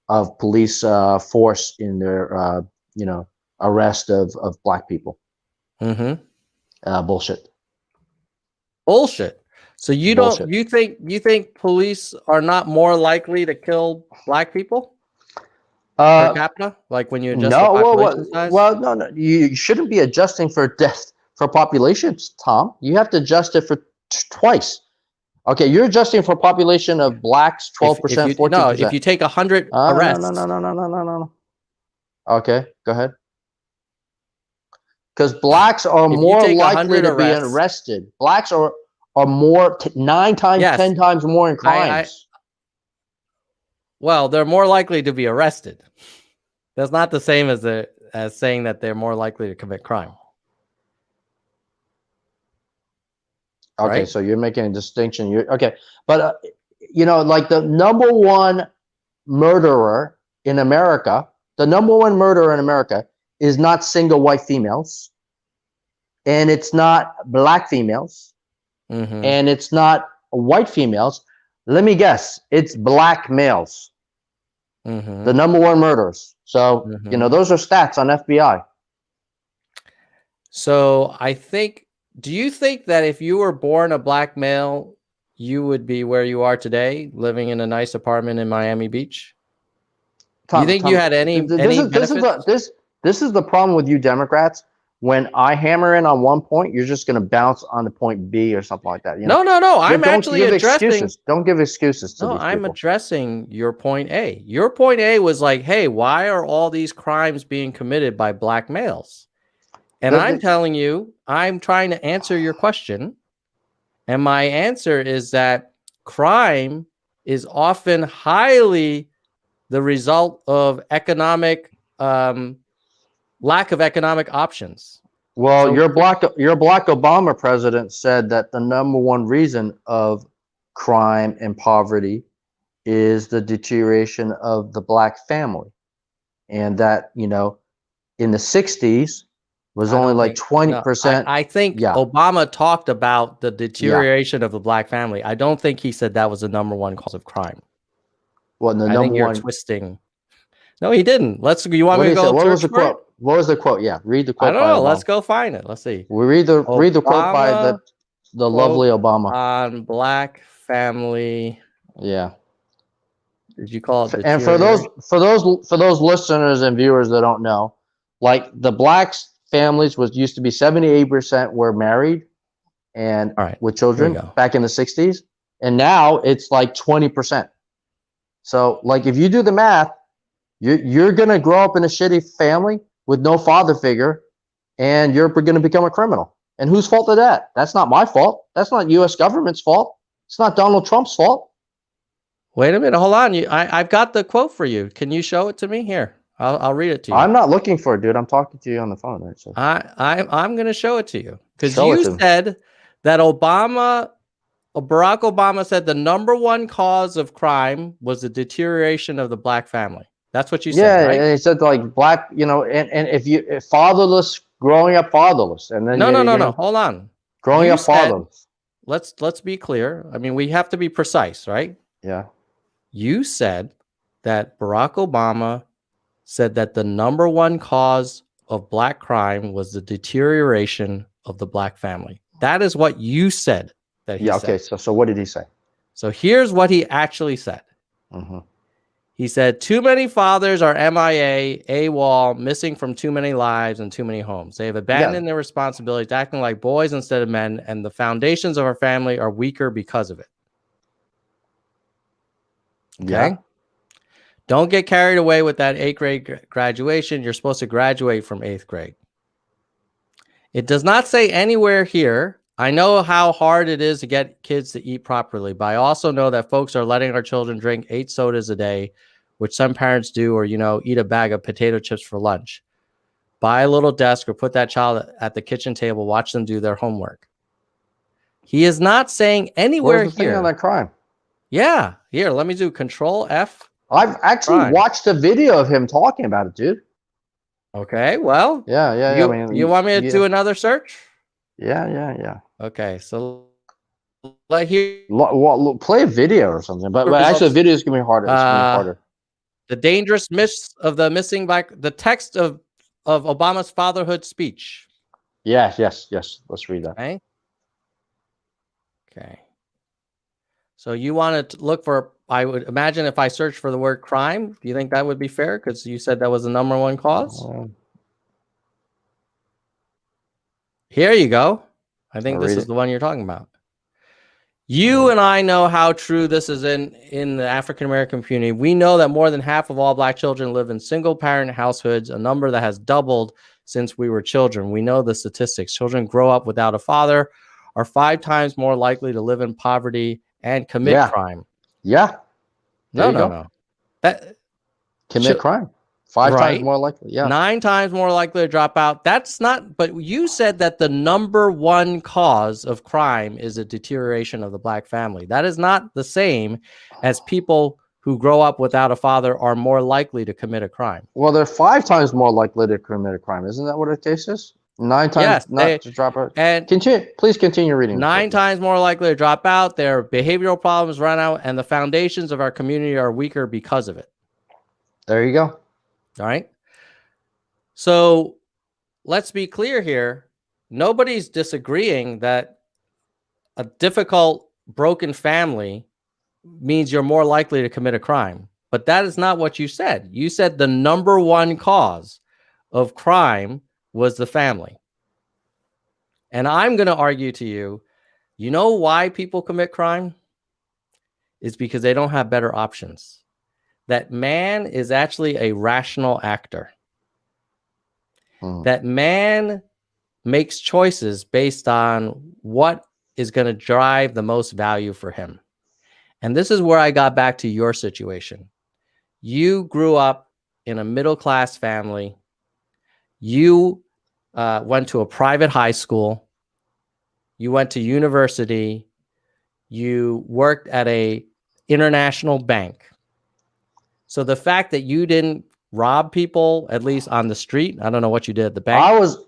of police force in their arrest of black people. Bullshit. So you think police are not more likely to kill black people per capita? Like when you adjust the population size? Well, no. You shouldn't be adjusting for death for populations, Tom. You have to adjust it for twice. Okay, you're adjusting for population of blacks, 12%, 14%. No, if you take 100 arrests. No. Okay, go ahead. Because blacks are more likely to be arrested. Blacks are more 9 times, 10 times more in crimes. Well, they're more likely to be arrested. That's not the same as saying that they're more likely to commit crime. Okay, right? So you're making a distinction. But like the number one murderer in America, is not single white females, and it's not black females, and it's not white females. Let me guess, it's black males. The number one murderers. So those are stats on FBI. So do you think that if you were born a black male, you would be where you are today, living in a nice apartment in Miami Beach? Do you think you had any benefits? This is the problem with you Democrats. When I hammer in on one point, you're just going to bounce on the point B or something like that. No. I'm actually addressing. Excuses. Don't give excuses to these I'm people. addressing your point A. Your point A was like, hey, why are all these crimes being committed by black males? And I'm telling you, I'm trying to answer your question. And my answer is that crime is often highly the result of economic lack of economic options. Well, your black Obama president said that the number one reason of crime and poverty is the deterioration of the black family. And that, in the 60s was only like 20%. I think Obama talked about the deterioration of the black family. I don't think he said that was the number one cause of crime. Well, I think you're twisting. No, he didn't. You want me to go? What was the quote? What was the quote? Yeah, read the quote. I don't know. Let's go find it. Let's see. We read the quote by the lovely Obama on black family. Yeah. Did you call it? And for those listeners and viewers that don't know, like the blacks families used to be 78% were married and with children back in the 60s, and now it's like 20%. So like if you do the math, you're gonna grow up in a shitty family with no father figure, and you're gonna become a criminal. And whose fault is that? That's not my fault. That's not U.S. government's fault. It's not Donald Trump's fault. Wait a minute. Hold on. I've got the quote for you. Can you show it to me? Here, I'll read it to you. I'm not looking for it, dude. I'm talking to you on the phone. Right? So. I'm going to show it to you because you said that Barack Obama said the number one cause of crime was the deterioration of the black family. That's what you said, right? Yeah, and he said like black, and if fatherless, growing up fatherless, and then no. Hold on. Growing up fatherless. Let's be clear. I mean, we have to be precise, right? Yeah. You said that Barack Obama said that the number one cause of black crime was the deterioration of the black family. That is what you said. That he said. Okay. So what did he say? So here's what he actually said. Mm-hmm. He said, too many fathers are MIA, AWOL, missing from too many lives and too many homes. They have abandoned their responsibilities, acting like boys instead of men, and the foundations of our family are weaker because of it. Okay? Yeah. Don't get carried away with that 8th grade graduation. You're supposed to graduate from 8th grade. It does not say anywhere here, I know how hard it is to get kids to eat properly, but I also know that folks are letting our children drink 8 sodas a day, which some parents do, or, eat a bag of potato chips for lunch. Buy a little desk or put that child at the kitchen table, watch them do their homework. He is not saying anywhere Where's the thing on that crime? Yeah. Here, let me do Control F. I've actually watched a video of him talking about it, dude. Okay, well. Yeah. You want me to do another search? Yeah. Okay, so play The dangerous myths of the missing black. The text of Obama's fatherhood speech. Yes. Let's read that. Okay. So you want to look for? I would imagine if I search for the word crime, do you think that would be fair? Because you said that was the number one cause. Here you go. I think this is the one you're talking about. You and I know how true this is in the African American community. We know that more than half of all black children live in single parent households, a number that has doubled since we were children. We know the statistics. Children grow up without a father, are 5 times more likely to live in poverty and commit crime. Yeah. No. Commit crime. 5 times more likely. Yeah. 9 times more likely to drop out. That's not, but you said that the number one cause of crime is a deterioration of the black family. That is not the same as people who grow up without a father are more likely to commit a crime. Well, they're 5 times more likely to commit a crime. Isn't that what the case is? 9 times to drop out. And please continue reading. 9 times more likely to drop out. Their behavioral problems run out, and the foundations of our community are weaker because of it. There you go. All right. So let's be clear here. Nobody's disagreeing that a difficult, broken family means you're more likely to commit a crime. But that is not what you said. You said the number one cause of crime was the family. And I'm going to argue to you, you know why people commit crime? It's because they don't have better options. That man is actually a rational actor. That man makes choices based on what is going to drive the most value for him. And this is where I got back to your situation. You grew up in a middle-class family. You went to a private high school. You went to university. You worked at a international bank. So the fact that you didn't rob people, at least on the street, I don't know what you did at the bank.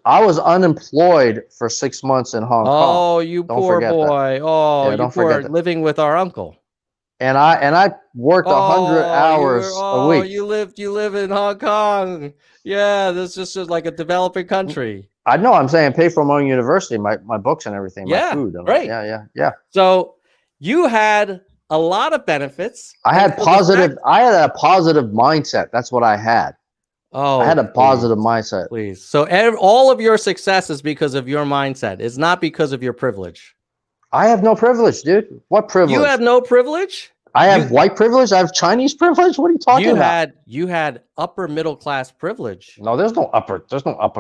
I was unemployed for 6 months in Hong Kong. Oh, you poor boy. Oh, you poor, living with our uncle. And I worked 100 hours a week. You live in Hong Kong. Yeah, this is just like a developing country. I know. I'm saying pay for my own university, my books and everything, my food. Right. Yeah. So you had a lot of benefits. I had a positive mindset. That's what I had. Oh, I had a positive mindset. Please. So all of your success is because of your mindset. It's not because of your privilege. I have no privilege, dude. What privilege? You have no privilege? I have white privilege. I have Chinese privilege. What are you talking about? You had upper middle class privilege. No, there's no upper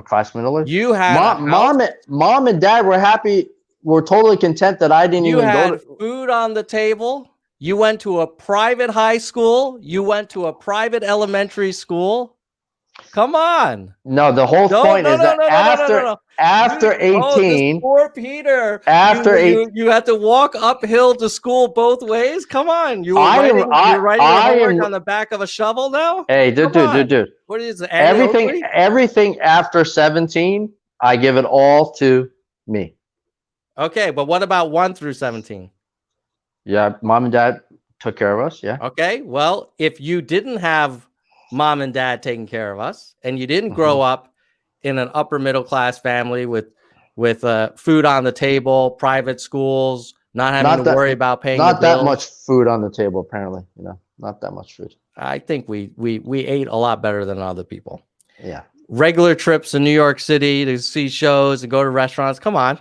class middle. You had mom and dad were happy. Were totally content that I didn't you even had go to food on the table. You went to a private high school. You went to a private elementary school. Come on. No, the whole point is that after 18, poor Peter. After you had to walk uphill to school both ways. Come on, you're writing your homework on the back of a shovel now. Hey, dude. What is it? Everything after 17, I give it all to me. Okay, but what about 1 through 17? Yeah, mom and dad took care of us. Yeah. Okay, well, if you didn't have mom and dad taking care of us, and you didn't grow up in an upper middle class family with food on the table, private schools, not having to worry about paying not that much food on the table, apparently. Not that much food. I think we ate a lot better than other people. Yeah. Regular trips to New York City to see shows and go to restaurants. Come on.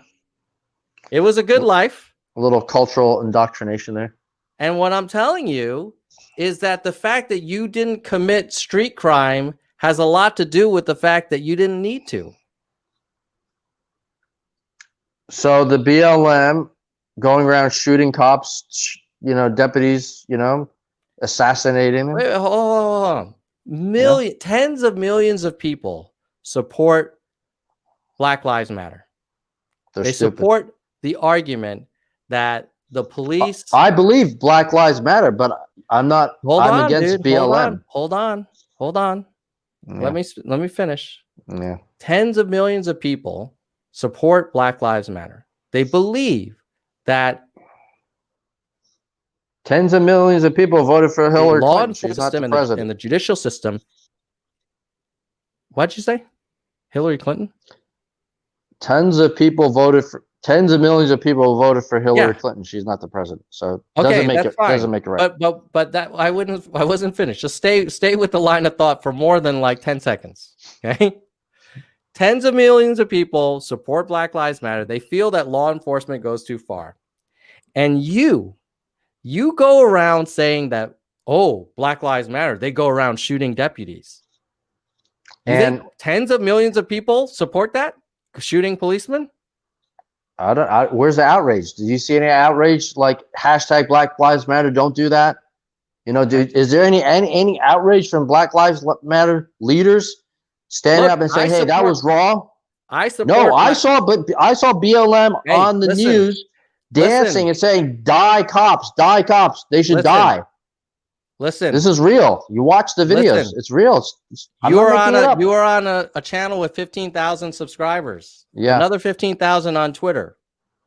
It was a good life. A little cultural indoctrination there. And what I'm telling you is that the fact that you didn't commit street crime has a lot to do with the fact that you didn't need to. So the BLM going around shooting cops, deputies, assassinating them. Wait, hold on. Tens of millions of people support Black Lives Matter. They support the argument that the police. I believe Black Lives Matter, but I'm not. I'm against BLM. Hold on. Yeah. Let me finish. Yeah. Tens of millions of people support Black Lives Matter. They believe that tens of millions of people voted for Hillary Clinton. She's not the president. In the judicial system. What'd you say? Hillary Clinton? Tens of millions of people voted for Hillary Clinton. She's not the president, so doesn't make it right. But that I wasn't finished. Just stay with the line of thought for more than like 10 seconds. Okay. Tens of millions of people support Black Lives Matter. They feel that law enforcement goes too far, and you go around saying that Black Lives Matter. They go around shooting deputies. And tens of millions of people support that, shooting policemen. Where's the outrage? Did you see any outrage like hashtag Black Lives Matter? Don't do that. Is there any outrage from Black Lives Matter leaders standing up and saying, "Hey, that was wrong"? I saw BLM on the news dancing and saying, "Die cops, die cops. They should die." Listen, this is real. You watch the videos. It's real. You are on a channel with 15,000 subscribers. Yeah. Another 15,000 on Twitter.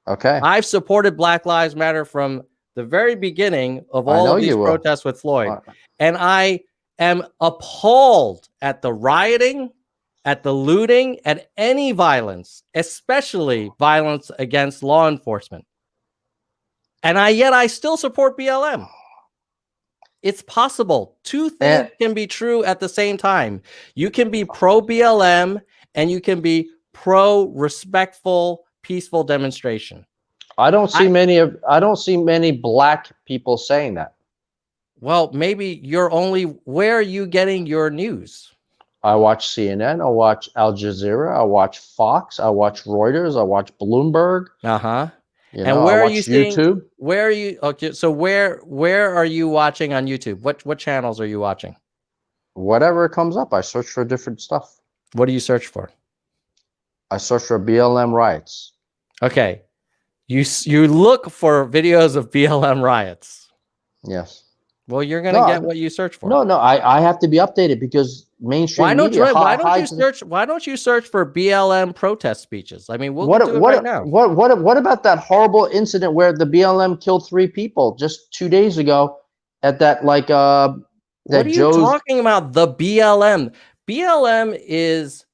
Okay. I've supported Black Lives Matter from the very beginning of all of these protests with Floyd. And I am appalled at the rioting, at the looting, at any violence, especially violence against law enforcement. And yet I still support BLM. It's possible. Two things can be true at the same time. You can be pro BLM and you can be pro respectful, peaceful demonstration. I don't see many black people saying that. Well, maybe where are you getting your news? I watch CNN, I watch Al Jazeera, I watch Fox, I watch Reuters, I watch Bloomberg. Uh-huh. And where are you seeing YouTube? Where are you? Okay, so where are you watching on YouTube? What channels are you watching? Whatever comes up, I search for different stuff. What do you search for? I search for BLM riots. Okay, you look for videos of BLM riots. Yes. Well, you're gonna get what you search for. No, I have to be updated because mainstream media. Why don't you search for BLM protest speeches? I mean, we'll do it right now. What about that horrible incident where the BLM killed 3 people just 2 days ago at that what are you talking about? The BLM. BLM is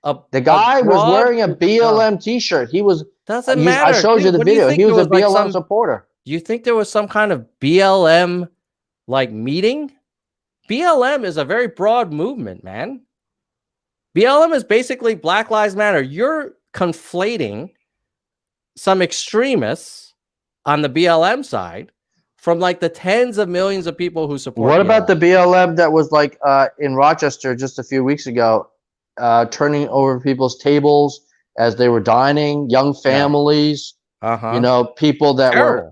the guy was wearing a BLM T-shirt. He was. Doesn't matter. I showed you the video. He was a BLM supporter. Do you think there was some kind of BLM meeting? BLM is a very broad movement, man. BLM is basically Black Lives Matter. You're conflating some extremists on the BLM side from like the tens of millions of people who support. What about the BLM that was like in Rochester just a few weeks ago, turning over people's tables as they were dining, young families, you know, people that were,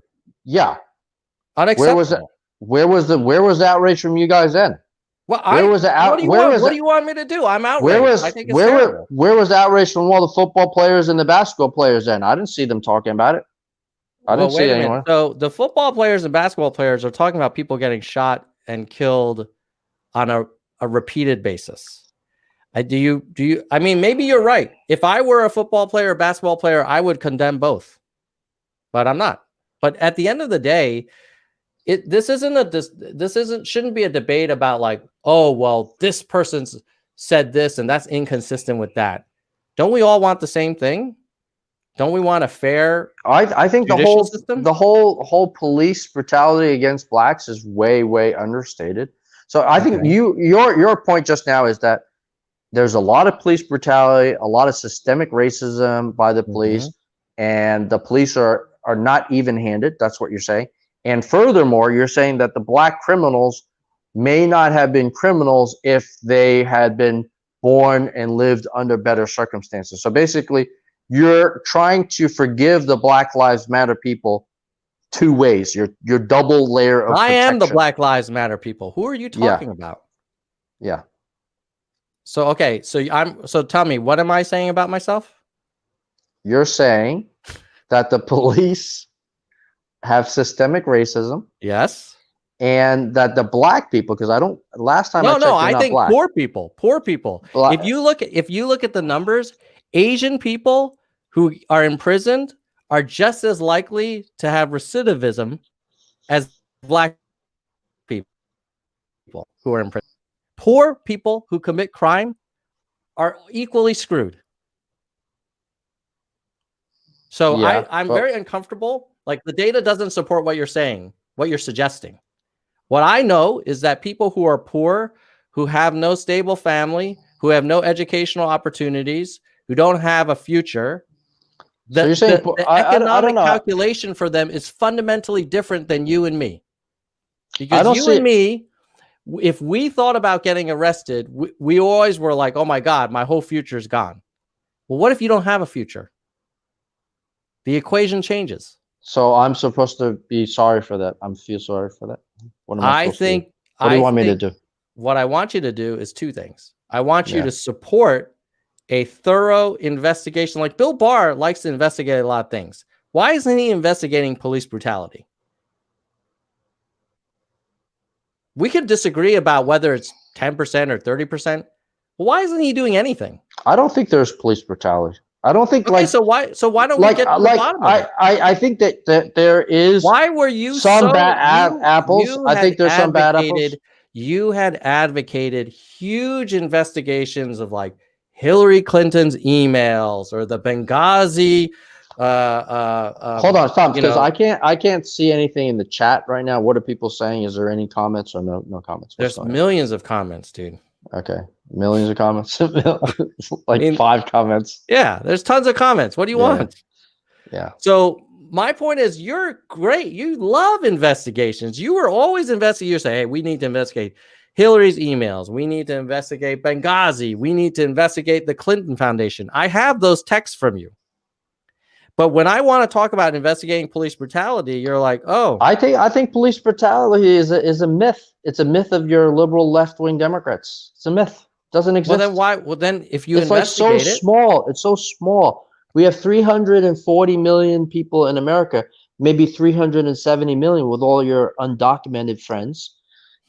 unacceptable. Where was the outrage from you guys then? Well, what do you want me to do? I'm outraged. I think it's terrible. Where was the outrage from all the football players and the basketball players then? I didn't see them talking about it. I didn't see anyone. So the football players and basketball players are talking about people getting shot and killed on a repeated basis. I mean, maybe you're right. If I were a football player or basketball player, I would condemn both, but I'm not. But at the end of the day, this shouldn't be a debate about like, oh, well, this person's said this and that's inconsistent with that. Don't we all want the same thing? Don't we want a fair? I think system? the whole police brutality against blacks is way understated. So I think your point just now is that there's a lot of police brutality, a lot of systemic racism by the police, and the police are not even-handed. That's what you're saying. And furthermore, you're saying that the black criminals may not have been criminals if they had been born and lived under better circumstances. So basically, you're trying to forgive the Black Lives Matter people two ways. Your double layer of protection. I am the Black Lives Matter people. Who are you talking about? Yeah. So okay, so tell me, what am I saying about myself? You're saying that the police have systemic racism. Yes. And that the black people, because I think black. poor people. If you look at the numbers, Asian people who are imprisoned are just as likely to have recidivism as black people who are in prison. Poor people who commit crime are equally screwed. So I'm very uncomfortable. Like, the data doesn't support what you're saying, what you're suggesting. What I know is that people who are poor, who have no stable family, who have no educational opportunities, who don't have a future, the economic calculation for them is fundamentally different than you and me. Because and me, if we thought about getting arrested, we always were like, oh my God, my whole future is gone. Well, what if you don't have a future? The equation changes. So I'm supposed to be sorry for that. I feel sorry for that. What am I supposed to do? What do you want me to do? What I want you to do is two things. I want you to support a thorough investigation. Like Bill Barr likes to investigate a lot of things. Why isn't he investigating police brutality? We could disagree about whether it's 10% or 30%. Why isn't he doing anything? I don't think there's police brutality. I don't think so why don't we get to the bottom of it? I think that there is. Why were you some bad apples? I think there's some bad apples. You had advocated huge investigations of like Hillary Clinton's emails or the Benghazi. Hold on, stop, because I can't see anything in the chat right now. What are people saying? Is there any comments or no comments? There's millions of comments, dude. Okay, millions of comments. Like 5 comments. Yeah, there's tons of comments. What do you want? Yeah. So my point is, you're great. You love investigations. You were always investigating. You say, hey, we need to investigate Hillary's emails. We need to investigate Benghazi. We need to investigate the Clinton Foundation. I have those texts from you. But when I want to talk about investigating police brutality, you're like, oh. I think police brutality is a myth. It's a myth of your liberal left-wing Democrats. It's a myth. It doesn't exist. Well, then why? Well, then if you investigate it's so small. It's so small. We have 340 million people in America, maybe 370 million with all your undocumented friends.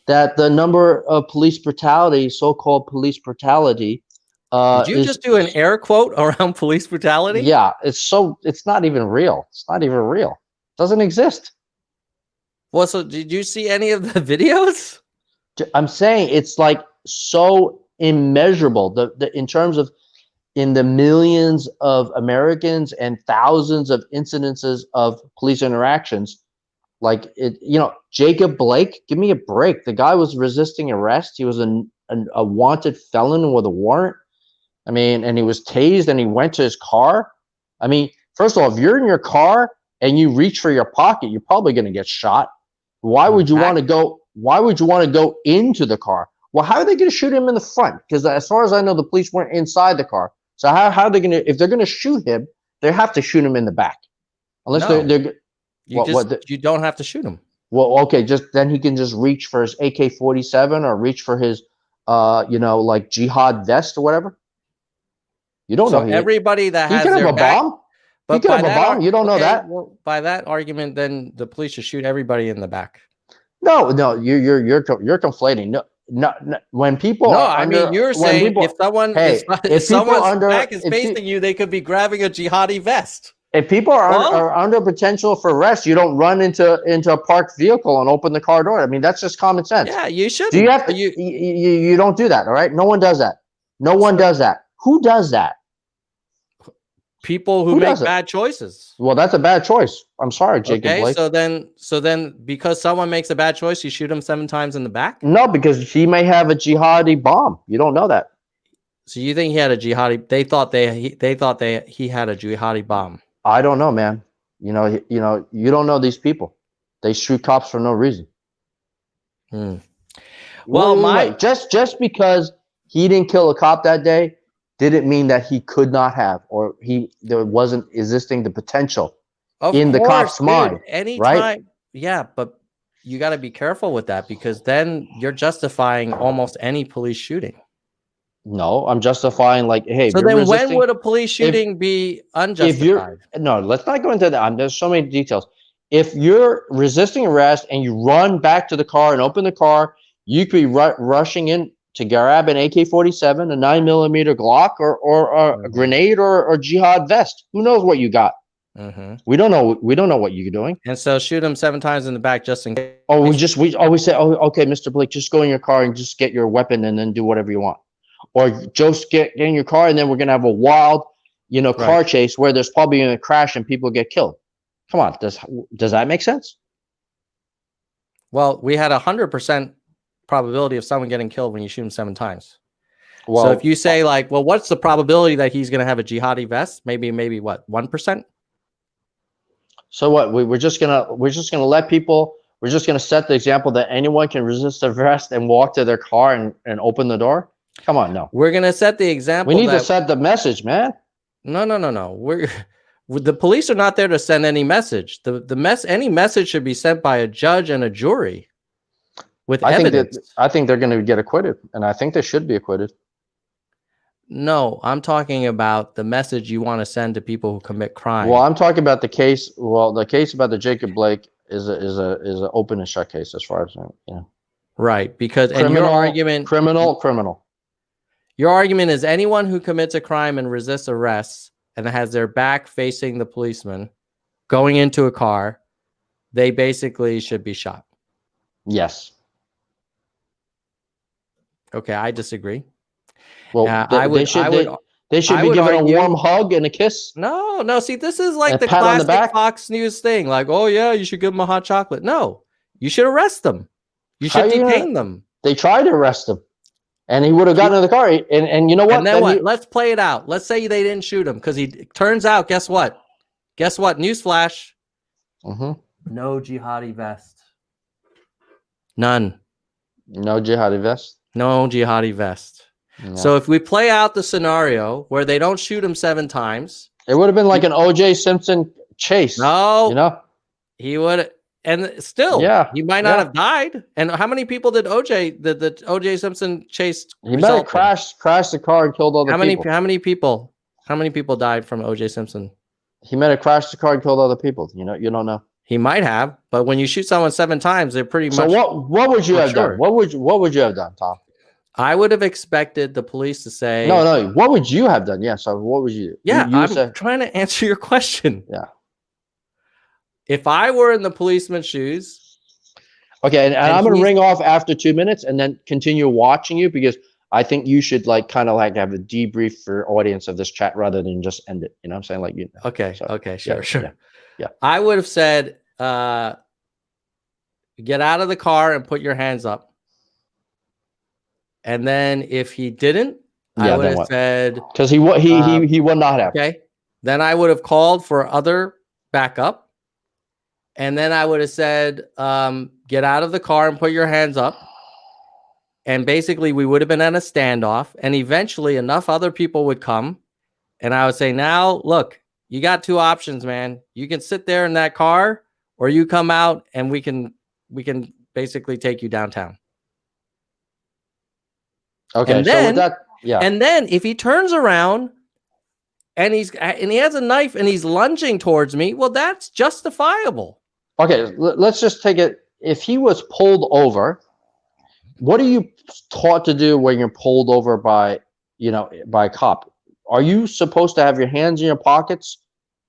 That the number of police brutality, so-called police brutality, did you just do an air quote around police brutality? Yeah, it's not even real. It's not even real. It doesn't exist. Well, so did you see any of the videos? I'm saying it's like so immeasurable. In terms of in the millions of Americans and thousands of incidences of police interactions. Like Jacob Blake, give me a break. The guy was resisting arrest. He was a wanted felon with a warrant. I mean, and he was tased and he went to his car. I mean, first of all, if you're in your car and you reach for your pocket, you're probably going to get shot. Why would you back? want to go? Why would you want to go into the car? Well, how are they going to shoot him in the front? Because as far as I know, the police weren't inside the car. So how are they going to? If they're going to shoot him, they have to shoot him in the back. Unless No. they're You don't have to shoot him. well, okay, just then he can just reach for his AK-47 or reach for his like jihad vest or whatever. You don't So know. everybody that He has could have their a back, bomb. but He could by have a that bomb. You don't know okay, that. well, by that argument, then the police should shoot everybody in the back. No, you're conflating. No. When people No, are I under, mean you're when saying people, if someone hey, if if people someone's under, back is if pe- facing you, they could be grabbing a jihadi vest. if people are, Well- are under potential for arrest, you don't run into a parked vehicle and open the car door. I mean, that's just common sense. Yeah, you should. Do you have to? You don't do that. All right. No one does that. No one does that. Who does that? People who Who make does it? bad choices. Well, that's a bad choice. I'm sorry, Jacob Okay, Blake. so then because someone makes a bad choice, you shoot him 7 times in the back? No, because he may have a jihadi bomb. You don't know that. So you think he had a jihadi? They thought he had a jihadi bomb. I don't know, man. You don't know these people. They shoot cops for no reason. Well, just because he didn't kill a cop that day didn't mean that he could not have, or there wasn't existing the potential in the cop's mind. Anytime, right? Yeah, but you got to be careful with that because then you're justifying almost any police shooting. No, I'm justifying like, hey. So then, when would a police shooting be unjustified? No, let's not go into that. There's so many details. If you're resisting arrest and you run back to the car and open the car, you could be rushing in to grab an AK-47, a 9mm Glock, or a grenade or jihad vest. Who knows what you got? We don't know. We don't know what you're doing. And so shoot him 7 times in the back just in case. Oh, we always say, oh, okay, Mr. Blake, just go in your car and just get your weapon and then do whatever you want. Or just get in your car and then we're gonna have a wild, car chase where there's probably gonna crash and people get killed. Come on, does that make sense? Well, we had 100% probability of someone getting killed when you shoot him 7 times. Well, so if you say like, well, what's the probability that he's going to have a jihadi vest? Maybe what, 1%? So what? We're just gonna let people. We're just gonna set the example that anyone can resist arrest and walk to their car and open the door. Come on, no. We're gonna set the example. We need to set the message, man. No. The police are not there to send any message. Any message should be sent by a judge and a jury with evidence. I think they're going to get acquitted, and I think they should be acquitted. No, I'm talking about the message you want to send to people who commit crime. Well, I'm talking about the case. Well, the case about the Jacob Blake is a open and shut case as far as right, because criminal, and your argument criminal. Your argument is anyone who commits a crime and resists arrest and has their back facing the policeman going into a car, they basically should be shot. Yes. Okay, I disagree. Well, they should be given a warm hug and a kiss. No. See, this is like the classic Fox News thing. Like, oh yeah, you should give them a hot chocolate. No, you should arrest them. You should detain them. They tried to arrest him, and he would have gotten in the car. And you know what? And then what? Let's play it out. Let's say they didn't shoot him because he turns out. Guess what? Newsflash. No jihadi vest. None. No jihadi vest. No jihadi vest. No. So if we play out the scenario where they don't shoot him 7 times, it would have been like an O.J. Simpson chase. No, he would, and still, he might not have died. And how many people did the O.J. Simpson chase? He might have crashed the car and killed all the people. How many people died from O.J. Simpson? He might have crashed the car and killed other people. You don't know. He might have, but when you shoot someone 7 times, they're pretty much. So what would you have done? What would you have done, Tom? I would have expected the police to say no. What would you have done? Yeah. So what would you do? Yeah, I'm trying to answer your question. Yeah. If I were in the policeman's shoes. Okay, and I'm going to ring off after 2 minutes and then continue watching you because I think you should kind of have a debrief for audience of this chat rather than just end it. You know what I'm saying? Okay. Sure. Yeah. I would have said, get out of the car and put your hands up. And then if he didn't, I would have said because he would not have. Okay. Then I would have called for other backup. And then I would have said, get out of the car and put your hands up. And basically, we would have been at a standoff. And eventually, enough other people would come. And I would say, now, look, you got two options, man. You can sit there in that car, or you come out and we can basically take you downtown. Okay, And so then, with that, yeah. And then if he turns around and he has a knife and he's lunging towards me, well, that's justifiable. Okay, let's just take it. If he was pulled over, what are you taught to do when you're pulled over by a cop? Are you supposed to have your hands in your pockets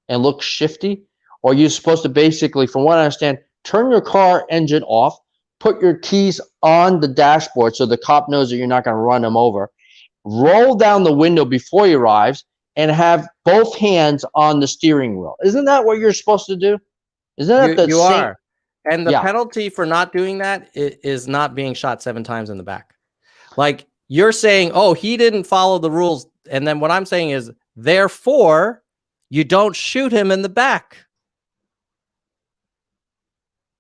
and look shifty? Or are you supposed to basically, from what I understand, turn your car engine off, put your keys on the dashboard so the cop knows that you're not going to run him over, roll down the window before he arrives, and have both hands on the steering wheel? Isn't that what you're supposed to do? Isn't that the you same? are. And the Yeah. penalty for not doing that is not being shot 7 times in the back. Like, you're saying, oh, he didn't follow the rules. And then what I'm saying is, therefore, you don't shoot him in the back.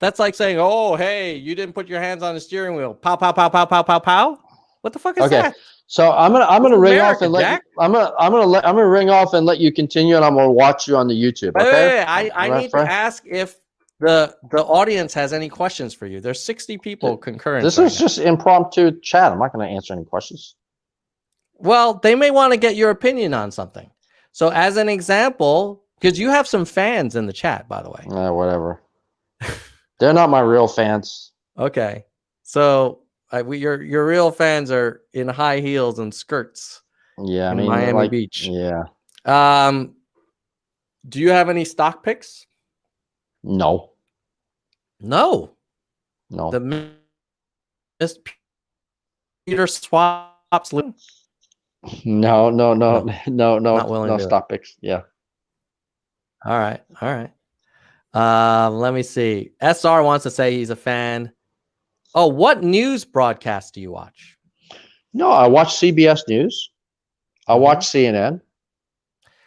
That's like saying, oh, hey, you didn't put your hands on the steering wheel. Pow, pow, pow, pow, pow, pow, pow. What the fuck is that? So I'm gonna ring America, off and let Jack. you, I'm gonna ring off and let you continue, and I'm gonna watch you on the YouTube. Okay. Wait. I need to ask if the audience has any questions for you. There's 60 people concurrent. This is just impromptu chat. I'm not going to answer any questions. Well, they may want to get your opinion on something. So as an example, because you have some fans in the chat, by the way. Whatever. They're not my real fans. Okay. So your real fans are in high heels and skirts. Yeah, in Miami Beach. Yeah. Do you have any stock picks? No. No. No. Mr. Peter swaps. No. Not willing No to do stock picks. Yeah. All right. Let me see. SR wants to say he's a fan. Oh, what news broadcast do you watch? No, I watch CBS News. I watch CNN.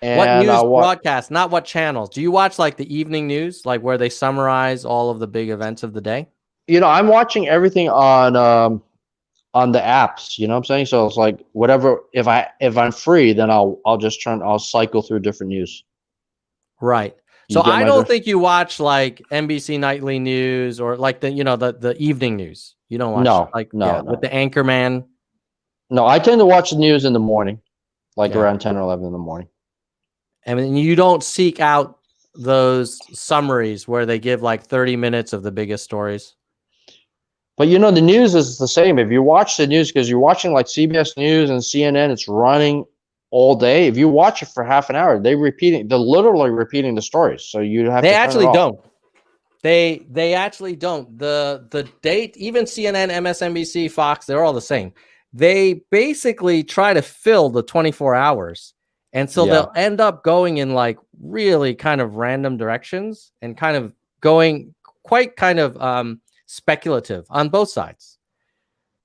And what news broadcast, not what channels? Do you watch like the evening news, like where they summarize all of the big events of the day? I'm watching everything on the apps. You know what I'm saying? So it's like whatever. If I'm free, then I'll cycle through different news. Right. So I don't think you watch like NBC Nightly News or like the evening news. You don't watch no. With the anchorman. No, I tend to watch the news in the morning, around 10 or 11 in the morning. I mean, you don't seek out those summaries where they give like 30 minutes of the biggest stories. But the news is the same. If you watch the news, because you're watching like CBS News and CNN, it's running all day. If you watch it for half an hour, they're literally repeating the stories. So you have. They actually don't. They actually don't. The date, even CNN, MSNBC, Fox, they're all the same. They basically try to fill the 24 hours. And so they'll end up going in like really kind of random directions and kind of going quite kind of speculative on both sides.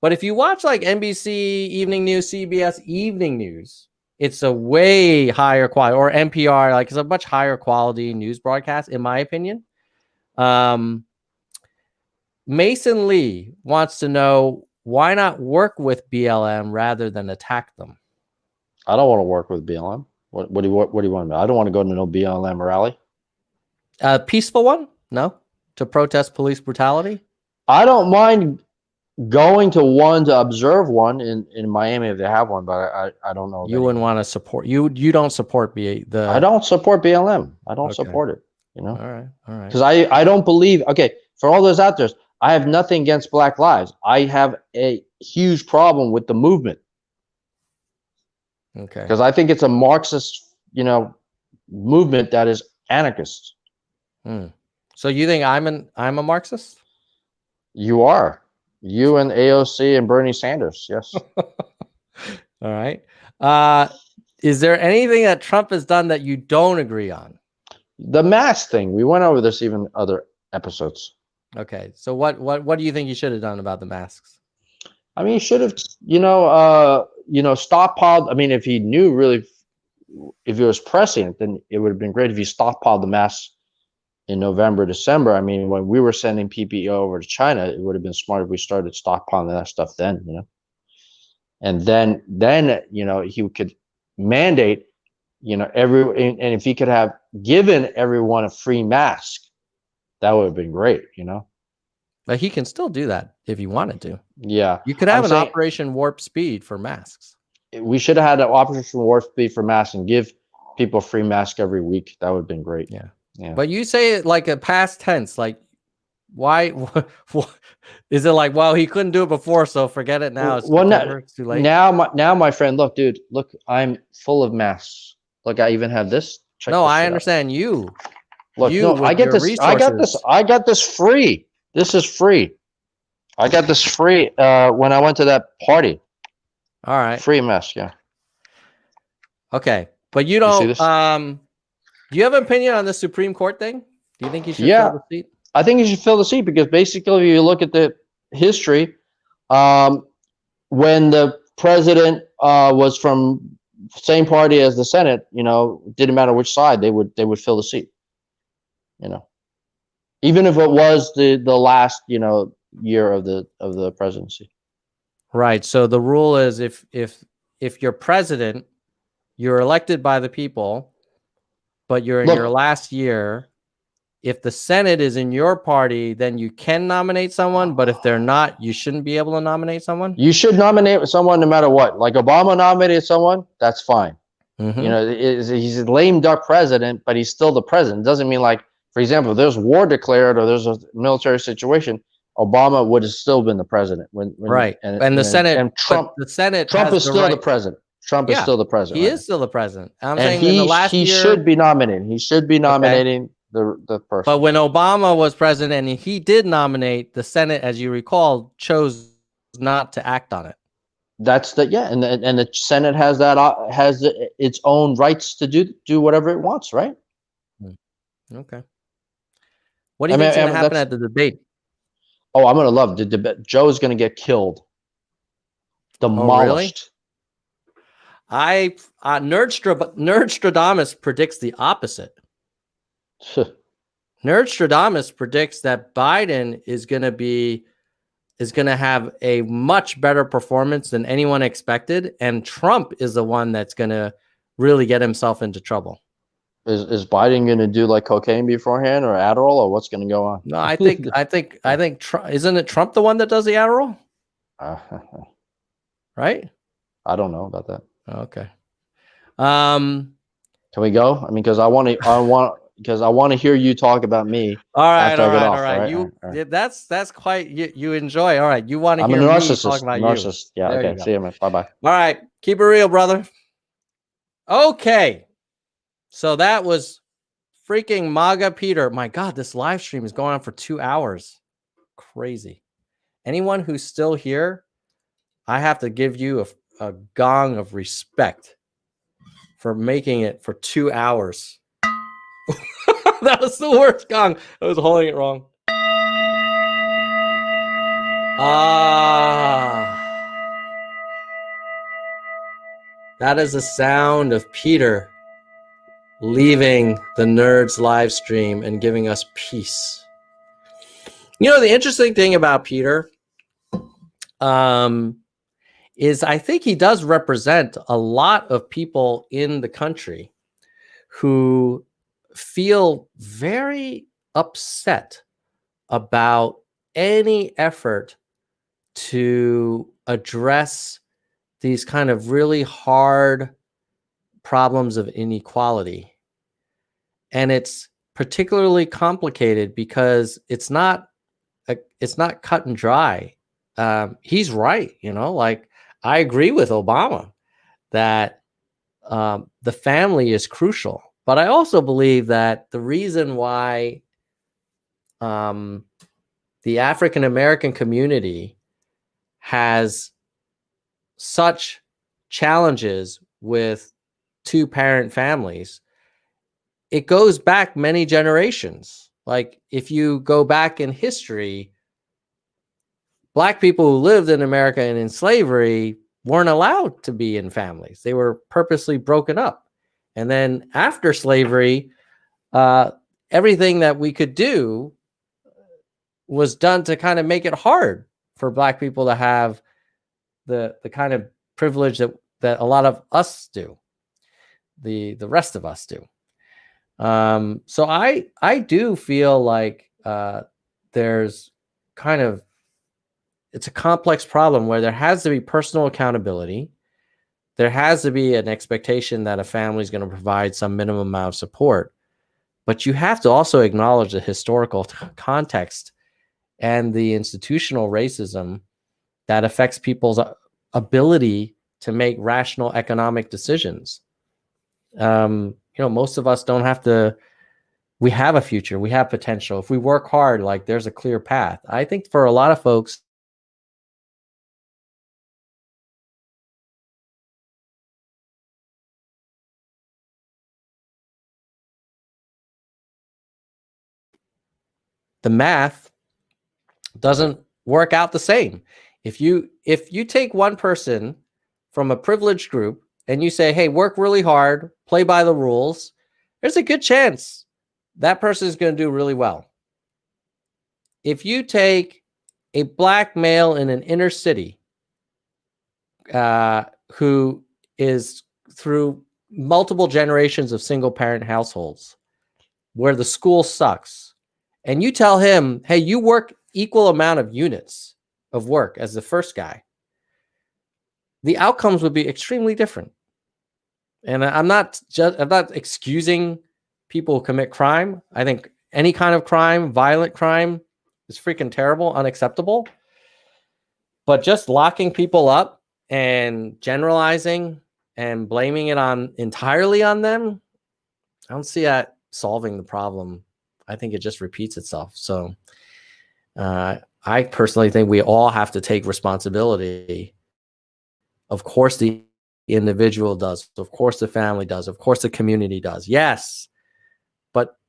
But if you watch like NBC Evening News, CBS Evening News, it's a way higher quality, or NPR, like it's a much higher quality news broadcast, in my opinion. Mason Lee wants to know, why not work with BLM rather than attack them? I don't want to work with BLM. What do you want? I don't want to go to no BLM rally. A peaceful one? No? To protest police brutality? I don't mind going to one to observe one in Miami if they have one, but I don't know. You wouldn't want to support you don't support the I don't support BLM. I don't support it. All right. Because I don't believe, for all those out there, I have nothing against Black Lives. I have a huge problem with the movement. Okay. Because I think it's a Marxist, movement that is anarchist. So you think I'm a Marxist? You are. You and AOC and Bernie Sanders, yes. All right. Is there anything that Trump has done that you don't agree on? The mask thing. We went over this even other episodes. Okay. So what do you think he should have done about the masks? I mean, he should have, stockpiled. I mean, if he knew really, if it was prescient, then it would have been great if he stockpiled the masks in November, December. I mean, when we were sending PPE over to China, it would have been smart if we started stockpiling that stuff then, you know. And then you know, he could mandate, you know, and if he could have given everyone a free mask, that would have been great, you know. But he can still do that if he wanted to. Yeah, You could have an Operation Warp Speed for masks. We should have had an Operation Warp Speed for masks and give people a free mask every week. That would have been great. Yeah. Yeah. But you say it like a past tense, like why is it like, well, he couldn't do it before, so forget it now. It's too late. Now, my friend, look, dude, look, I'm full of masks. Look, I even have this. Check no, this I out. understand you. Look, you no, I get this. Resources. I got this free. This is free. I got this free when I went to that party. All right. Free mask, yeah. Okay. But you don't do you have an opinion on the Supreme Court thing? Do you think he should fill the seat? I think he should fill the seat because basically, if you look at the history, when the president was from same party as the Senate, you know, didn't matter which side, they would fill the seat. You know, even if it was the last, you know, year of the presidency. Right. So the rule is if you're president, you're elected by the people, but you're in your last year. If the Senate is in your party, then you can nominate someone. But if they're not, you shouldn't be able to nominate someone. You should nominate someone no matter what. Like Obama nominated someone, that's fine. Mm-hmm. You know, he's a lame duck president, but he's still the president. It doesn't mean, like, for example, if there's war declared or there's a military situation, Obama would have still been the president. Right. And the Senate and Trump is still the president. Trump is still the president. He is still the president. I'm and saying in the last year, should be nominated. He should be nominating the person. But when Obama was president and he did nominate, the Senate, as you recall, chose not to act on it. That's and the Senate has its own rights to do whatever it wants, right? Okay. What do you think is going to happen at the debate? Oh, I'm going to love the debate. Joe's going to get killed, demolished. Oh, really? Stradamus predicts the opposite. Stradamus predicts that Biden is going to have a much better performance than anyone expected, and Trump is the one that's going to really get himself into trouble. Is Biden going to do like cocaine beforehand or Adderall, or what's going to go on? No, I think Trump, isn't it Trump the one that does the Adderall? Right? I don't know about that. Okay. Can we go? I mean, because I want to hear you talk about me. All right. That's quite you enjoy. All right. You want to hear me talk about you. Yeah. There okay. See you, man. Bye-bye. All right. Keep it real, brother. Okay. So that was freaking MAGA Peter. My God, this live stream is going on for 2 hours. Crazy. Anyone who's still here, I have to give you a gong of respect for making it for 2 hours. That was the worst gong. I was holding it wrong. That is the sound of Peter leaving the Nerds live stream and giving us peace. You know, the interesting thing about Peter is I think he does represent a lot of people in the country who feel very upset about any effort to address these kind of really hard problems of inequality. And it's particularly complicated because it's not cut and dry. He's right, you know, like I agree with Obama that the family is crucial. But I also believe that the reason why the African American community has such challenges with two-parent families, it goes back many generations. Like if you go back in history, Black people who lived in America and in slavery weren't allowed to be in families. They were purposely broken up. And then after slavery, everything that we could do was done to kind of make it hard for Black people to have the kind of privilege that a lot of us do, the rest of us do. So I do feel like there's kind of, it's a complex problem where there has to be personal accountability. There has to be an expectation that a family is going to provide some minimum amount of support, but you have to also acknowledge the historical context and the institutional racism that affects people's ability to make rational economic decisions. Most of us don't have to. We have a future. We have potential. If we work hard, like there's a clear path. I think for a lot of folks, the math doesn't work out the same. If you take one person from a privileged group and you say, hey, work really hard, play by the rules, there's a good chance that person is going to do really well. If you take a Black male in an inner city who is through multiple generations of single parent households where the school sucks, and you tell him, hey, you work equal amount of units of work as the first guy, the outcomes would be extremely different. And I'm not excusing people who commit crime. I think any kind of crime, violent crime, is freaking terrible, unacceptable. But just locking people up and generalizing and blaming it entirely on them, I don't see that solving the problem. I think it just repeats itself. So I personally think we all have to take responsibility. Of course, the individual does. Of course, the family does. Of course, the community does. Yes. But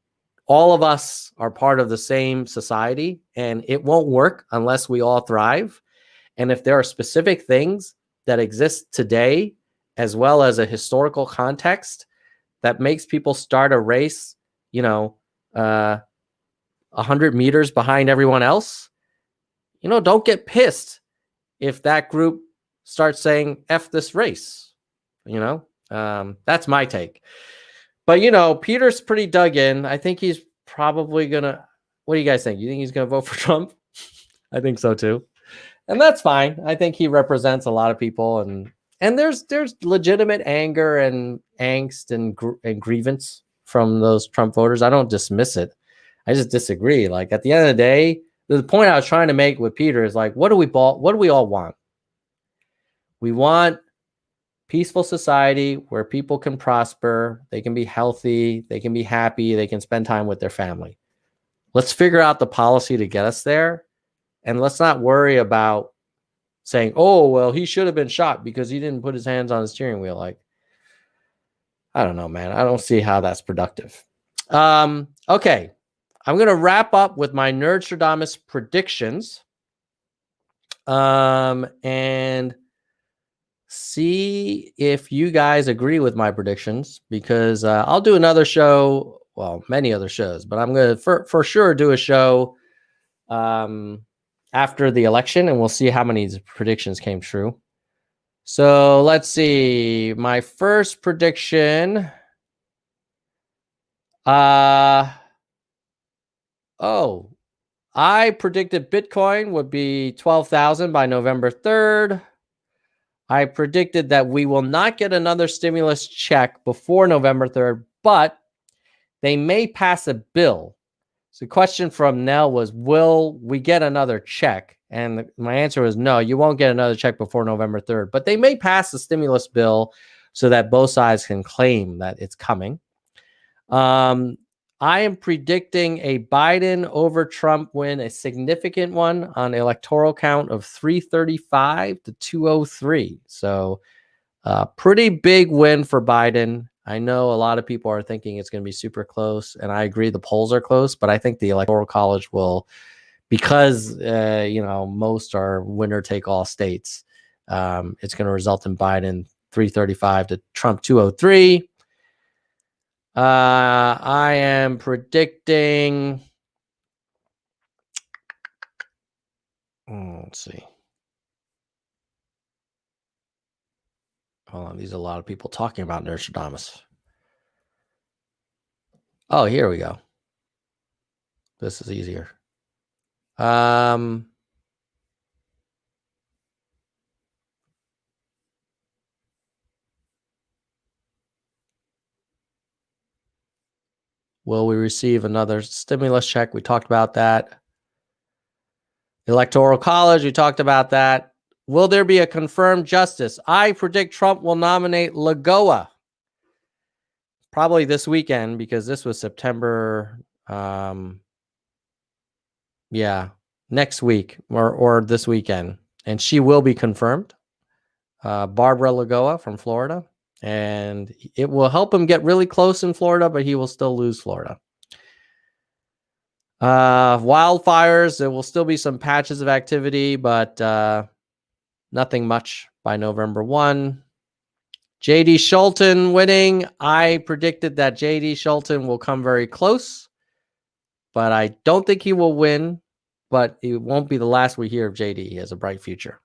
all of us are part of the same society, and it won't work unless we all thrive. And if there are specific things that exist today, as well as a historical context that makes people start a race, 100 meters behind everyone else, don't get pissed if that group starts saying, F this race, that's my take. But, Peter's pretty dug in. I think he's probably going to, what do you guys think? You think he's going to vote for Trump? I think so too. And that's fine. I think he represents a lot of people, and there's legitimate anger and angst and grievance from those Trump voters. I don't dismiss it. I just disagree. Like at the end of the day, the point I was trying to make with Peter is like, what do we all want? We want peaceful society where people can prosper, they can be healthy, they can be happy, they can spend time with their family. Let's figure out the policy to get us there. And let's not worry about saying, oh, well, he should have been shot because he didn't put his hands on the steering wheel. Like, I don't know, man. I don't see how that's productive. Okay. I'm going to wrap up with my Nerd Stradamus predictions. And see if you guys agree with my predictions, because I'll do another show. Well, many other shows, but I'm going to for sure do a show after the election, and we'll see how many predictions came true. So let's see. My first prediction. I predicted Bitcoin would be 12,000 by November 3rd. I predicted that we will not get another stimulus check before November 3rd, but they may pass a bill. So the question from Nell was, will we get another check? And my answer was no, you won't get another check before November 3rd, but they may pass the stimulus bill so that both sides can claim that it's coming. I am predicting a Biden over Trump win, a significant one on electoral count of 335 to 203. So pretty big win for Biden. I know a lot of people are thinking it's going to be super close, and I agree the polls are close, but I think the Electoral College will, because, most are winner-take-all states, it's going to result in Biden 335 to Trump 203. I am predicting. Let's see. Hold on. These are a lot of people talking about Stradamus. Oh, here we go. This is easier. Will we receive another stimulus check? We talked about that. Electoral college, we talked about that. Will there be a confirmed justice? I predict Trump will nominate Lagoa. Probably this weekend, because this was September. Next week or this weekend. And she will be confirmed. Barbara Lagoa from Florida. And it will help him get really close in Florida, but he will still lose Florida. Wildfires, there will still be some patches of activity, but nothing much by November 1. J.D. Schulten winning. I predicted that J.D. Schulten will come very close, but I don't think he will win, but it won't be the last we hear of J.D. He has a bright future.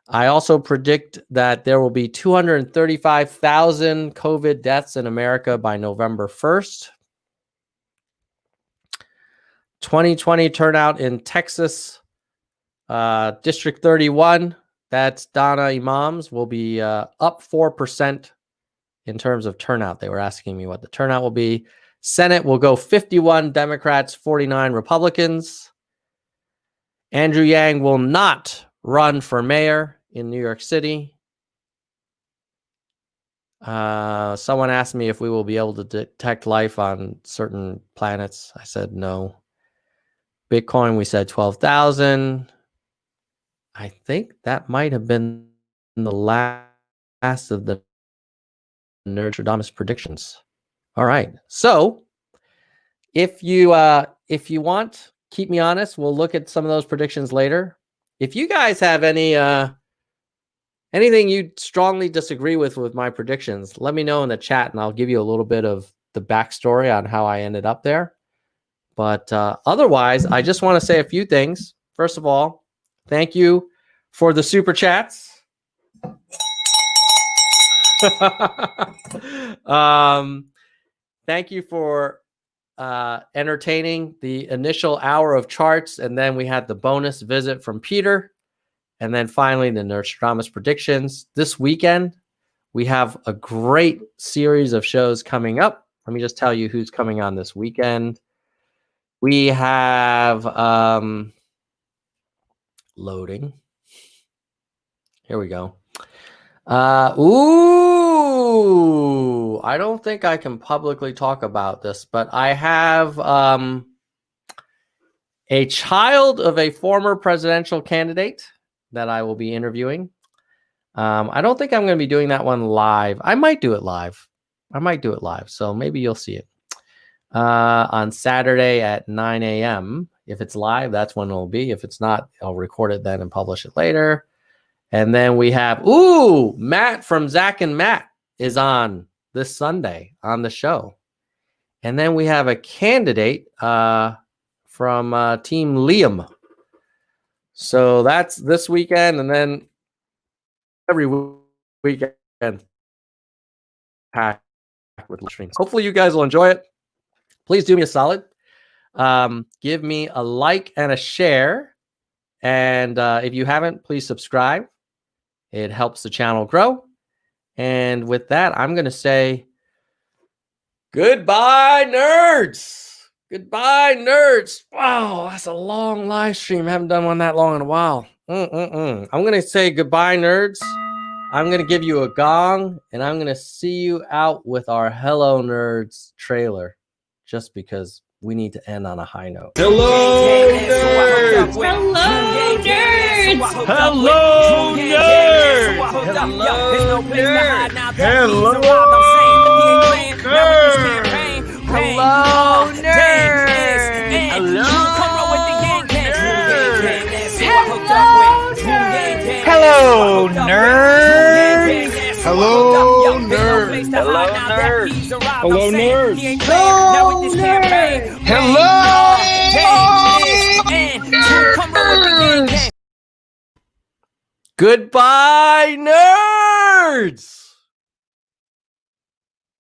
I also predict that there will be 235,000 COVID deaths in America by November 1st. 2020 turnout in Texas, District 31, that's Donna Imams, will be up 4% in terms of turnout. They were asking me what the turnout will be. Senate will go 51 Democrats, 49 Republicans. Andrew Yang will not run for mayor in New York City. Someone asked me if we will be able to detect life on certain planets. I said no. Bitcoin, we said 12,000. I think that might have been the last of the Stradamus predictions. All right. So if you want, keep me honest. We'll look at some of those predictions later. If you guys have any anything you strongly disagree with my predictions, let me know in the chat, and I'll give you a little bit of the backstory on how I ended up there. But otherwise, I just want to say a few things. First of all, thank you for the super chats. Thank you for entertaining the initial hour of charts, and then we had the bonus visit from Peter, and then finally the Stradamus predictions. This weekend, we have a great series of shows coming up. Let me just tell you who's coming on this weekend. We have loading. Here we go. I don't think I can publicly talk about this, but I have a child of a former presidential candidate that I will be interviewing. I don't think I'm going to be doing that one live. I might do it live. So maybe you'll see it on Saturday at 9 a.m. If it's live, that's when it'll be. If it's not, I'll record it then and publish it later. And then we have, Matt from Zach and Matt is on this Sunday on the show. And then we have a candidate from Team Liam. So that's this weekend, and then every weekend packed with streams. Hopefully you guys will enjoy it. Please do me a solid. Give me a like and a share. And if you haven't, please subscribe. It helps the channel grow. And with that, I'm going to say goodbye, nerds. Goodbye, nerds. Wow, that's a long live stream. I haven't done one that long in a while. I'm going to say goodbye, nerds. I'm going to give you a gong, and I'm going to see you out with our Hello Nerds trailer, just because we need to end on a high note. Hello, nerds! Hello, nerds! Hello, nerds! Hello, nerds! Hello, Hello, nerds! Hello, Hello, nerds. Hello, nerds. Hello, nerds. Goodbye, nerds!